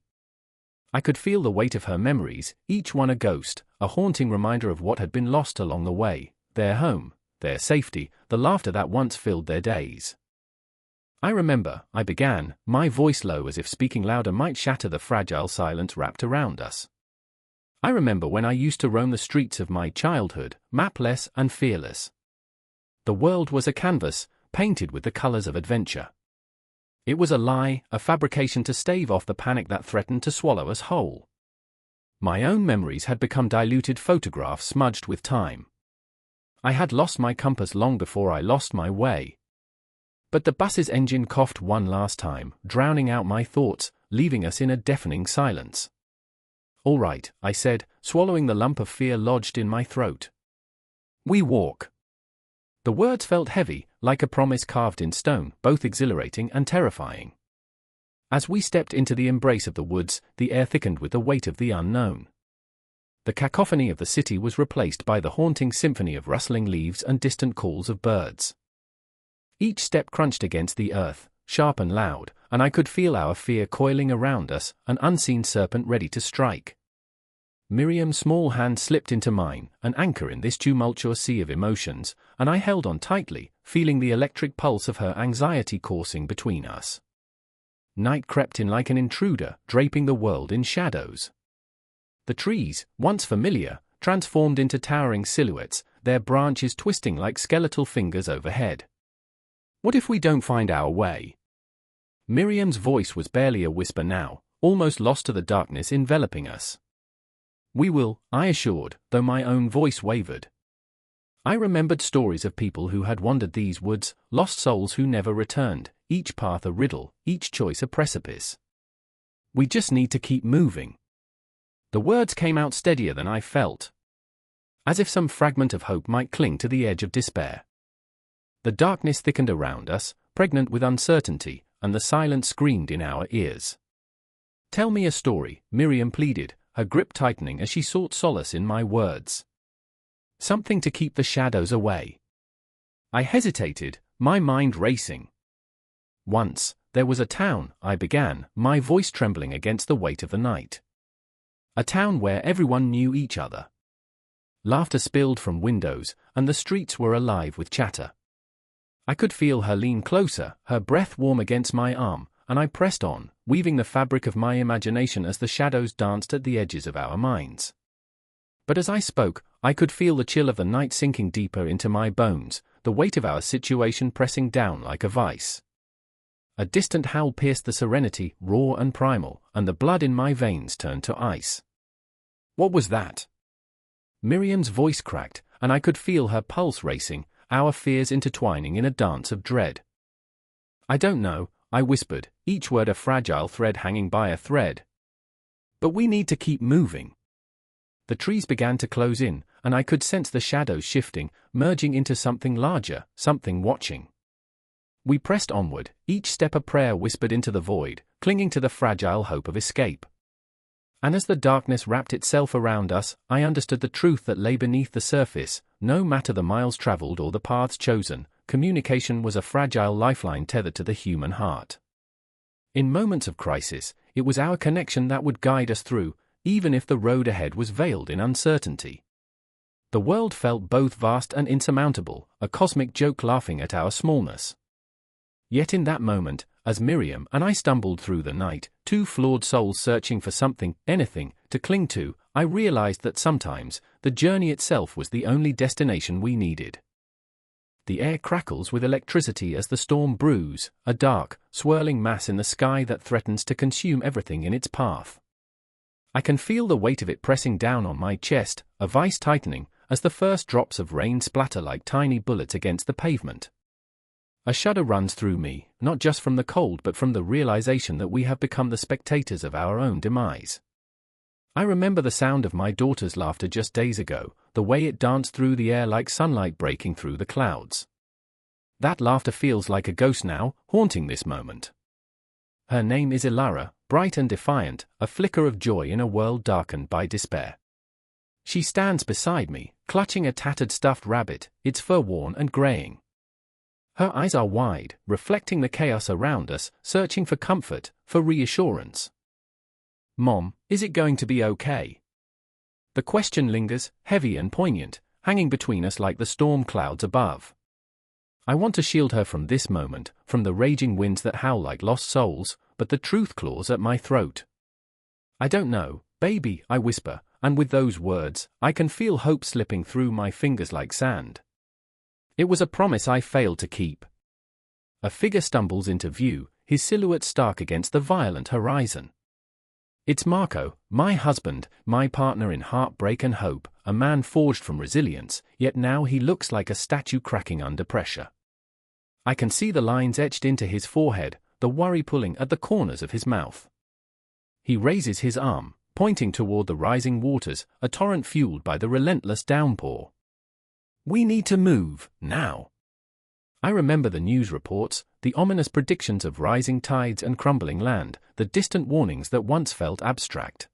I could feel the weight of her memories, each one a ghost, a haunting reminder of what had been lost along the way, their home, their safety, the laughter that once filled their days. "I remember," I began, my voice low as if speaking louder might shatter the fragile silence wrapped around us. "I remember when I used to roam the streets of my childhood, mapless and fearless. The world was a canvas, painted with the colors of adventure. It was a lie, a fabrication to stave off the panic that threatened to swallow us whole. My own memories had become diluted photographs smudged with time. I had lost my compass long before I lost my way. But the bus's engine coughed one last time, drowning out my thoughts, leaving us in a deafening silence. "All right," I said, swallowing the lump of fear lodged in my throat. "We walk." The words felt heavy, like a promise carved in stone, both exhilarating and terrifying. As we stepped into the embrace of the woods, the air thickened with the weight of the unknown. The cacophony of the city was replaced by the haunting symphony of rustling leaves and distant calls of birds. Each step crunched against the earth, sharp and loud, and I could feel our fear coiling around us, an unseen serpent ready to strike. Miriam's small hand slipped into mine, an anchor in this tumultuous sea of emotions, and I held on tightly, feeling the electric pulse of her anxiety coursing between us. Night crept in like an intruder, draping the world in shadows. The trees, once familiar, transformed into towering silhouettes, their branches twisting like skeletal fingers overhead. "What if we don't find our way?" Miriam's voice was barely a whisper now, almost lost to the darkness enveloping us. "We will," I assured, though my own voice wavered. I remembered stories of people who had wandered these woods, lost souls who never returned, each path a riddle, each choice a precipice. "We just need to keep moving." The words came out steadier than I felt, as if some fragment of hope might cling to the edge of despair. The darkness thickened around us, pregnant with uncertainty, and the silence screamed in our ears. "Tell me a story," Miriam pleaded, her grip tightening as she sought solace in my words. "Something to keep the shadows away." I hesitated, my mind racing. "Once, there was a town," I began, my voice trembling against the weight of the night. "A town where everyone knew each other. Laughter spilled from windows, and the streets were alive with chatter." I could feel her lean closer, her breath warm against my arm, and I pressed on, weaving the fabric of my imagination as the shadows danced at the edges of our minds. But as I spoke, I could feel the chill of the night sinking deeper into my bones, the weight of our situation pressing down like a vice. A distant howl pierced the serenity, raw and primal, and the blood in my veins turned to ice. "What was that?" Miriam's voice cracked, and I could feel her pulse racing, our fears intertwining in a dance of dread. "I don't know," I whispered, each word a fragile thread hanging by a thread. "But we need to keep moving." The trees began to close in, and I could sense the shadows shifting, merging into something larger, something watching. We pressed onward, each step a prayer whispered into the void, clinging to the fragile hope of escape. And as the darkness wrapped itself around us, I understood the truth that lay beneath the surface. No matter the miles traveled or the paths chosen, communication was a fragile lifeline tethered to the human heart. In moments of crisis, it was our connection that would guide us through, even if the road ahead was veiled in uncertainty. The world felt both vast and insurmountable, a cosmic joke laughing at our smallness. Yet in that moment, as Miriam and I stumbled through the night, two flawed souls searching for something, anything, to cling to, I realized that sometimes, the journey itself was the only destination we needed. The air crackles with electricity as the storm brews, a dark, swirling mass in the sky that threatens to consume everything in its path. I can feel the weight of it pressing down on my chest, a vice tightening, as the first drops of rain splatter like tiny bullets against the pavement. A shudder runs through me, not just from the cold but from the realization that we have become the spectators of our own demise. I remember the sound of my daughter's laughter just days ago, the way it danced through the air like sunlight breaking through the clouds. That laughter feels like a ghost now, haunting this moment. Her name is Ilara, bright and defiant, a flicker of joy in a world darkened by despair. She stands beside me, clutching a tattered stuffed rabbit, its fur worn and graying. Her eyes are wide, reflecting the chaos around us, searching for comfort, for reassurance. "Mom, is it going to be okay?" The question lingers, heavy and poignant, hanging between us like the storm clouds above. I want to shield her from this moment, from the raging winds that howl like lost souls, but the truth claws at my throat. "I don't know, baby," I whisper, and with those words, I can feel hope slipping through my fingers like sand. It was a promise I failed to keep. A figure stumbles into view, his silhouette stark against the violent horizon. It's Marco, my husband, my partner in heartbreak and hope, a man forged from resilience, yet now he looks like a statue cracking under pressure. I can see the lines etched into his forehead, the worry pulling at the corners of his mouth. He raises his arm, pointing toward the rising waters, a torrent fueled by the relentless downpour. "We need to move, now." I remember the news reports, the ominous predictions of rising tides and crumbling land, the distant warnings that once felt abstract.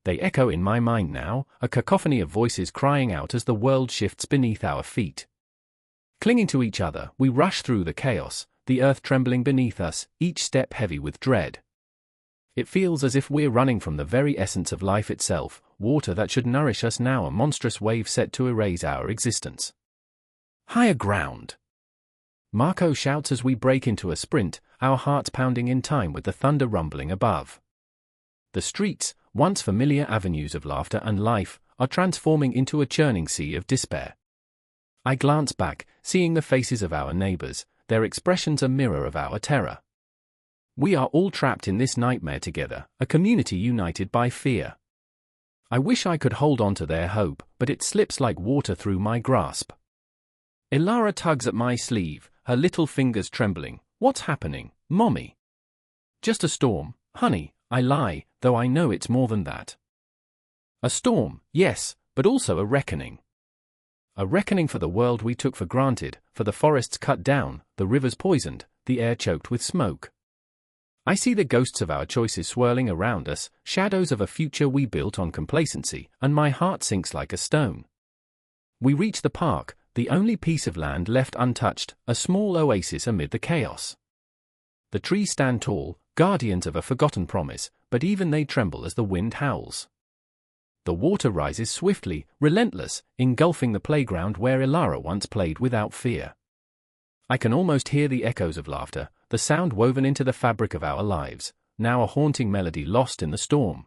They echo in my mind now, a cacophony of voices crying out as the world shifts beneath our feet. Clinging to each other, we rush through the chaos, the earth trembling beneath us, each step heavy with dread. It feels as if we're running from the very essence of life itself, water that should nourish us now a monstrous wave set to erase our existence. "Higher ground!" Marco shouts as we break into a sprint, our hearts pounding in time with the thunder rumbling above. The streets, once familiar avenues of laughter and life, are transforming into a churning sea of despair. I glance back, seeing the faces of our neighbors, their expressions a mirror of our terror. We are all trapped in this nightmare together, a community united by fear. I wish I could hold on to their hope, but it slips like water through my grasp. Ilara tugs at my sleeve, her little fingers trembling. "What's happening, Mommy?" "Just a storm, honey," I lie, though I know it's more than that. A storm, yes, but also a reckoning. A reckoning for the world we took for granted, for the forests cut down, the rivers poisoned, the air choked with smoke. I see the ghosts of our choices swirling around us, shadows of a future we built on complacency, and my heart sinks like a stone. We reach the park, the only piece of land left untouched, a small oasis amid the chaos. The trees stand tall, guardians of a forgotten promise, but even they tremble as the wind howls. The water rises swiftly, relentless, engulfing the playground where Ilara once played without fear. I can almost hear the echoes of laughter, the sound woven into the fabric of our lives, now a haunting melody lost in the storm.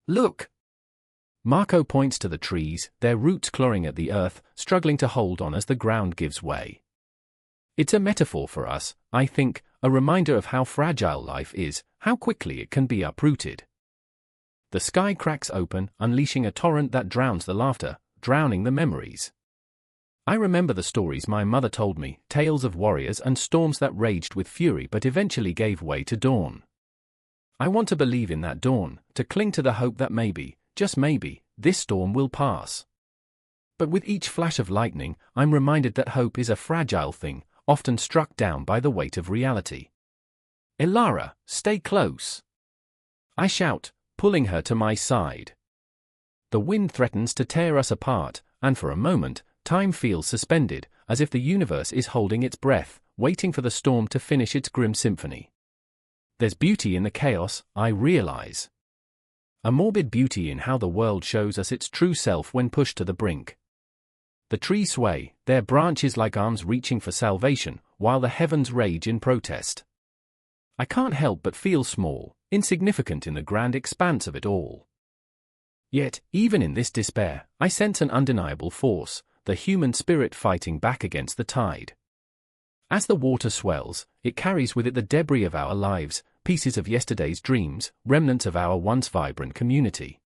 "Look!" Marco points to the trees, their roots clawing at the earth, struggling to hold on as the ground gives way. It's a metaphor for us, I think, a reminder of how fragile life is, how quickly it can be uprooted. The sky cracks open, unleashing a torrent that drowns the laughter, drowning the memories. I remember the stories my mother told me, tales of warriors and storms that raged with fury but eventually gave way to dawn. I want to believe in that dawn, to cling to the hope that maybe, just maybe, this storm will pass. But with each flash of lightning, I'm reminded that hope is a fragile thing, often struck down by the weight of reality. "Ilara, stay close!" I shout, pulling her to my side. The wind threatens to tear us apart, and for a moment, time feels suspended, as if the universe is holding its breath, waiting for the storm to finish its grim symphony. There's beauty in the chaos, I realize. A morbid beauty in how the world shows us its true self when pushed to the brink. The trees sway, their branches like arms reaching for salvation, while the heavens rage in protest. I can't help but feel small, insignificant in the grand expanse of it all. Yet, even in this despair, I sense an undeniable force, the human spirit fighting back against the tide. As the water swells, it carries with it the debris of our lives, pieces of yesterday's dreams, remnants of our once vibrant community.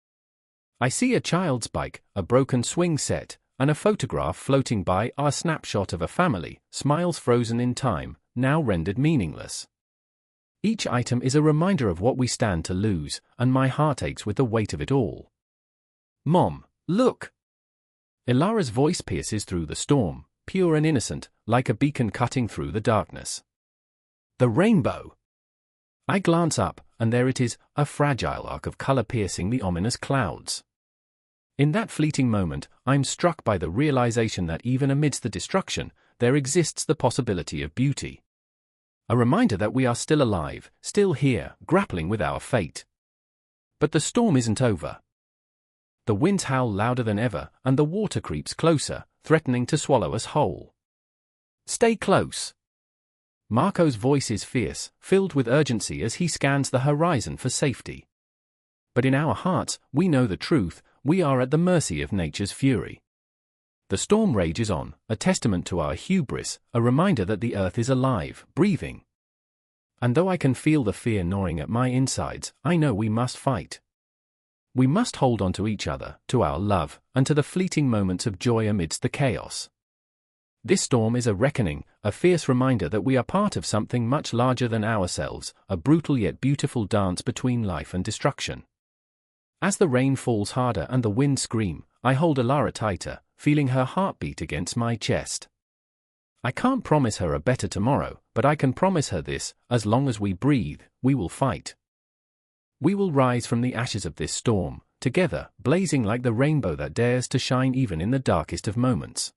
I see a child's bike, a broken swing set, and a photograph floating by, a snapshot of a family, smiles frozen in time, now rendered meaningless. Each item is a reminder of what we stand to lose, and my heart aches with the weight of it all. Mom, look! Ilara's voice pierces through the storm, pure and innocent, like a beacon cutting through the darkness. The rainbow! I glance up, and there it is, a fragile arc of color piercing the ominous clouds. In that fleeting moment, I'm struck by the realization that even amidst the destruction, there exists the possibility of beauty. A reminder that we are still alive, still here, grappling with our fate. But the storm isn't over. The winds howl louder than ever, and the water creeps closer, threatening to swallow us whole. Stay close! Marco's voice is fierce, filled with urgency as he scans the horizon for safety. But in our hearts, we know the truth, we are at the mercy of nature's fury. The storm rages on, a testament to our hubris, a reminder that the earth is alive, breathing. And though I can feel the fear gnawing at my insides, I know we must fight. We must hold on to each other, to our love, and to the fleeting moments of joy amidst the chaos. This storm is a reckoning, a fierce reminder that we are part of something much larger than ourselves, a brutal yet beautiful dance between life and destruction. As the rain falls harder and the winds scream, I hold Ilara tighter, feeling her heartbeat against my chest. I can't promise her a better tomorrow, but I can promise her this: as long as we breathe, we will fight. We will rise from the ashes of this storm, together, blazing like the rainbow that dares to shine even in the darkest of moments.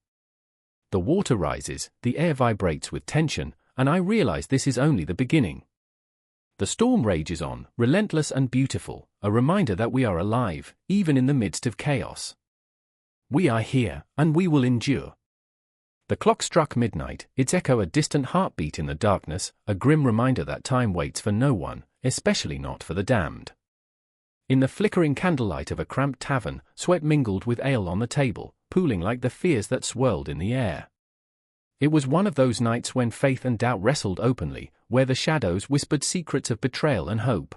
The water rises, the air vibrates with tension, and I realize this is only the beginning. The storm rages on, relentless and beautiful, a reminder that we are alive, even in the midst of chaos. We are here, and we will endure. The clock struck midnight, its echo a distant heartbeat in the darkness, a grim reminder that time waits for no one, especially not for the damned. In the flickering candlelight of a cramped tavern, sweat mingled with ale on the table, pooling like the fears that swirled in the air. It was one of those nights when faith and doubt wrestled openly, where the shadows whispered secrets of betrayal and hope.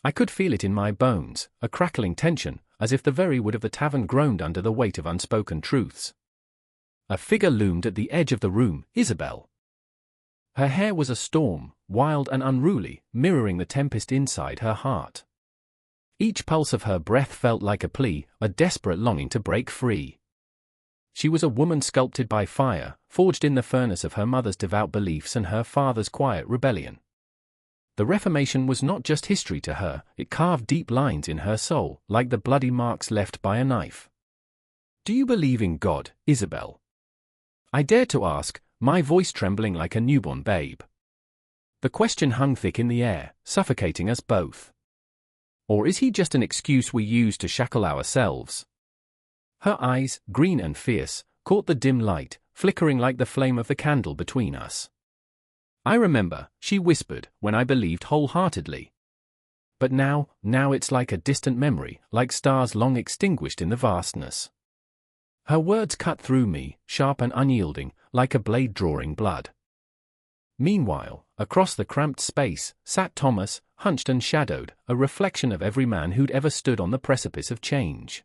I could feel it in my bones, a crackling tension, as if the very wood of the tavern groaned under the weight of unspoken truths. A figure loomed at the edge of the room, Isabel. Her hair was a storm, wild and unruly, mirroring the tempest inside her heart. Each pulse of her breath felt like a plea, a desperate longing to break free. She was a woman sculpted by fire, forged in the furnace of her mother's devout beliefs and her father's quiet rebellion. The Reformation was not just history to her, it carved deep lines in her soul, like the bloody marks left by a knife. "Do you believe in God, Isabel?" I dared to ask, my voice trembling like a newborn babe. The question hung thick in the air, suffocating us both. Or is he just an excuse we use to shackle ourselves? Her eyes, green and fierce, caught the dim light, flickering like the flame of the candle between us. "I remember," she whispered, "when I believed wholeheartedly. But now it's like a distant memory, like stars long extinguished in the vastness." Her words cut through me, sharp and unyielding, like a blade drawing blood. Meanwhile, across the cramped space, sat Thomas, hunched and shadowed, a reflection of every man who'd ever stood on the precipice of change.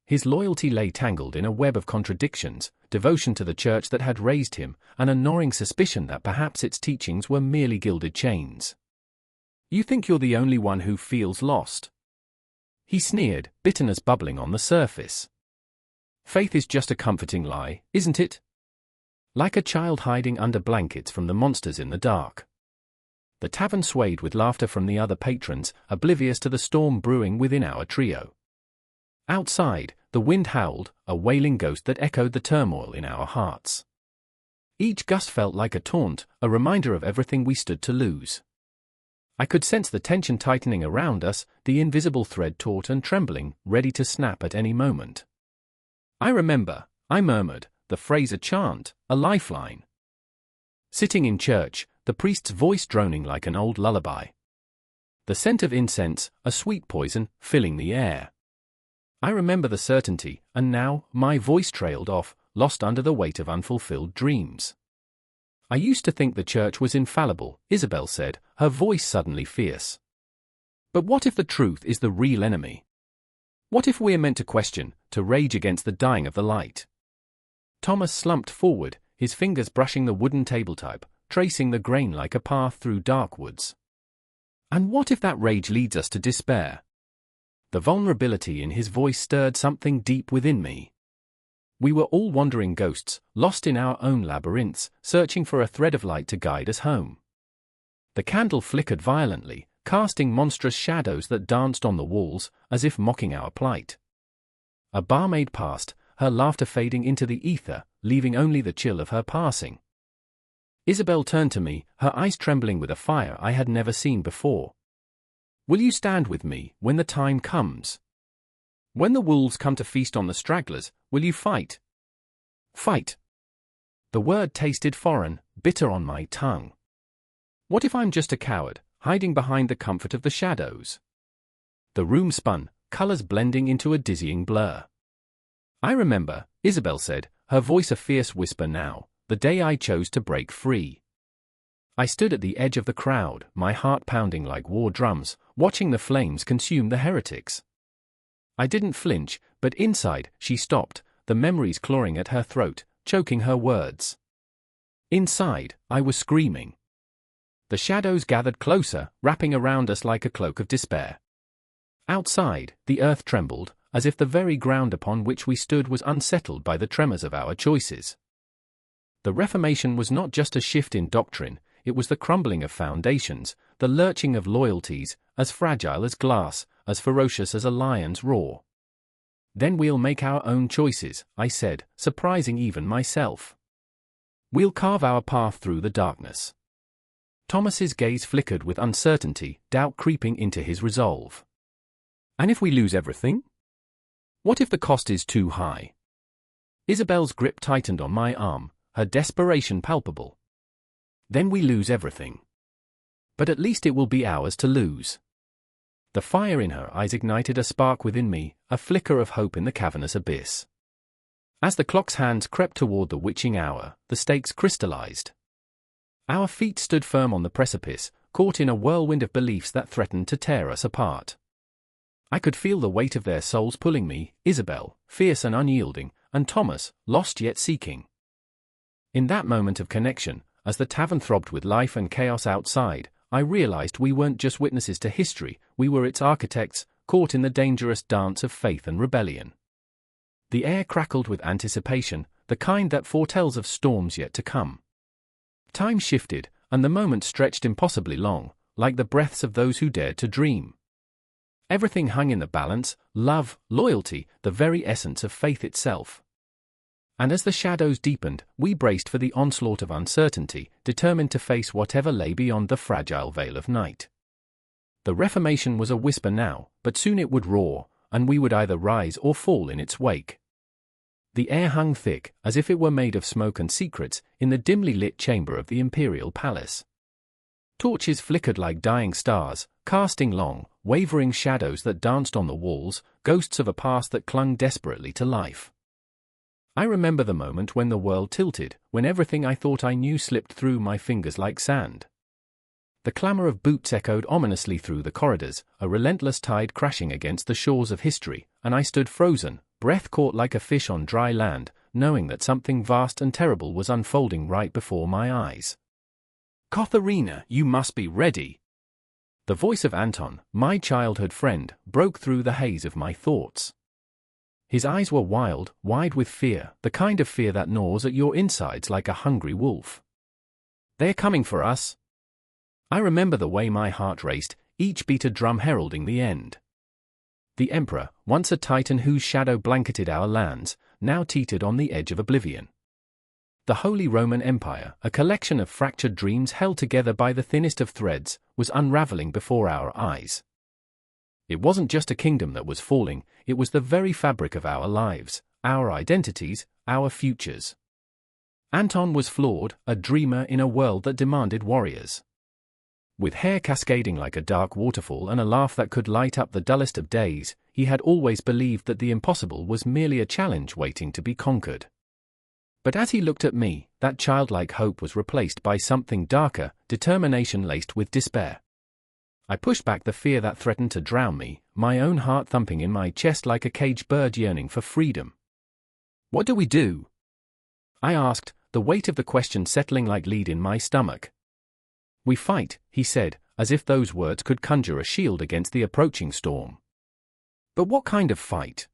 His loyalty lay tangled in a web of contradictions, devotion to the church that had raised him, and a gnawing suspicion that perhaps its teachings were merely gilded chains. "You think you're the only one who feels lost?" He sneered, bitterness bubbling on the surface. "Faith is just a comforting lie, isn't it? Like a child hiding under blankets from the monsters in the dark." The tavern swayed with laughter from the other patrons, oblivious to the storm brewing within our trio. Outside, the wind howled, a wailing ghost that echoed the turmoil in our hearts. Each gust felt like a taunt, a reminder of everything we stood to lose. I could sense the tension tightening around us, the invisible thread taut and trembling, ready to snap at any moment. "I remember," I murmured, "the phrase a chant, a lifeline." Sitting in church, the priest's voice droning like an old lullaby. The scent of incense, a sweet poison, filling the air. I remember the certainty, and now, my voice trailed off, lost under the weight of unfulfilled dreams. "I used to think the church was infallible," Isabel said, her voice suddenly fierce. "But what if the truth is the real enemy? What if we're meant to question, to rage against the dying of the light? Thomas slumped forward, his fingers brushing the wooden tabletop, tracing the grain like a path through dark woods. And what if that rage leads us to despair? The vulnerability in his voice stirred something deep within me. We were all wandering ghosts, lost in our own labyrinths, searching for a thread of light to guide us home. The candle flickered violently, casting monstrous shadows that danced on the walls, as if mocking our plight. A barmaid passed, her laughter fading into the ether, leaving only the chill of her passing. Isabel turned to me, her eyes trembling with a fire I had never seen before. "Will you stand with me when the time comes? When the wolves come to feast on the stragglers, will you fight?" Fight. The word tasted foreign, bitter on my tongue. What if I'm just a coward, hiding behind the comfort of the shadows? The room spun, colors blending into a dizzying blur. "I remember," Isabel said, her voice a fierce whisper now, "the day I chose to break free. I stood at the edge of the crowd, my heart pounding like war drums, watching the flames consume the heretics. I didn't flinch, but inside, she stopped, the memories clawing at her throat, choking her words. Inside, I was screaming. The shadows gathered closer, wrapping around us like a cloak of despair. Outside, the earth trembled, as if the very ground upon which we stood was unsettled by the tremors of our choices. The Reformation was not just a shift in doctrine, it was the crumbling of foundations, the lurching of loyalties, as fragile as glass, as ferocious as a lion's roar. "Then we'll make our own choices," I said, surprising even myself. "We'll carve our path through the darkness." Thomas's gaze flickered with uncertainty, doubt creeping into his resolve. "And if we lose everything? What if the cost is too high?" Isabel's grip tightened on my arm, her desperation palpable. "Then we lose everything. But at least it will be ours to lose." The fire in her eyes ignited a spark within me, a flicker of hope in the cavernous abyss. As the clock's hands crept toward the witching hour, the stakes crystallized. Our feet stood firm on the precipice, caught in a whirlwind of beliefs that threatened to tear us apart. I could feel the weight of their souls pulling me, Isabel, fierce and unyielding, and Thomas, lost yet seeking. In that moment of connection, as the tavern throbbed with life and chaos outside, I realized we weren't just witnesses to history, we were its architects, caught in the dangerous dance of faith and rebellion. The air crackled with anticipation, the kind that foretells of storms yet to come. Time shifted, and the moment stretched impossibly long, like the breaths of those who dared to dream. Everything hung in the balance, love, loyalty, the very essence of faith itself. And as the shadows deepened, we braced for the onslaught of uncertainty, determined to face whatever lay beyond the fragile veil of night. The Reformation was a whisper now, but soon it would roar, and we would either rise or fall in its wake. The air hung thick, as if it were made of smoke and secrets, in the dimly lit chamber of the imperial palace. Torches flickered like dying stars, casting long, wavering shadows that danced on the walls, ghosts of a past that clung desperately to life. I remember the moment when the world tilted, when everything I thought I knew slipped through my fingers like sand. The clamor of boots echoed ominously through the corridors, a relentless tide crashing against the shores of history, and I stood frozen, breath caught like a fish on dry land, knowing that something vast and terrible was unfolding right before my eyes. "Katharina, you must be ready." The voice of Anton, my childhood friend, broke through the haze of my thoughts. His eyes were wild, wide with fear, the kind of fear that gnaws at your insides like a hungry wolf. "They're coming for us." I remember the way my heart raced, each beat a drum heralding the end. The Emperor, once a titan whose shadow blanketed our lands, now teetered on the edge of oblivion. The Holy Roman Empire, a collection of fractured dreams held together by the thinnest of threads, was unraveling before our eyes. It wasn't just a kingdom that was falling, it was the very fabric of our lives, our identities, our futures. Anton was flawed, a dreamer in a world that demanded warriors. With hair cascading like a dark waterfall and a laugh that could light up the dullest of days, he had always believed that the impossible was merely a challenge waiting to be conquered. But as he looked at me, that childlike hope was replaced by something darker, determination laced with despair. I pushed back the fear that threatened to drown me, my own heart thumping in my chest like a caged bird yearning for freedom. "What do we do?" I asked, the weight of the question settling like lead in my stomach. "We fight," he said, as if those words could conjure a shield against the approaching storm. But what kind of fight?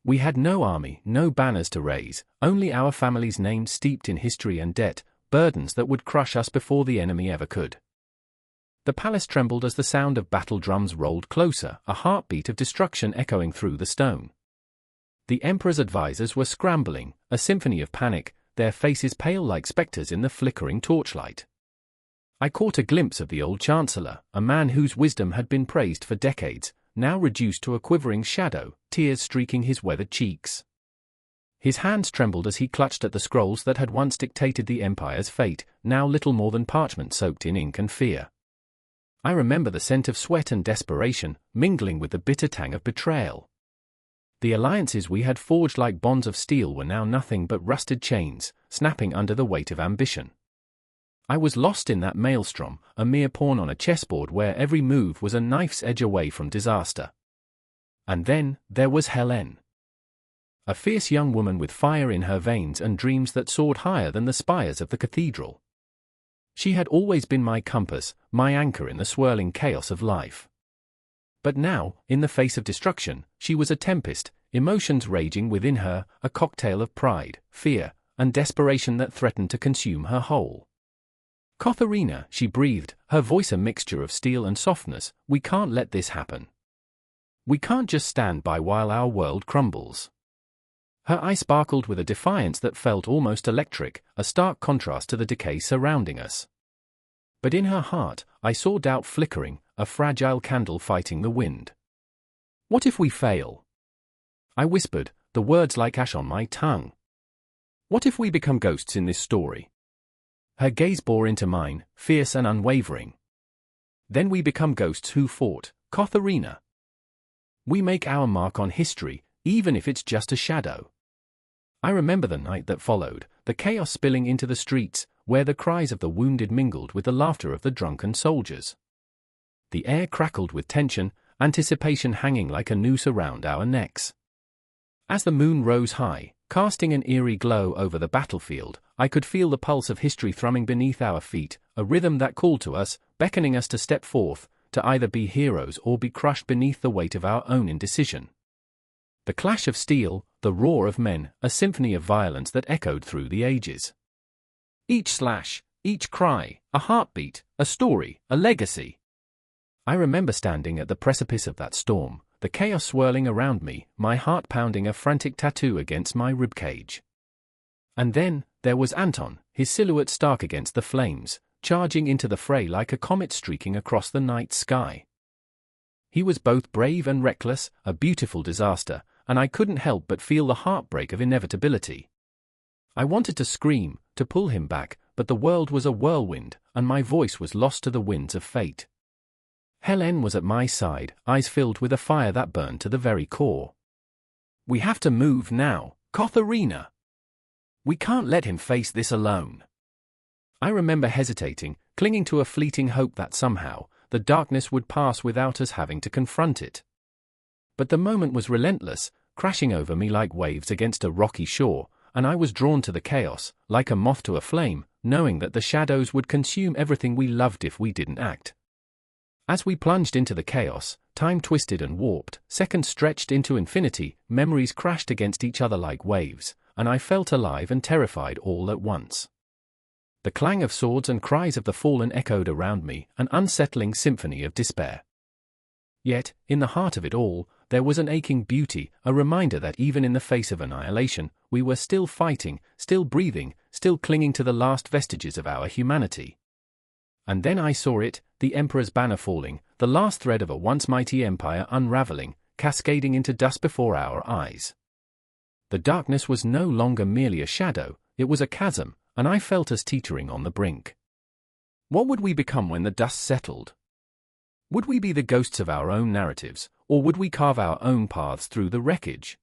We had no army, no banners to raise, only our family's names steeped in history and debt, burdens that would crush us before the enemy ever could. The palace trembled as the sound of battle drums rolled closer, a heartbeat of destruction echoing through the stone. The emperor's advisors were scrambling, a symphony of panic, their faces pale like specters in the flickering torchlight. I caught a glimpse of the old chancellor, a man whose wisdom had been praised for decades, now reduced to a quivering shadow, tears streaking his weathered cheeks. His hands trembled as he clutched at the scrolls that had once dictated the empire's fate, now little more than parchment soaked in ink and fear. I remember the scent of sweat and desperation, mingling with the bitter tang of betrayal. The alliances we had forged like bonds of steel were now nothing but rusted chains, snapping under the weight of ambition. I was lost in that maelstrom, a mere pawn on a chessboard where every move was a knife's edge away from disaster. And then, there was Hélène. A fierce young woman with fire in her veins and dreams that soared higher than the spires of the cathedral. She had always been my compass, my anchor in the swirling chaos of life. But now, in the face of destruction, she was a tempest, emotions raging within her, a cocktail of pride, fear, and desperation that threatened to consume her whole. "Katharina," she breathed, her voice a mixture of steel and softness, "we can't let this happen. We can't just stand by while our world crumbles." Her eye sparkled with a defiance that felt almost electric, a stark contrast to the decay surrounding us. But in her heart, I saw doubt flickering, a fragile candle fighting the wind. "What if we fail?" I whispered, the words like ash on my tongue. "What if we become ghosts in this story?" Her gaze bore into mine, fierce and unwavering. "Then we become ghosts who fought, Katharina. We make our mark on history, even if it's just a shadow." I remember the night that followed, the chaos spilling into the streets, where the cries of the wounded mingled with the laughter of the drunken soldiers. The air crackled with tension, anticipation hanging like a noose around our necks. As the moon rose high, casting an eerie glow over the battlefield, I could feel the pulse of history thrumming beneath our feet, a rhythm that called to us, beckoning us to step forth, to either be heroes or be crushed beneath the weight of our own indecision. The clash of steel, the roar of men, a symphony of violence that echoed through the ages. Each slash, each cry, a heartbeat, a story, a legacy. I remember standing at the precipice of that storm, the chaos swirling around me, my heart pounding a frantic tattoo against my ribcage. And then, there was Anton, his silhouette stark against the flames, charging into the fray like a comet streaking across the night sky. He was both brave and reckless, a beautiful disaster, and I couldn't help but feel the heartbreak of inevitability. I wanted to scream, to pull him back, but the world was a whirlwind, and my voice was lost to the winds of fate. Hélène was at my side, eyes filled with a fire that burned to the very core. "We have to move now, Katharina. We can't let him face this alone." I remember hesitating, clinging to a fleeting hope that somehow, the darkness would pass without us having to confront it. But the moment was relentless, crashing over me like waves against a rocky shore, and I was drawn to the chaos, like a moth to a flame, knowing that the shadows would consume everything we loved if we didn't act. As we plunged into the chaos, time twisted and warped, seconds stretched into infinity, memories crashed against each other like waves, and I felt alive and terrified all at once. The clang of swords and cries of the fallen echoed around me, an unsettling symphony of despair. Yet, in the heart of it all, there was an aching beauty, a reminder that even in the face of annihilation, we were still fighting, still breathing, still clinging to the last vestiges of our humanity. And then I saw it, the Emperor's banner falling, the last thread of a once mighty empire unraveling, cascading into dust before our eyes. The darkness was no longer merely a shadow, it was a chasm, and I felt us teetering on the brink. What would we become when the dust settled? Would we be the ghosts of our own narratives, or would we carve our own paths through the wreckage?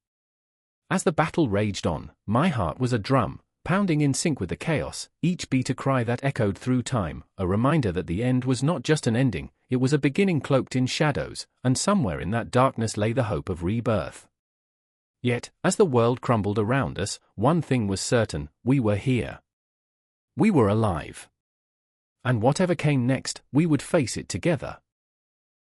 As the battle raged on, my heart was a drum, pounding in sync with the chaos, each beat a cry that echoed through time, a reminder that the end was not just an ending, it was a beginning cloaked in shadows, and somewhere in that darkness lay the hope of rebirth. Yet, as the world crumbled around us, one thing was certain: we were here. We were alive. And whatever came next, we would face it together.